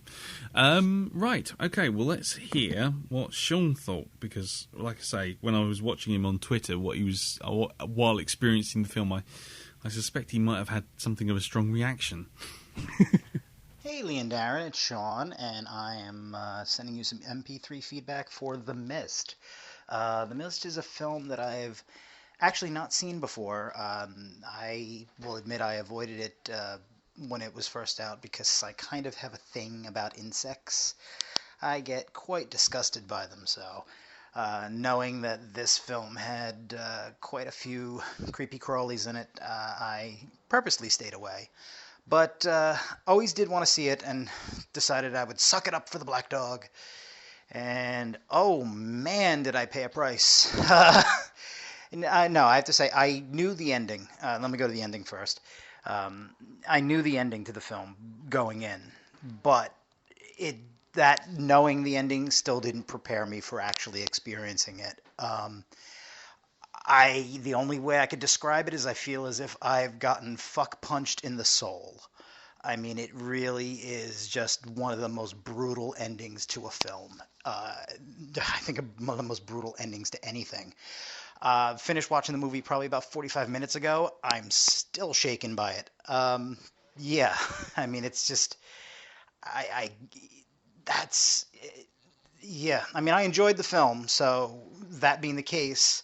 Right, okay, well, let's hear what Sean thought, because, like I say, when I was watching him on Twitter, what he was while experiencing the film, I suspect he might have had something of a strong reaction. Hey, Lee and Darren, it's Sean, and I am sending you some MP3 feedback for The Mist. The Mist is a film that I've actually not seen before. I will admit I avoided it when it was first out because I kind of have a thing about insects. I get quite disgusted by them, so knowing that this film had quite a few creepy crawlies in it, I purposely stayed away. But always did want to see it and decided I would suck it up for the Blackdog. And oh man, did I pay a price. No, I have to say, I knew the ending. Let me go to the ending first. I knew the ending to the film going in, but that knowing the ending still didn't prepare me for actually experiencing it. The only way I could describe it is I feel as if I've gotten fuck punched in the soul. I mean, it really is just one of the most brutal endings to a film. I think one of the most brutal endings to anything. Finished watching the movie probably about 45 minutes ago. I'm still shaken by it. Yeah, I mean, it's just, yeah. I mean, I enjoyed the film, so that being the case,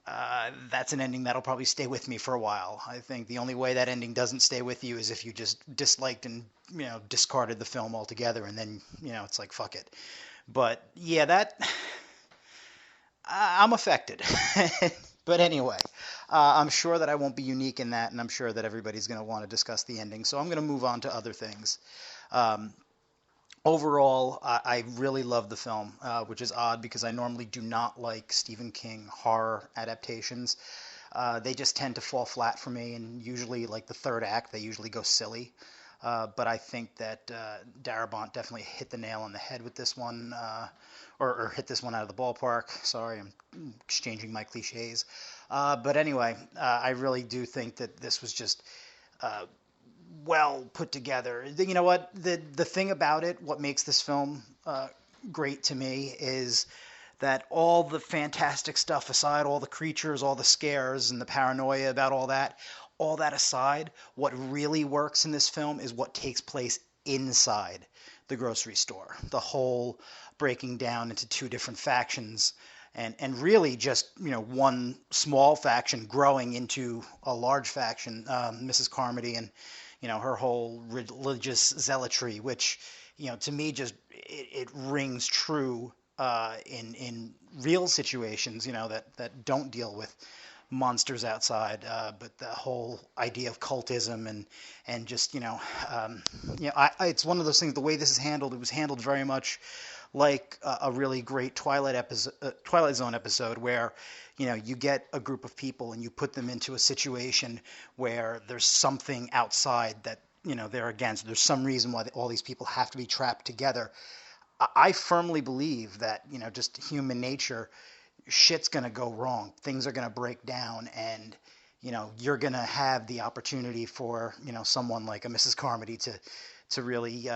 that's an ending that'll probably stay with me for a while. I think the only way that ending doesn't stay with you is if you just disliked and, discarded the film altogether, and then, it's like, fuck it. But, yeah, I'm affected. But anyway, I'm sure that I won't be unique in that, and I'm sure that everybody's going to want to discuss the ending, so I'm going to move on to other things. Overall, I really love the film, which is odd because I normally do not like Stephen King horror adaptations. They just tend to fall flat for me, and usually, like the third act, they usually go silly. But I think that Darabont definitely hit the nail on the head with this one, or hit this one out of the ballpark. Sorry, I'm exchanging my cliches. But anyway, I really do think that this was just well put together. You know what? The thing about it, what makes this film great to me, is that all the fantastic stuff aside, all the creatures, all the scares, and the paranoia about all that aside, what really works in this film is what takes place inside the grocery store. The whole breaking down into two different factions, and really just one small faction growing into a large faction. Mrs. Carmody and her whole religious zealotry, which to me just it rings true in real situations that don't deal with monsters outside, but the whole idea of cultism and just it's one of those things. The way this is handled, it was handled very much like a really great Twilight Zone episode, where you get a group of people and you put them into a situation where there's something outside that they're against. There's some reason why all these people have to be trapped together. I firmly believe that, just human nature, shit's going to go wrong. Things are going to break down, and, you're going to have the opportunity for, someone like a Mrs. Carmody to really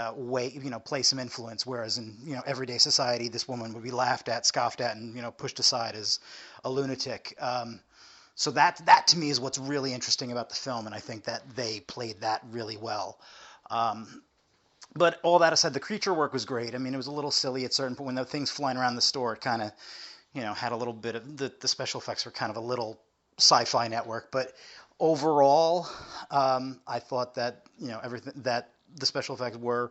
play some influence. Whereas in, everyday society, this woman would be laughed at, scoffed at, and, pushed aside as a lunatic. So that to me is what's really interesting about the film, and I think that they played that really well. But all that aside, the creature work was great. I mean, it was a little silly at certain point when the things flying around the store. It kind of, had a little bit of the special effects were kind of a little sci-fi network. But overall, I thought that everything that the special effects were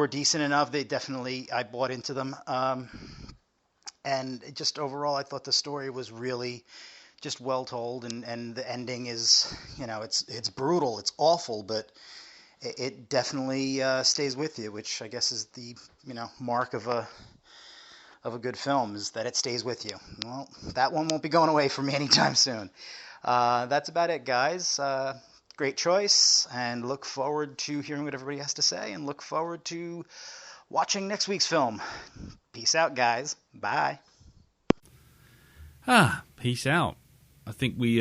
decent enough. I bought into them. And just overall, I thought the story was really just well told, and the ending is, it's brutal, it's awful, but it definitely stays with you, which I guess is the mark of a good film, is that it stays with you. Well, that one won't be going away from me anytime soon. That's about it, guys. Great choice, and look forward to hearing what everybody has to say, and look forward to watching next week's film. Peace out, guys. Bye. Peace out. I think we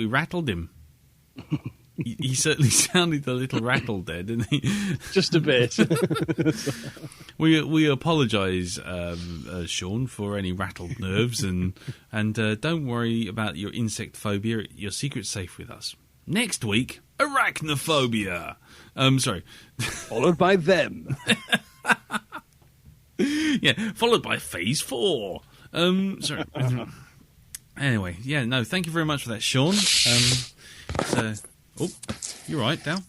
rattled him. He certainly sounded a little rattled there, didn't he? Just a bit. We apologise, Sean, for any rattled nerves, and don't worry about your insect phobia. Your secret's safe with us. Next week, arachnophobia. Sorry. Followed by them. Yeah, followed by Phase 4. Sorry. Anyway, yeah, no, thank you very much for that, Sean. Oh, you're right, Dal.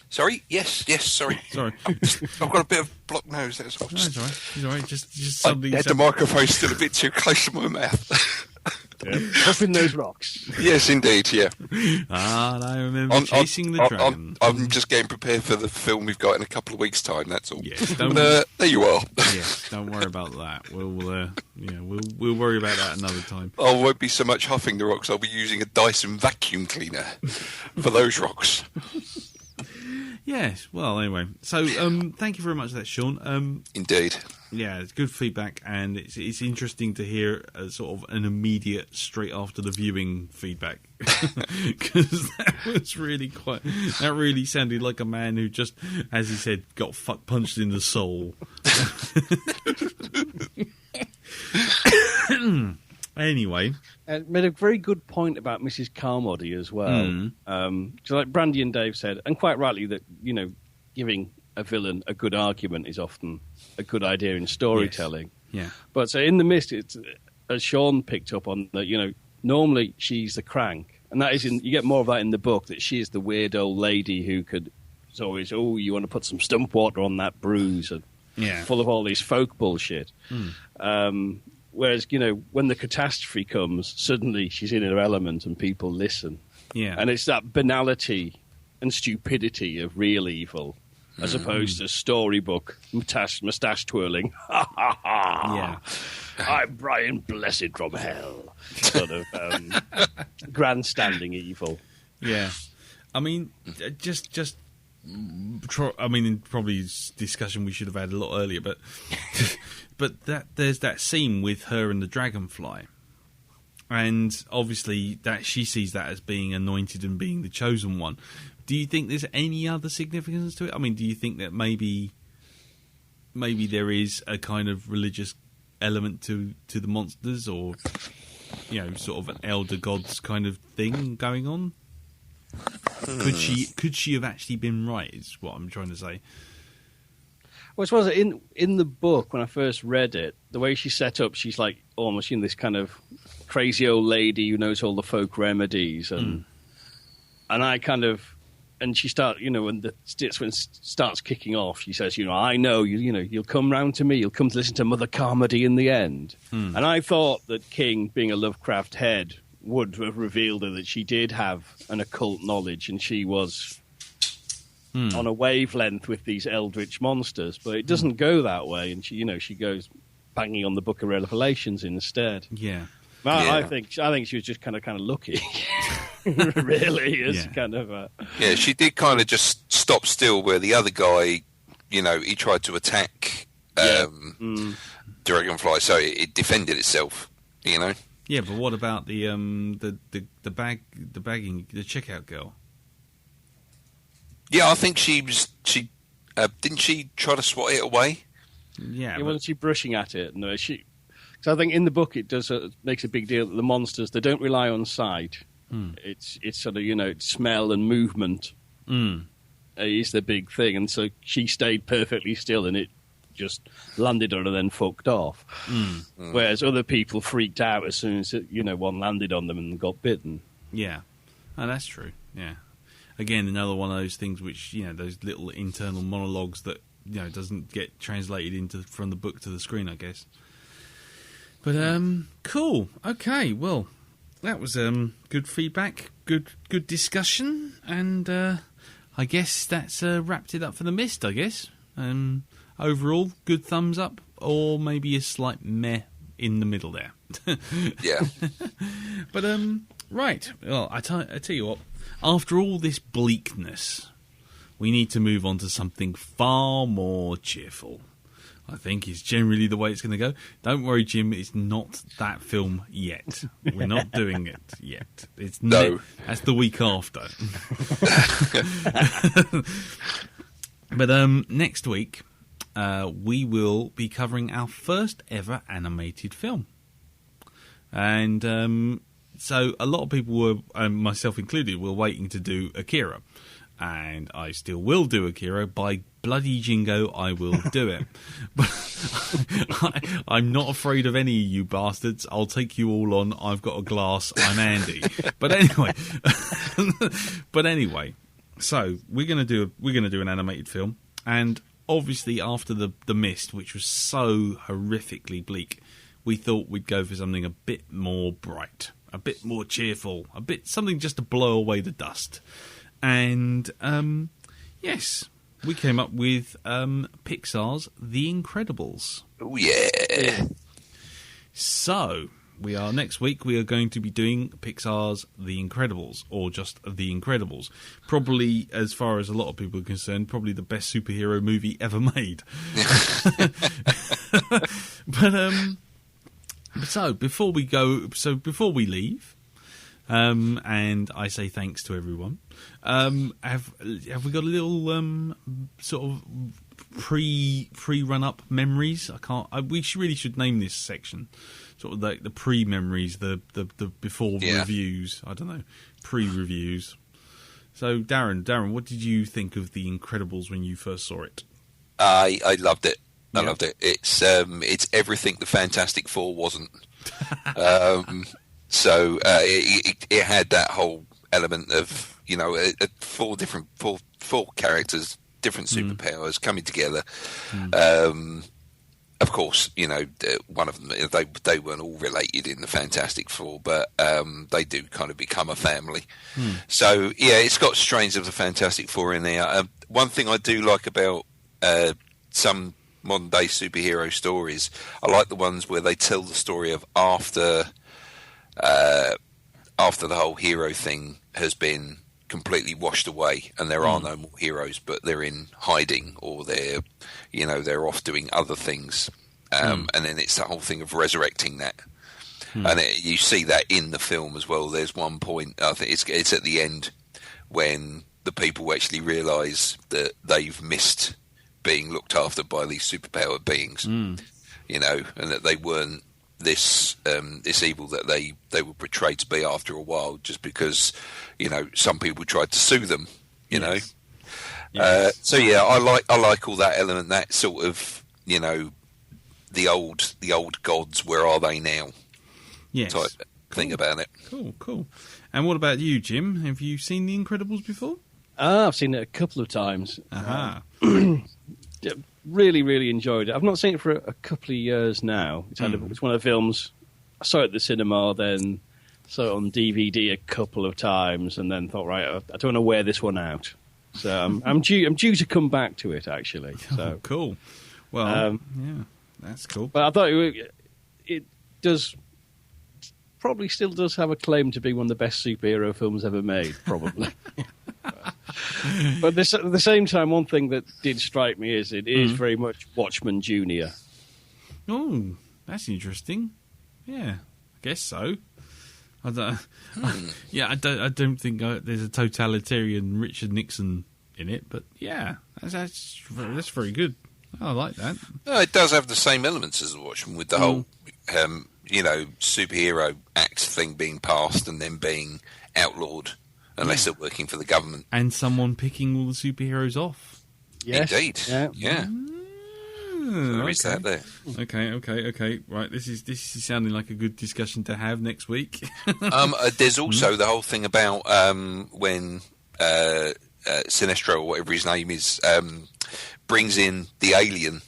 Sorry? Yes, sorry. Sorry. I've got a bit of blocked nose. That's all. No, it's all right. It's all right. Just suddenly... the microphone's still a bit too close to my mouth. Puffing those rocks. Yes, indeed, yeah. I remember chasing the dragon. I'm just getting prepared for the film we've got in a couple of weeks' time, that's all. Yes, there you are. Yes, don't worry about that. We'll worry about that another time. I won't be so much huffing the rocks, I'll be using a Dyson vacuum cleaner for those rocks. Yes, well, anyway. So, thank you very much for that, Sean. Indeed. Yeah, it's good feedback, and it's interesting to hear sort of an immediate, straight after the viewing feedback. Because that really sounded like a man who just, as he said, got punched in the soul. Anyway. Made a very good point about Mrs. Carmody as well. So like Brandy and Dave said, and quite rightly, that, giving a villain a good argument is often a good idea in storytelling. Yes. Yeah. But so in The Mist, it's, as Sean picked up on, that, normally she's the crank. And that is you get more of that in the book, that she is the weird old lady who it's always, you want to put some stump water on that bruise, and full of all these folk bullshit. Whereas, when the catastrophe comes, suddenly she's in her element and people listen. Yeah. And it's that banality and stupidity of real evil, as opposed to storybook mustache twirling. Ha ha ha! Yeah. I'm Brian Blessed from hell. Sort of grandstanding evil. Yeah. I mean, probably discussion we should have had a lot earlier, but there's that scene with her and the dragonfly, and obviously that she sees that as being anointed and being the chosen one. Do you think there's any other significance to it? I mean, do you think that maybe there is a kind of religious element to the monsters, or sort of an elder gods kind of thing going on? Could she have actually been right, is what I'm trying to say. Well, I suppose in the book, when I first read it, the way she's set up, she's like almost this kind of crazy old lady who knows all the folk remedies, and I kind of, and she starts, when it starts kicking off, she says, I know, you'll come round to me, you'll come to listen to Mother Carmody in the end. And I thought that King, being a Lovecraft head, would have revealed her that she did have an occult knowledge, and she was on a wavelength with these eldritch monsters, but it doesn't go that way, and she goes banging on the Book of Revelations instead. Yeah. I think she was just kind of lucky. really is Yeah. kind of. Yeah, she did kind of just stop still where the other guy, you know, he tried to attack Dragonfly, so it defended itself, you know. Yeah, but what about the checkout girl? Yeah, I think she didn't she try to swat it away? Yeah, Wasn't she brushing at it? No, she. So I think in the book it does makes a big deal that the monsters, they don't rely on sight. It's sort of, you know, smell and movement is the big thing, and so she stayed perfectly still and it just landed on her and then fucked off. Whereas other people freaked out as soon as one landed on them and got bitten. Yeah, oh, that's true. Yeah, again, another one of those things which, you know, those little internal monologues that, you know, doesn't get translated from the book to the screen, I guess. But cool. Okay, well, that was good feedback, good discussion, and I guess that's wrapped it up for The Mist, I guess. Overall, good thumbs up, or maybe a slight meh in the middle there. Yeah. But right. Well, I tell you what. After all this bleakness, we need to move on to something far more cheerful. I think is generally the way it's going to go. Don't worry, Jim. It's not that film yet. We're not doing it yet. It's No. That's the week after. But next week, we will be covering our first ever animated film. And so a lot of people were, myself included, were waiting to do Akira. And I still will do Akira. By bloody jingo, I will do it. But I'm not afraid of any of you bastards. I'll take you all on. I've got a glass. I'm Andy. But anyway, so we're gonna do an animated film, and obviously after the Mist, which was so horrifically bleak, we thought we'd go for something a bit more bright, a bit more cheerful, something just to blow away the dust. And yes, we came up with Pixar's The Incredibles. Oh yeah. So next week we are going to be doing Pixar's The Incredibles, or just The Incredibles. Probably, as far as a lot of people are concerned, probably the best superhero movie ever made. But before we leave, and I say thanks to everyone. Have we got a little sort of pre-run up memories? We really should name this section sort of the pre-memories, the before reviews. I don't know, pre-reviews. So Darren, what did you think of The Incredibles when you first saw it? I loved it. I loved it. It's everything the Fantastic Four wasn't. So it had that whole element of, you know, four characters, different superpowers coming together. Of course, you know, one of them, they weren't all related in the Fantastic Four, but they do kind of become a family. So yeah, it's got strains of the Fantastic Four in there. One thing I do like about some modern day superhero stories, I like the ones where they tell the story of after the whole hero thing has been completely washed away and there are no more heroes, but they're in hiding, or they're off doing other things, and then it's the whole thing of resurrecting that. And you see that in the film as well. There's one point, I think it's at the end, when the people actually realise that they've missed being looked after by these superpowered beings, you know, and that they weren't this evil that they were portrayed to be after a while, just because, you know, some people tried to sue them, you know. Yes. So yeah, I like all that element, that sort of, you know, the old gods, where are they now? Yes. Type thing about it. Cool. And what about you, Jim? Have you seen The Incredibles before? I've seen it a couple of times. Aha. Really, really enjoyed it. I've not seen it for a couple of years now. It's one of the films. I saw it at the cinema, then saw it on DVD a couple of times, and then thought, right, I don't want to wear this one out. So I'm due to come back to it, actually. So cool. Well, yeah, that's cool. But I thought it does probably still does have a claim to be one of the best superhero films ever made, probably. But at the same time, one thing that did strike me is it is very much Watchmen Jr. Oh, that's interesting. Yeah, I guess so. I don't think there's a totalitarian Richard Nixon in it, but yeah, that's very good. I like that. No, it does have the same elements as the Watchmen, with the whole, superhero act thing being passed and then being outlawed unless they're working for the government. And someone picking all the superheroes off. Yes. Indeed. Yeah. There is that there. Okay. Right, this is sounding like a good discussion to have next week. There's also the whole thing about when Sinestro, or whatever his name is, brings in the alien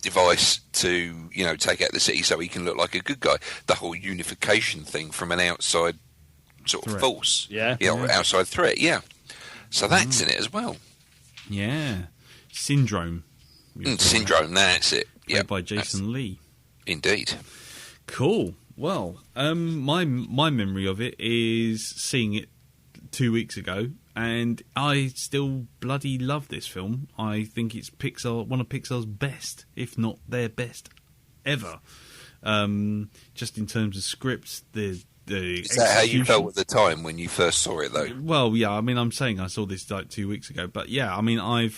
device to, take out the city so he can look like a good guy. The whole unification thing from an outside sort of force. Outside threat, So that's in it as well. Yeah. Syndrome. Syndrome, that's it. Played by Jason Lee. Indeed. Cool. Well, my memory of it is seeing it 2 weeks ago, and I still bloody love this film. I think it's one of Pixar's best, if not their best ever. Just in terms of scripts, the is that how you felt at the time when you first saw it, though? Well, yeah. I mean, I'm saying I saw this like 2 weeks ago, but yeah. I mean, I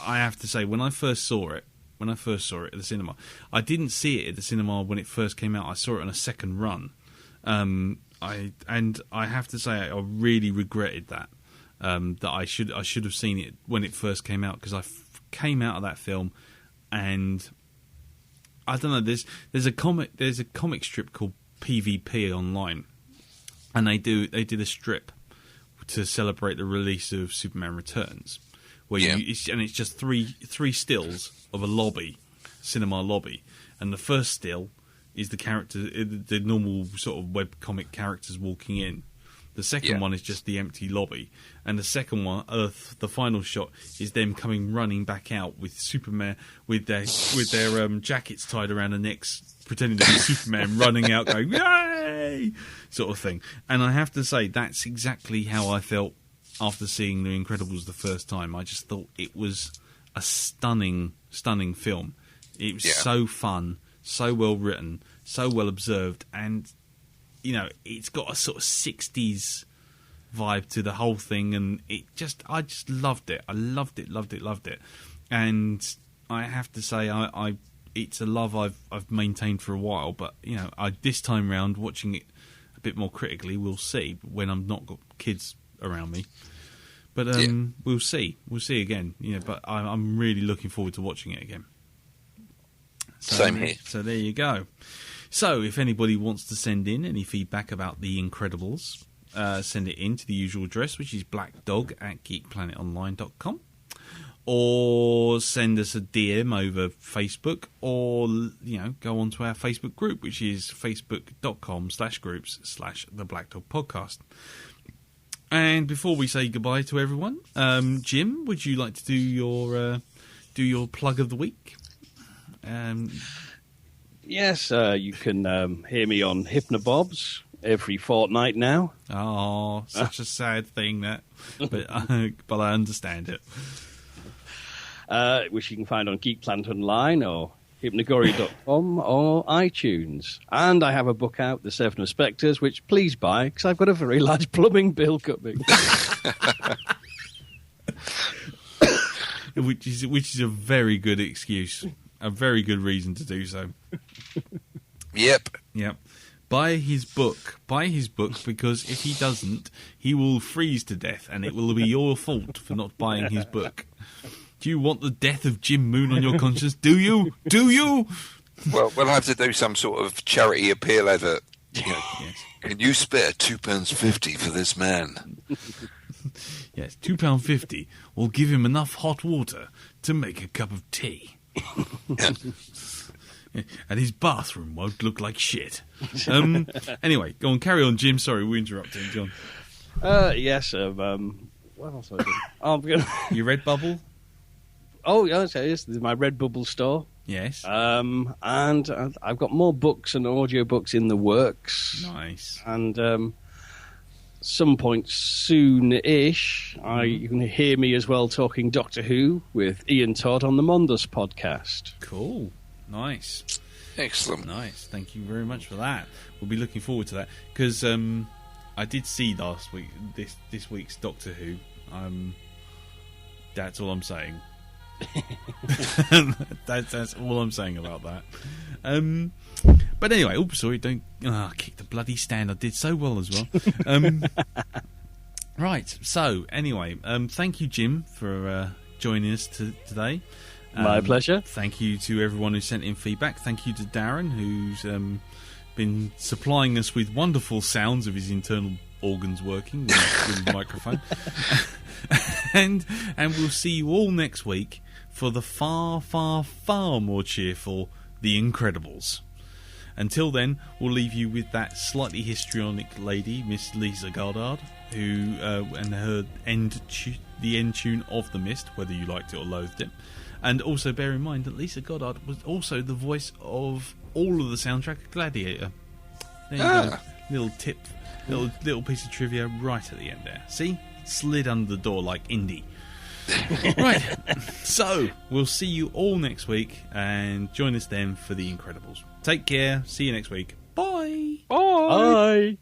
have to say, when I first saw it at the cinema, I didn't see it at the cinema when it first came out. I saw it on a second run. I have to say, I really regretted that. That I should have seen it when it first came out, because I came out of that film, and I don't know. There's a comic strip called PvP online, and they did a strip to celebrate the release of Superman Returns, where it's just three stills of a cinema lobby, and the first still is the normal sort of webcomic characters walking in. The second one is just the empty lobby, and the second one, the final shot, is them running back out with Superman with their jackets tied around their necks, pretending to be Superman, running out, going "Yay!" sort of thing. And I have to say, that's exactly how I felt after seeing The Incredibles the first time. I just thought it was a stunning film. It was so fun, so well written, so well observed, and it's got a sort of 60s vibe to the whole thing, and I just loved it. I loved it. And I have to say, it's a love I've maintained for a while, but this time round, watching it a bit more critically, we'll see when I've not got kids around me. But we'll see again. But I'm really looking forward to watching it again. Same here. So there you go. So if anybody wants to send in any feedback about The Incredibles, send it in to the usual address, which is blackdog@geekplanetonline.com, or send us a DM over Facebook, or go onto our Facebook group, which is facebook.com/groups/the Blackdog Podcast. And before we say goodbye to everyone, Jim, would you like to do your plug of the week? Yes, you can hear me on Hypnobobs every fortnight now. Oh, such a sad thing that, but I understand it. Which you can find on Geek Planet Online or hypnogory.com or iTunes. And I have a book out, The Seven of Spectres, which please buy, because I've got a very large plumbing bill coming. which is a very good excuse. A very good reason to do so. Yep. Buy his book, because if he doesn't, he will freeze to death, and it will be your fault for not buying his book. Do you want the death of Jim Moon on your conscience? Do you? Well, we'll have to do some sort of charity appeal advert. Yes. Can you spare £2.50 for this man? Yes, £2.50 will give him enough hot water to make a cup of tea. And his bathroom won't look like shit. Anyway, go on, carry on, Jim. Sorry, we interrupted, John. Yes. What else have I done? You Redbubble? Oh, yes, this is my Redbubble store. Yes. And I've got more books and audiobooks in the works. Nice. And some point soon-ish, you can hear me as well talking Doctor Who with Ian Todd on the Mondas podcast. Cool. Nice. Excellent. Nice. Thank you very much for that. We'll be looking forward to that because I did see last week this week's Doctor Who. That's all I'm saying. that's all I'm saying about that. But anyway, sorry, don't kick the bloody stand. I did so well as well. Right, so anyway, thank you, Jim, for joining us today. My pleasure. Thank you to everyone who sent in feedback. Thank you to Darren, who's been supplying us with wonderful sounds of his internal organs working with his microphone. and we'll see you all next week for the far, far, far more cheerful The Incredibles. Until then, we'll leave you with that slightly histrionic lady, Miss Lisa Goddard, who and her the end tune of The Mist, whether you liked it or loathed it. And also bear in mind that Lisa Goddard was also the voice of all of the soundtrack of Gladiator. There you go. Little tip, little piece of trivia right at the end there. See? Slid under the door like Indy. Right, so we'll see you all next week and join us then for The Incredibles. Take care, see you next week. Bye. Bye.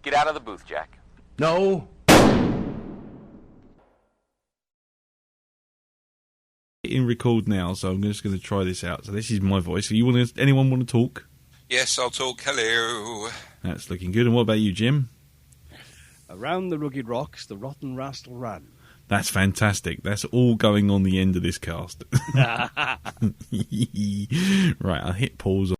Get out of the booth, Jack. No. In record now, so I'm just going to try this out. So this is my voice. Anyone want to talk? Yes, I'll talk. Hello. That's looking good. And what about you, Jim? Around the rugged rocks, the rotten rascal ran. That's fantastic. That's all going on the end of this cast. Right, I'll hit pause.